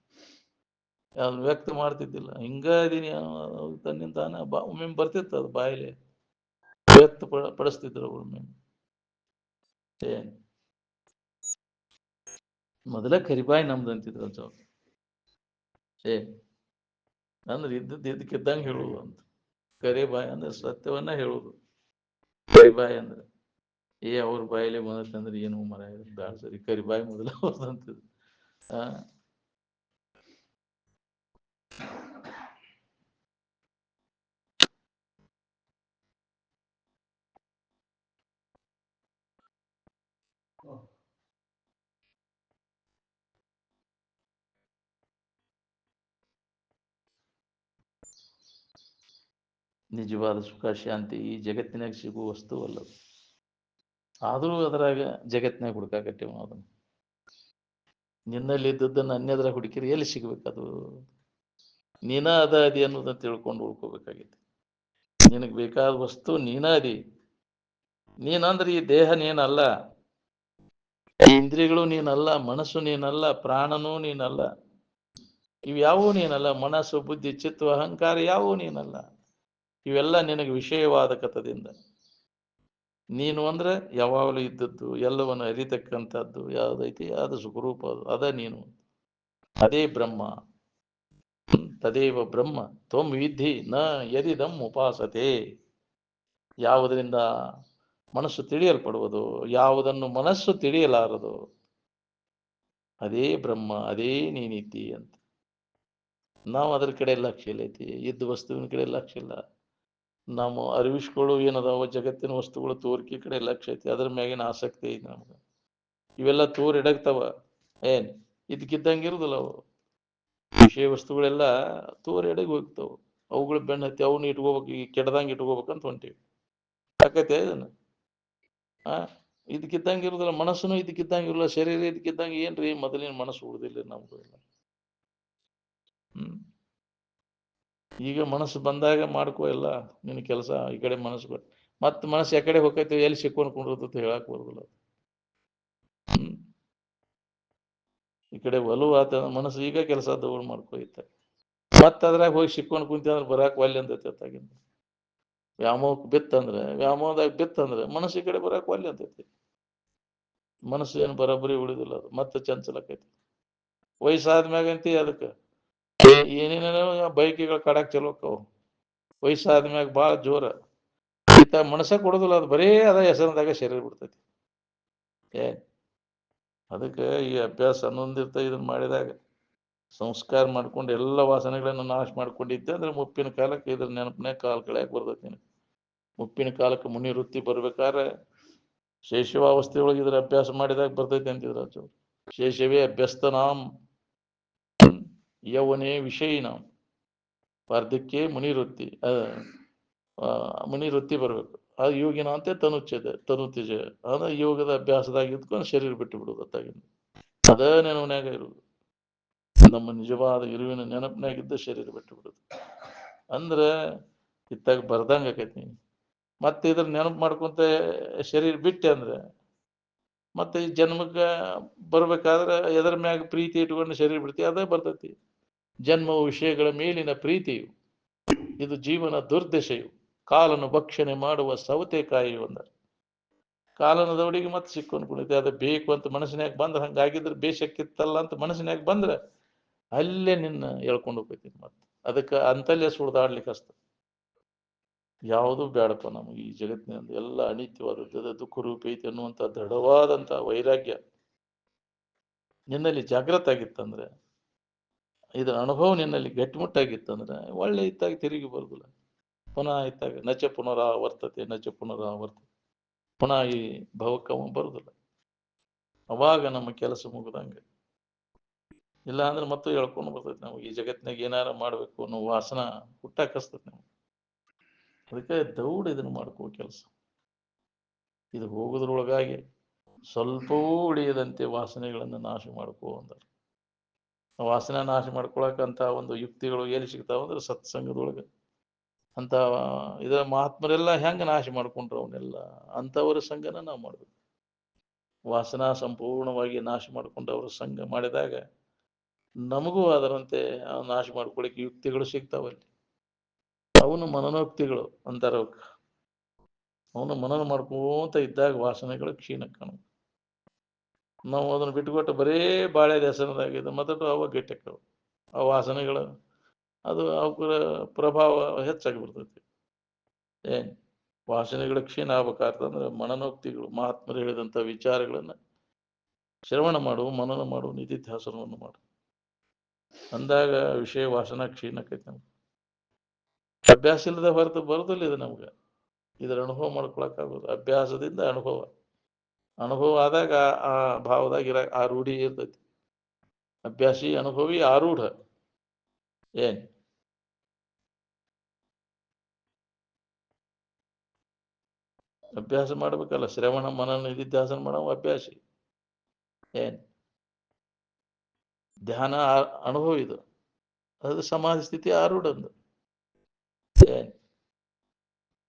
ಯಾವ್ದು ವ್ಯಕ್ತ ಮಾಡ್ತಿದ್ದಿಲ್ಲ ಹಿಂಗ ಇದೀನಿ ತನ್ನಿಂದ ತಾನ ಒಮ್ಮೆ ಬರ್ತಿತ್ತು ಅದು ಬಾಯಿಲೆ ವ್ಯಕ್ತ ಪಡಿಸ್ತಿದ್ರು ಅವ್ರ ಒಮ್ಮೆ ಏನ್ ಮೊದಲ ಕರಿಬಾಯಿ ನಮ್ದು ಅಂತಿದ್ರು ಅಂತ ಏನ್ ಅಂದ್ರೆ ಇದ್ದಕ್ಕಿದ್ದಂಗೆ ಹೇಳುವುದು ಅಂತ ಕರಿಬಾಯಿ ಅಂದ್ರೆ ಸತ್ಯವನ್ನ ಹೇಳುವುದು ಕರಿಬಾಯಿ ಅಂದ್ರೆ ಅವ್ರ ಬಾಯಿಲೆ ಬಂದತ್ತಂದ್ರೆ ಏನು ಮರ ಬ್ಯಾಡ ಸರಿ ಕರಿಬಾಯಿ ಮೊದಲ ಅವ್ರದಂತಿದ್ರು ಆ ನಿಜವಾದ ಸುಖ ಶಾಂತಿ ಈ ಜಗತ್ತಿನಾಗ ಸಿಗುವ ವಸ್ತು ಅಲ್ಲ ಆದ್ರೂ ಅದರಾಗ ಜಗತ್ತಿನಾಗ ಹುಡುಕಾಕತ್ತೇವ ಅದನ್ನ ನಿನ್ನಲ್ಲಿ ಇದ್ದದ್ದನ್ನು ಅನ್ಯದ್ರ ಹುಡುಕಿರಿ ಎಲ್ಲಿ ಸಿಗ್ಬೇಕದು ನೀನ ಅದಿ ಅನ್ನೋದನ್ನ ತಿಳ್ಕೊಂಡು ಉಳ್ಕೋಬೇಕಾಗಿತ್ತು ನಿನಗ್ ಬೇಕಾದ ವಸ್ತು ನೀನ ಅದಿ ನೀನಂದ್ರೆ ಈ ದೇಹ ನೀನಲ್ಲ ಈ ಇಂದ್ರಿಯಗಳು ನೀನಲ್ಲ ಮನಸ್ಸು ನೀನಲ್ಲ ಪ್ರಾಣನೂ ನೀನಲ್ಲ ಇವ್ಯಾವೂ ನೀನಲ್ಲ ಮನಸ್ಸು ಬುದ್ಧಿ ಚಿತ್ತು ಅಹಂಕಾರ ಯಾವೂ ನೀನಲ್ಲ ಇವೆಲ್ಲ ನಿನಗೆ ವಿಷಯವಾದ ಕಥದಿಂದ ನೀನು ಅಂದ್ರೆ ಯಾವಾಗಲೂ ಇದ್ದದ್ದು ಎಲ್ಲವನ್ನು ಅರಿತಕ್ಕಂಥದ್ದು ಯಾವುದೈತಿ ಅದು ಸುಖರೂಪ ಅದ ನೀನು ಅದೇ ಬ್ರಹ್ಮ ತದೇವ ಬ್ರಹ್ಮ ತ್ವಂ ವಿಧಿ ನ ಯದಿದಂ ಉಪಾಸತೆ ಯಾವುದರಿಂದ ಮನಸ್ಸು ತಿಳಿಯಲ್ಪಡುವುದು ಯಾವುದನ್ನು ಮನಸ್ಸು ತಿಳಿಯಲಾರದು ಅದೇ ಬ್ರಹ್ಮ ಅದೇ ನೀನಿದ್ದಿ ಅಂತ ನಾವು ಅದ್ರ ಕಡೆ ಲಕ್ಷ್ಯ ಇಲ್ಲೈತಿ ಇದ್ದ ವಸ್ತುವಿನ ಕಡೆ ಲಕ್ಷ್ಯ ಇಲ್ಲ ನಾವು ಅರಿವಿಸ್ಕೊಳ್ಳು ಏನದಾವ ಜಗತ್ತಿನ ವಸ್ತುಗಳು ತೋರಿಕೆ ಕಡೆ ಲಕ್ಷ್ಯ ಐತಿ ಅದ್ರ ಮ್ಯಾಗಿನ ಆಸಕ್ತಿ ಐತಿ ನಮ್ಗೆ ಇವೆಲ್ಲ ಎಡಗ್ತಾವ ಏನ್ ಇದಕ್ಕಿದ್ದಂಗೆ ಇರುದಿಲ್ಲ ಅವು ವಿಷಯ ವಸ್ತುಗಳೆಲ್ಲ ಎಡಗಿ ಹೋಗ್ತಾವ ಅವುಗಳು ಬೆನ್ನತ್ತಿ ಅವನ್ನ ಇಟ್ಕೋಬೇಕು ಈ ಕೆಟ್ಟದಂಗೆ ಇಟ್ಕೋಬೇಕಂತ ಹೊಂಟಿವಿ ಯಾಕೈತೆ ಇದನ್ನ ಇದಕ್ಕಿದ್ದಂಗೆ ಇರುದಿಲ್ಲ ಮನಸ್ಸುನು ಇದಕ್ಕಿದ್ದಂಗೆ ಇರಲ್ಲ ಶರೀರ ಇದಕ್ಕಿದ್ದಂಗೆ ಏನ್ರಿ ಮೊದಲಿನ ಮನಸ್ಸು ಉಳಿದಿಲ್ಲ ನಮ್ದು ಎಲ್ಲ ಈಗ ಮನಸ್ಸು ಬಂದಾಗ ಮಾಡ್ಕೋ ಎಲ್ಲ ನಿನ್ನ ಕೆಲಸ ಈ ಕಡೆ ಮನಸ್ಸು ಮತ್ ಮನಸ್ಸು ಯಾಕಡೆ ಹೋಗೈತಿ ಎಲ್ಲಿ ಸಿಕ್ಕೊಂಡು ಕುಂಡಿರ್ತೈತಿ ಹೇಳಕ್ ಬರುದಿಲ್ಲ ಈ ಕಡೆ ಒಲವು ಆತ ಮನಸ್ಸು ಈಗ ಕೆಲಸ ದೌಡ್ ಮಾಡ್ಕೊಯ್ತ ಮತ್ತ ಅದ್ರಾಗ ಹೋಗಿ ಸಿಕ್ಕೊಂಡು ಕುಂತಿ ಅಂದ್ರೆ ಬರಾಕ್ ಒಲ್ಲೆ ಅಂತೈತಿ ವ್ಯಾಮೋಹಕ್ಕೆ ವ್ಯಾಮೋಹದಾಗ ಬಿತ್ತಂದ್ರೆ ಮನಸ್ಸು ಈ ಕಡೆ ಬರಾಕ್ ಒಲ್ಲೆ ಅಂತೈತಿ ಮನಸ್ಸು ಏನು ಬರೋಬ್ಬರಿ ಉಳಿದಿಲ್ಲ ಅದು ಮತ್ತೆ ಚಂಚಲಕ್ಕೈತಿ ವಯಸ್ಸಾದ್ಮ್ಯಾಗಂತಿ ಅದಕ್ಕೆ ಏನೇನೇನೋ ಬೈಕಿಗಳು ಕಡಾಕ್ ಚಲೋಕ್ಕವು ವಯಸ್ಸಾದ್ಮ್ಯಾಗ ಭಾಳ ಜೋರ ಈತ ಮನಸ್ಸ ಕೊಡುದಿಲ್ಲ ಅದು ಬರೇ ಅದ ಹೆಸರಿದಾಗ ಶರೀರ ಬಿಡ್ತೈತಿ ಅದಕ್ಕೆ ಈ ಅಭ್ಯಾಸ ಅನ್ನೊಂದಿರ್ತ ಇದನ್ನ ಮಾಡಿದಾಗ ಸಂಸ್ಕಾರ ಮಾಡ್ಕೊಂಡು ಎಲ್ಲ ವಾಸನೆಗಳನ್ನು ನಾಶ ಮಾಡ್ಕೊಂಡಿದ್ದೆ ಅಂದ್ರೆ ಮುಪ್ಪಿನ ಕಾಲಕ್ಕೆ ಇದ್ರ ನೆನಪನೇ ಕಾಲ ಕಳೆಯಕ್ಕೆ ಬರ್ತೈತಿ ಮುಪ್ಪಿನ ಕಾಲಕ್ಕೆ ಮುನಿ ವೃತ್ತಿ ಬರ್ಬೇಕಾದ್ರೆ ಶೈಶವಾವಸ್ಥೆ ಒಳಗೆ ಇದ್ರ ಅಭ್ಯಾಸ ಮಾಡಿದಾಗ ಬರ್ತೈತಿ ಅಂತಿದ್ರು ಅದು ಶೈಶವೇ ಅಭ್ಯಸ್ತನಾಂ ಯೌವನೇ ವಿಷಯಿನಾಂ ವಾರ್ಧಕ್ಯ ಮುನಿ ವೃತ್ತಿ ಮುನಿ ವೃತ್ತಿ ಬರ್ಬೇಕು ಅದು ಯೋಗಿನ ಅಂತ ತನುತ್ಯಜ ಅದ ಯೋಗದ ಅಭ್ಯಾಸದಾಗ ಇದ್ಕೊಂಡು ಶರೀರ ಬಿಟ್ಟು ಬಿಡುದು ಅತ್ತಾಗಿಂದ ಅದ ನೆನವನ್ಯಾಗ ಇರುವುದು ನಮ್ಮ ನಿಜವಾದ ಇರುವಿನ ನೆನಪಿನಾಗಿದ್ದ ಶರೀರ ಬಿಟ್ಟು ಬಿಡುದು ಅಂದ್ರ ಇತ್ತಾಗ ಬರ್ದಂಗ ಆಕೈತಿ ಮತ್ತೆ ಇದ್ರ ನೆನಪು ಮಾಡ್ಕೊಂತ ಶರೀರ ಬಿಟ್ಟೆ ಅಂದ್ರೆ ಮತ್ತೆ ಈ ಜನ್ಮಕ್ಕ ಬರ್ಬೇಕಾದ್ರೆ ಎದರ ಮ್ಯಾಗ ಪ್ರೀತಿ ಇಟ್ಕೊಂಡು ಶರೀರ ಬಿಡ್ತಿ ಅದೇ ಬರ್ತೈತಿ ಜನ್ಮವು ವಿಷಯಗಳ ಮೇಲಿನ ಪ್ರೀತಿಯು ಇದು ಜೀವನ ದುರ್ದಶೆಯು ಕಾಲನು ಭಕ್ಷಣೆ ಮಾಡುವ ಸೌತೆಕಾಯಿಯು ಅಂದರು ಕಾಲನ ದೌಡಿಗೆ ಮತ್ತೆ ಸಿಕ್ಕೊಂಡು ಕುಣಿತೆ ಅದು ಬೇಕು ಅಂತ ಮನಸ್ಸಿನಾಗ ಬಂದ್ರೆ ಹಂಗಾಗಿದ್ರೆ ಬೇಷಕ್ಕಿತ್ತಲ್ಲ ಅಂತ ಮನಸ್ಸಿನಾಗ ಬಂದ್ರೆ ಅಲ್ಲೇ ನಿನ್ನ ಹೇಳ್ಕೊಂಡು ಹೋಗ್ತೈತಿ ಮತ್ತೆ ಅದಕ್ಕೆ ಅಂತಲ್ಲೇ ಸುಳ್ದಾಡ್ಲಿಕ್ಕೆ ಅಸ್ತ ಯಾವುದೂ ಬೇಡಪ್ಪ ನಮಗೆ ಈ ಜಗತ್ತಿನಿಂದ ಎಲ್ಲ ಅನಿತ್ಯವಾದದ್ದು ದುಃಖ ರೂಪ ಐತಿ ಅನ್ನುವಂಥ ದೃಢವಾದಂಥ ವೈರಾಗ್ಯ ನಿನ್ನಲ್ಲಿ ಜಾಗೃತ ಆಗಿತ್ತಂದ್ರೆ ಇದರ ಅನುಭವ ನಿನ್ನಲ್ಲಿ ಗಟ್ಟಿಮುಟ್ಟಾಗಿತ್ತಂದ್ರೆ ಒಳ್ಳೆ ಇತ್ತಾಗಿ ತಿರುಗಿ ಬರುದಿಲ್ಲ ಪುನಃ ಇದ್ದಾಗ ನಚ ಪುನರಾವರ್ತತೆ ನಚ ಪುನರಾವರ್ತತೆ, ಪುನಃ ಈ ಭವಕ್ಕೆ ಅವ ಬರುದಿಲ್ಲ. ಅವಾಗ ನಮ್ಮ ಕೆಲಸ ಮುಗಿದಂಗೆ. ಇಲ್ಲ ಅಂದ್ರೆ ಮತ್ತೆ ಹೇಳ್ಕೊಂಡು ಬರ್ತೈತಿ ನಾವು ಈ ಜಗತ್ತಿನಾಗ ಏನಾರ ಮಾಡ್ಬೇಕು ಅನ್ನೋ ವಾಸನ ಹುಟ್ಟಾಕಸ್ತೈತಿ ನಾವು. ಅದಕ್ಕೆ ದೌಡ್ ಇದನ್ನು ಮಾಡ್ಕೋ ಕೆಲಸ. ಇದು ಹೋಗೋದ್ರೊಳಗಾಗಿ ಸ್ವಲ್ಪವೂ ಉಳಿಯದಂತೆ ವಾಸನೆಗಳನ್ನು ನಾಶ ಮಾಡ್ಕೋ ಅಂತಾರೆ. ವಾಸನೆ ನಾಶ ಮಾಡ್ಕೊಳಕಂತ ಒಂದು ಯುಕ್ತಿಗಳು ಎಲ್ಲಿ ಸಿಗ್ತಾವ ಅಂದ್ರೆ ಸತ್ಸಂಗದೊಳಗೆ. ಅಂತ ಇದರ ಮಹಾತ್ಮರೆಲ್ಲ ಹೆಂಗ ನಾಶ ಮಾಡ್ಕೊಂಡ್ರು ಅವನ್ನೆಲ್ಲ ಅಂತವರ ಸಂಘನ ನಾವು ಮಾಡ್ಬೇಕು. ವಾಸನಾ ಸಂಪೂರ್ಣವಾಗಿ ನಾಶ ಮಾಡ್ಕೊಂಡು ಅವ್ರ ಸಂಘ ಮಾಡಿದಾಗ ನಮಗೂ ಅದರಂತೆ ನಾಶ ಮಾಡ್ಕೊಳಿಕ್ಕೆ ಯುಕ್ತಿಗಳು ಸಿಗ್ತಾವಲ್ಲಿ. ಅವನು ಮನನೋಕ್ತಿಗಳು ಅಂತಾರ. ಅವನು ಮನನ ಮಾಡ್ಕೋತ ಇದ್ದಾಗ ವಾಸನೆಗಳು ಕ್ಷೀಣ ಕಾಣ. ನಾವು ಅದನ್ನು ಬಿಟ್ಟುಕೊಟ್ಟು ಬರೇ ಬಾಳೆ ದಸನದಾಗಿದೆ ಮೊದಲು ಅವ ಗಟ್ಟೆಕ್ಕವು ಆ ವಾಸನೆಗಳು ಅದು ಅವರ ಪ್ರಭಾವ ಹೆಚ್ಚಾಗಿ ಬರ್ತೈತಿ. ಏನ್ ವಾಸನೆಗಳ ಕ್ಷೀಣ ಆಗ್ಬೇಕಾಗ್ತಂದ್ರೆ ಮನನೋಕ್ತಿಗಳು ಮಹಾತ್ಮರು ಹೇಳಿದಂಥ ವಿಚಾರಗಳನ್ನ ಶ್ರವಣ ಮಾಡು, ಮನನ ಮಾಡು, ನಿಧಿಧ್ಯಾಸನವನ್ನು ಮಾಡು. ಅಂದಾಗ ವಿಷಯ ವಾಸನಾ ಕ್ಷೀಣಕ್ಕೈತಿ. ನಮ್ಗೆ ಅಭ್ಯಾಸ ಇಲ್ಲದ ಹೊರತು ಬರೋದಿಲ್ಲ ಇದು ನಮ್ಗೆ. ಇದರ ಅನುಭವ ಮಾಡ್ಕೊಳಕ್ಕಾಗೋದು ಅಭ್ಯಾಸದಿಂದ ಅನುಭವ. ಅನುಭವ ಆದಾಗ ಆ ಭಾವದಾಗ ಆ ರೂಢಿ ಇರ್ತೈತಿ. ಅಭ್ಯಾಸಿ ಅನುಭವಿ ಆರೂಢ. ಏನ್ ಅಭ್ಯಾಸ ಮಾಡ್ಬೇಕಲ್ಲ, ಶ್ರವಣ ಮನನ ನಿಧಿಧ್ಯಾಸನ ಮಾಡವ ಅಭ್ಯಾಸಿ. ಏನ್ ಧ್ಯಾನ ಅನುಭವ ಇದು, ಅದು ಸಮಾಧಿ ಸ್ಥಿತಿ ಆರೂಢಂದು. ಏನ್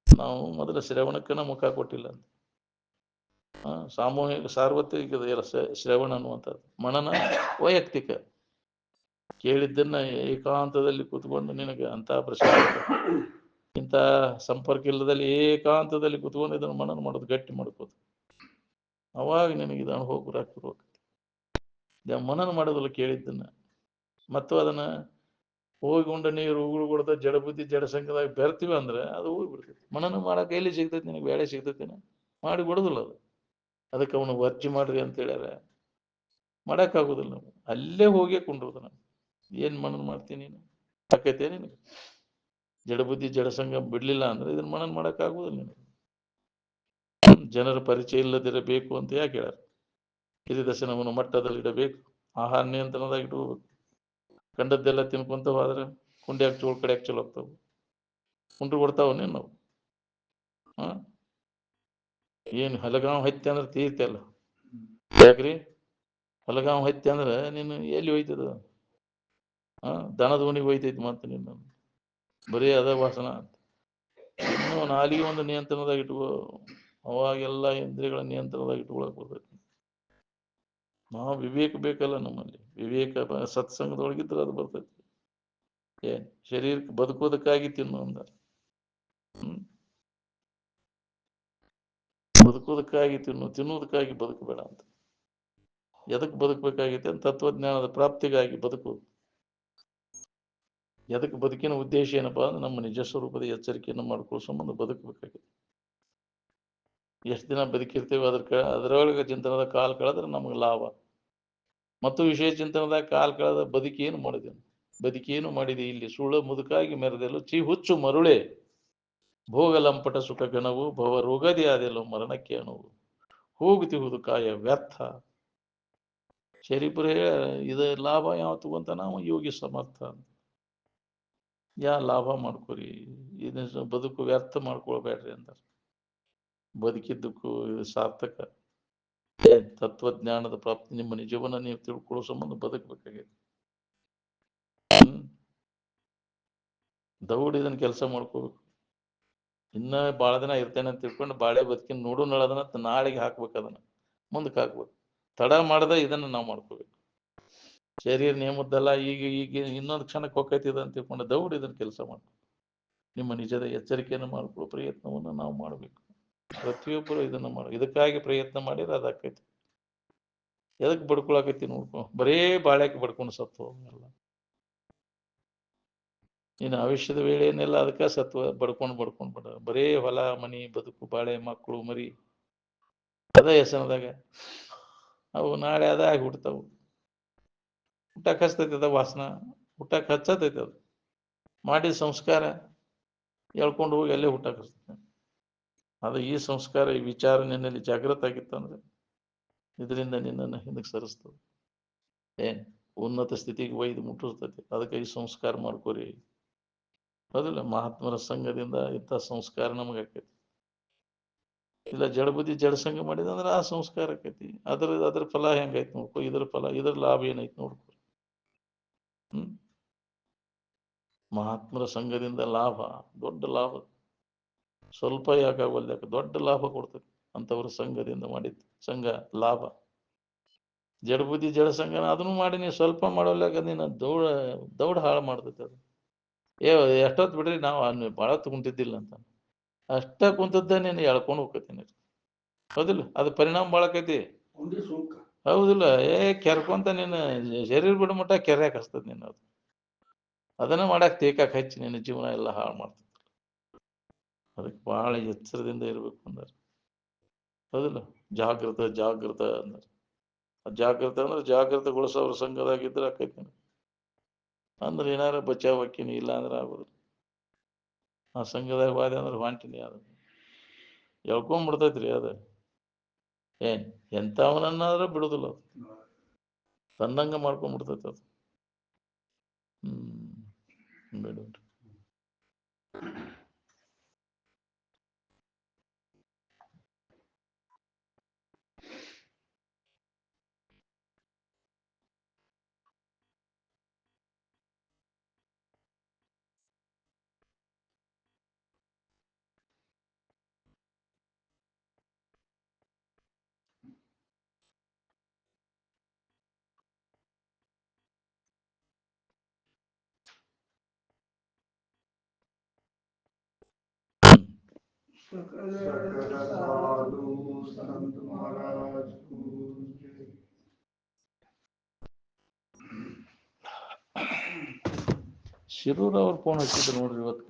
ನಾವು ಮೊದಲ ಶ್ರವಣಕ್ಕನ ಮುಖ ಕೊಟ್ಟಿಲ್ಲ ಅಂತ. ಸಾಮೂಹಿಕ ಸಾರ್ವತ್ರಿಕ ಇಲ್ಲ ಶ್ರವಣ ಅನ್ನುವಂಥದ್ದು. ಮನನ ವೈಯಕ್ತಿಕ. ಕೇಳಿದ್ದನ್ನ ಏಕಾಂತದಲ್ಲಿ ಕೂತ್ಕೊಂಡು ನಿನಗೆ ಅಂತ ಪ್ರಸಾದ ಇಂಥ ಸಂಪರ್ಕ ಇಲ್ಲದಲ್ಲಿ ಏಕಾಂತದಲ್ಲಿ ಕೂತ್ಕೊಂಡು ಇದನ್ನು ಮನನ ಮಾಡೋದು, ಗಟ್ಟಿ ಮಾಡ್ಕೋದು. ಅವಾಗ ನಿನಗೆ ಇದು ಅನುಭವ ಗುರಾಗ್ತಿರ್ಬೇಕು. ಮನನ ಮಾಡೋದಿಲ್ಲ ಕೇಳಿದ್ದನ್ನ. ಮತ್ತು ಅದನ್ನ ಹೋಗಿಕೊಂಡ ನೀರು ಉಗುಳು ಕೊಡ್ತಾ ಜಡ ಬುದ್ಧಿ ಜಡ ಸಂಘದಾಗ ಬೆರ್ತೀವಿ ಅಂದ್ರೆ ಅದು ಹೋಗ್ಬಿಡ್ತೈತಿ. ಮನನ ಮಾಡಕ್ಕೆ ಎಲ್ಲಿ ಸಿಗ್ತೈತಿ ನಿನಗೆ? ಬೇಳೆ ಸಿಗ್ತೈತಿನ? ಮಾಡಿ ಕೊಡುದಿಲ್ಲ ಅದು. ಅದಕ್ಕೆ ಅವನು ವರ್ಜಿ ಮಾಡ್ರಿ ಅಂತ ಹೇಳ್ಯಾರ. ಮಾಡೋಕ್ಕಾಗೋದಿಲ್ಲ. ನಾವು ಅಲ್ಲೇ ಹೋಗೇ ಕುಂಡ್ರೋದು. ನಾವು ಏನ್ ಮನನ ಮಾಡ್ತೀನಿ ನೀನು? ಆಕೈತೆ ನಿನಗೆ? ಜಡಬುದ್ಧಿ ಜಡಸಂಗ ಬಿಡ್ಲಿಲ್ಲ ಅಂದ್ರೆ ಇದನ್ನ ಮನನ ಮಾಡೋಕ್ಕಾಗೋದಿಲ್ಲ ನಿನಗೆ. ಜನರ ಪರಿಚಯ ಇಲ್ಲದಿರಬೇಕು ಅಂತ ಯಾಕೆ ಹೇಳ್ಯಾರ? ಹಿರಿ ದಶನವನ್ನು ಮಟ್ಟದಲ್ಲಿ ಇಡಬೇಕು, ಆಹಾರ ನಿಯಂತ್ರಣದಾಗ ಇಟ್ಕೋಬೇಕು. ಕಂಡದ್ದೆಲ್ಲ ತಿನ್ಕೊಂತ ಹೋದ್ರೆ ಕುಂಡ್ಯಾಗ ಚೋಳ್ ಕಡೆಯಾಗ ಚಲೋ ಆಗ್ತಾವ, ಕುಂಡ್ರು ಕೊಡ್ತಾವನ್ನೇನು ನಾವು? ಏನು ಹಲಗಾವ್ ಹತ್ತಿ ಅಂದ್ರೆ ತೀರ್ತಿ ಅಲ್ಲ. ಯಾಕ್ರಿ ಹಲಗಾವ್ ಹತ್ತಿ ಅಂದ್ರೆ ನೀನು ಎಲ್ಲಿ ಹೋಯ್ತದ? ದನದ ಓಣಿಗೆ ಹೋಯ್ತೈತಿ ಮತ್ತೆ ನೀನು ಬರೀ ಅದ ವಾಸನ. ಇನ್ನು ನಾಲಿಗೆ ಒಂದು ನಿಯಂತ್ರಣದಾಗ ಇಟ್ಕೋ, ಅವಾಗೆಲ್ಲ ಇಂದ್ರಿಯಗಳ ನಿಯಂತ್ರಣದಾಗ ಇಟ್ಕೊಳಕ್ ಬರ್ತೈತಿ. ನಾವು ವಿವೇಕ ಬೇಕಲ್ಲ ನಮ್ಮಲ್ಲಿ. ವಿವೇಕ ಸತ್ಸಂಗದೊಳಗಿದ್ರೆ ಅದು ಬರ್ತೈತಿ. ಏನ್ ಶರೀರಕ್ಕೆ ಬದುಕೋದಕ್ಕಾಗಿ ತಿನ್ನು ಅಂದ. ಬದುಕೋದಕ್ಕಾಗಿ ತಿನ್ನು, ತಿನ್ನುವುದಕ್ಕಾಗಿ ಬದುಕಬೇಡ ಅಂತ. ಎದಕ್ಕೆ ಬದುಕಬೇಕಾಗೈತೆ ಅಂತ ತತ್ವಜ್ಞಾನದ ಪ್ರಾಪ್ತಿಗಾಗಿ ಬದುಕುವುದು. ಎದಕ್ಕೆ ಬದುಕಿನ ಉದ್ದೇಶ ಏನಪ್ಪಾ ಅಂದ್ರೆ ನಮ್ಮ ನಿಜ ಸ್ವರೂಪದ ಎಚ್ಚರಿಕೆಯನ್ನು ಮಾಡ್ಕೊಳ್ಳೋ ಸಂಬಂಧ ಬದುಕಬೇಕಾಗಿದೆ. ಎಷ್ಟು ದಿನ ಬದುಕಿರ್ತೇವೆ ಅದರೊಳಗೆ ಚಿಂತನದ ಕಾಲ ಕಳೆದ್ರೆ ನಮಗೆ ಲಾಭ. ಮತ್ತು ವಿಷಯ ಚಿಂತನದಾಗ ಕಾಲ ಕಳೆದ ಬದುಕೇನು ಮಾಡಿದೇನು? ಬದುಕೇನು ಮಾಡಿದೆ ಇಲ್ಲಿ ಸುಳ್ಳು ಮುದುಕಾಗಿ ಮೆರೆದೆಲು ಚಿ ಹುಚ್ಚು ಮರುಳೆ ಭೋಗಲಂಪಟ ಸುಖ ಗಣವು ಭವ ರೋಗದಿ ಆದೆಲ್ಲೋ ಮರಣಕ್ಕೆ ಅಣುವು ಹೋಗುತ್ತಿಹುದು ಕಾಯ ವ್ಯರ್ಥ. ಶರೀಪುರ ಇದ ಲಾಭ ಯಾವ ತಗೊಂತ ನಾವು ಯೋಗಿ ಸಮರ್ಥ. ಯಾ ಲಾಭ ಮಾಡ್ಕೊರಿ, ಇದನ್ನ ಬದುಕು ವ್ಯರ್ಥ ಮಾಡ್ಕೊಳ್ಬೇಡ್ರಿ ಅಂತ. ಬದುಕಿದ್ದಕ್ಕೂ ಇದು ಸಾರ್ಥಕ. ತತ್ವಜ್ಞಾನದ ಪ್ರಾಪ್ತಿ ನಿಮ್ಮ ನಿಜವನ್ನ ನೀವು ತಿಳ್ಕೊಳ್ಳೋ ಸಂಬಂಧ ಬದುಕಬೇಕಾಗಿದೆ. ದೌಡ್ ಇದನ್ನ ಕೆಲಸ ಮಾಡ್ಕೋಬೇಕು. ಇನ್ನ ಬಾಳ ದಿನ ಇರ್ತೇನೆ ಅಂತ ತಿಳ್ಕೊಂಡು ಬಾಳೆ ಬದುಕಿನ ನೋಡು ನಳದನ್ನ ನಾಳೆಗೆ ಹಾಕ್ಬೇಕು, ಅದನ್ನ ಮುಂದಕ್ಕೆ ಹಾಕ್ಬೇಕು. ತಡ ಮಾಡದ ಇದನ್ನ ನಾವು ಮಾಡ್ಕೋಬೇಕು. ಶರೀರ ನೇಮದ್ದಲ್ಲ, ಈಗ ಈಗ ಇನ್ನೊಂದು ಕ್ಷಣಕ್ಕೆ ಹೋಗ್ತೈತಿದ ಅಂತ ತಿಳ್ಕೊಂಡು ದೌಡ್ ಇದನ್ನ ಕೆಲಸ ಮಾಡ್ಬೇಕು. ನಿಮ್ಮ ನಿಜದ ಎಚ್ಚರಿಕೆಯನ್ನು ಮಾಡ್ಕೊಳ್ಳೋ ಪ್ರಯತ್ನವನ್ನು ನಾವು ಮಾಡಬೇಕು. ಪ್ರತಿಯೊಬ್ಬರು ಇದನ್ನ ಮಾಡ, ಇದಕ್ಕಾಗಿ ಪ್ರಯತ್ನ ಮಾಡಿದ್ರೆ ಅದಾಕೈತಿ. ಎದಕ್ ಬಡ್ಕೊಳಕೈತಿ ನೋಡ್ಕೊ, ಬರೇ ಬಾಳ್ಯಾಕೆ ಬಡ್ಕೊಂಡು ಸತ್ತು ಎಲ್ಲ. ಇನ್ನು ಭವಿಷ್ಯದ ವೇಳೆಯನ್ನೆಲ್ಲ ಅದಕ್ಕೆ ಸತ್ವ ಬಡ್ಕೊಂಡು ಬಿಡ. ಬರೇ ಹೊಲ ಮನಿ ಬದುಕು ಬಾಳೆ ಮಕ್ಕಳು ಮರಿ ಅದ ಹೆಸನದಾಗ ಅವು ನಾಳೆ ಅದ ಆಗಿ ಹುಡ್ತಾವು. ಊಟಕ್ಕೆ ಹಚ್ತೈತಿ ಅದ ವಾಸನ, ಊಟಕ್ಕೆ ಹಚ್ಚತೈತಿ ಅದು ಮಾಡಿದ ಸಂಸ್ಕಾರ. ಹೇಳ್ಕೊಂಡು ಹೋಗಿ ಅಲ್ಲೇ ಹುಟ್ಟಾಕಿಸ್ತಾನೆ. ಅದು ಈ ಸಂಸ್ಕಾರ, ಈ ವಿಚಾರ ನಿನ್ನಲ್ಲಿ ಜಾಗೃತ ಆಗಿತ್ತಂದ್ರೆ ಇದರಿಂದ ನಿನ್ನನ್ನು ಹಿಂದಕ್ಕೆ ಸರಿಸ್ತದೆ. ಏನ್ ಉನ್ನತ ಸ್ಥಿತಿಗೆ ಒಯ್ದು ಮುಟ್ಟಿಸ್ತೈತಿ. ಅದಕ್ಕೆ ಈ ಸಂಸ್ಕಾರ ಮಾಡ್ಕೋರಿ. ಹೌದಿಲ್ಲ? ಮಹಾತ್ಮರ ಸಂಘದಿಂದ ಇಂಥ ಸಂಸ್ಕಾರ ನಮಗೆ ಆಕೈತಿ. ಇಲ್ಲ ಜಡಬುದ್ಧಿ ಜಡಸಂಗ ಮಾಡಿದಂದ್ರೆ ಆ ಸಂಸ್ಕಾರ ಆಕೈತಿ. ಅದ್ರ ಫಲ ಹೆಂಗೈತಿ ನೋಡ್ಕೊ. ಇದ್ರ ಫಲ, ಇದ್ರ ಲಾಭ ಏನೈತಿ ನೋಡ್ಕೊ. ಮಹಾತ್ಮರ ಸಂಘದಿಂದ ಲಾಭ, ದೊಡ್ಡ ಲಾಭ. ಸ್ವಲ್ಪ ಯಾಕಾಗಲ್ಲ, ದೊಡ್ಡ ಲಾಭ ಕೊಡ್ತದೆ ಅಂತವ್ರ ಸಂಘದಿಂದ ಮಾಡಿದ್ದು ಸಂಘ ಲಾಭ. ಜಡಬುದ್ಧಿ ಜಡಸಂಗನ ಅದನ್ನು ಮಾಡಿ ನೀವು ಸ್ವಲ್ಪ ಮಾಡೋಲ್ಲಾಗ ನೀನು ದೌಡ ಹಾಳು ಮಾಡ್ತೈತೆ ಅದು. ಎಷ್ಟೊತ್ತು ಬಿಡ್ರಿ, ನಾವು ಭಾಳ ಕುಂತಿದ್ದಿಲ್ಲ ಅಂತ ಅಷ್ಟ ಕುಂತದ್ದ ನೀನು ಎಳ್ಕೊಂಡು ಹೋಗ್ತೀನಿ. ಹೌದಿಲ್ಲ? ಅದು ಪರಿಣಾಮ ಬಾಳಕೈತಿ. ಹೌದಿಲ್ಲ? ಕೆರ್ಕೊಂತ ನೀನು ಶರೀರ ಬಿಡ ಮಟ್ಟ ಕೆರ್ಯಾಕ ಹಚ್ತದ ನೀನು. ಅದು ಅದನ್ನ ಮಾಡಕ್ ತೇಕಾಕ್ ಹಚ್ಚಿ ನಿನ್ನ ಜೀವನ ಎಲ್ಲ ಹಾಳು ಮಾಡ್ತದೆ. ಅದಕ್ಕೆ ಬಹಳ ಎಚ್ಚರದಿಂದ ಇರ್ಬೇಕು ಅಂದ್ರೆ. ಹೌದಿಲ್ಲ? ಜಾಗೃತ ಜಾಗೃತ ಅಂದ್ರೆ ಜಾಗೃತ ಅಂದ್ರೆ ಜಾಗೃತಗೊಳಿಸೋರ ಸಂಘದಾಗಿದ್ರೆ ಆಕೈತಿ. ಅಂದ್ರೆ ಏನಾರ ಬಚಾವ್ ಹಾಕಿನಿ, ಇಲ್ಲ ಅಂದ್ರೆ ಆಗೋದಿಲ್ಲ. ಆ ಸಂಘದಾಗ ವಾದ ಅಂದ್ರೆ ಹೊಂಟಿನಿ, ಅದು ಎಳ್ಕೊಂಡ್ಬಿಡ್ತೈತ್ರಿ. ಅದು ಎಂಥವನನ್ನಾದ್ರೂ ಬಿಡುದಿಲ್ಲ, ಅದು ತನ್ನಂಗ ಮಾಡ್ಕೊಂಡ್ಬಿಡ್ತೈತೆ ಅದು. ಬೇಡ. ಶಿರೂರ್ ಅವ್ರು ಫೋನ್ ಹಚ್ಚಿದ್ರು ನೋಡ್ರಿ ಇವತ್ತು.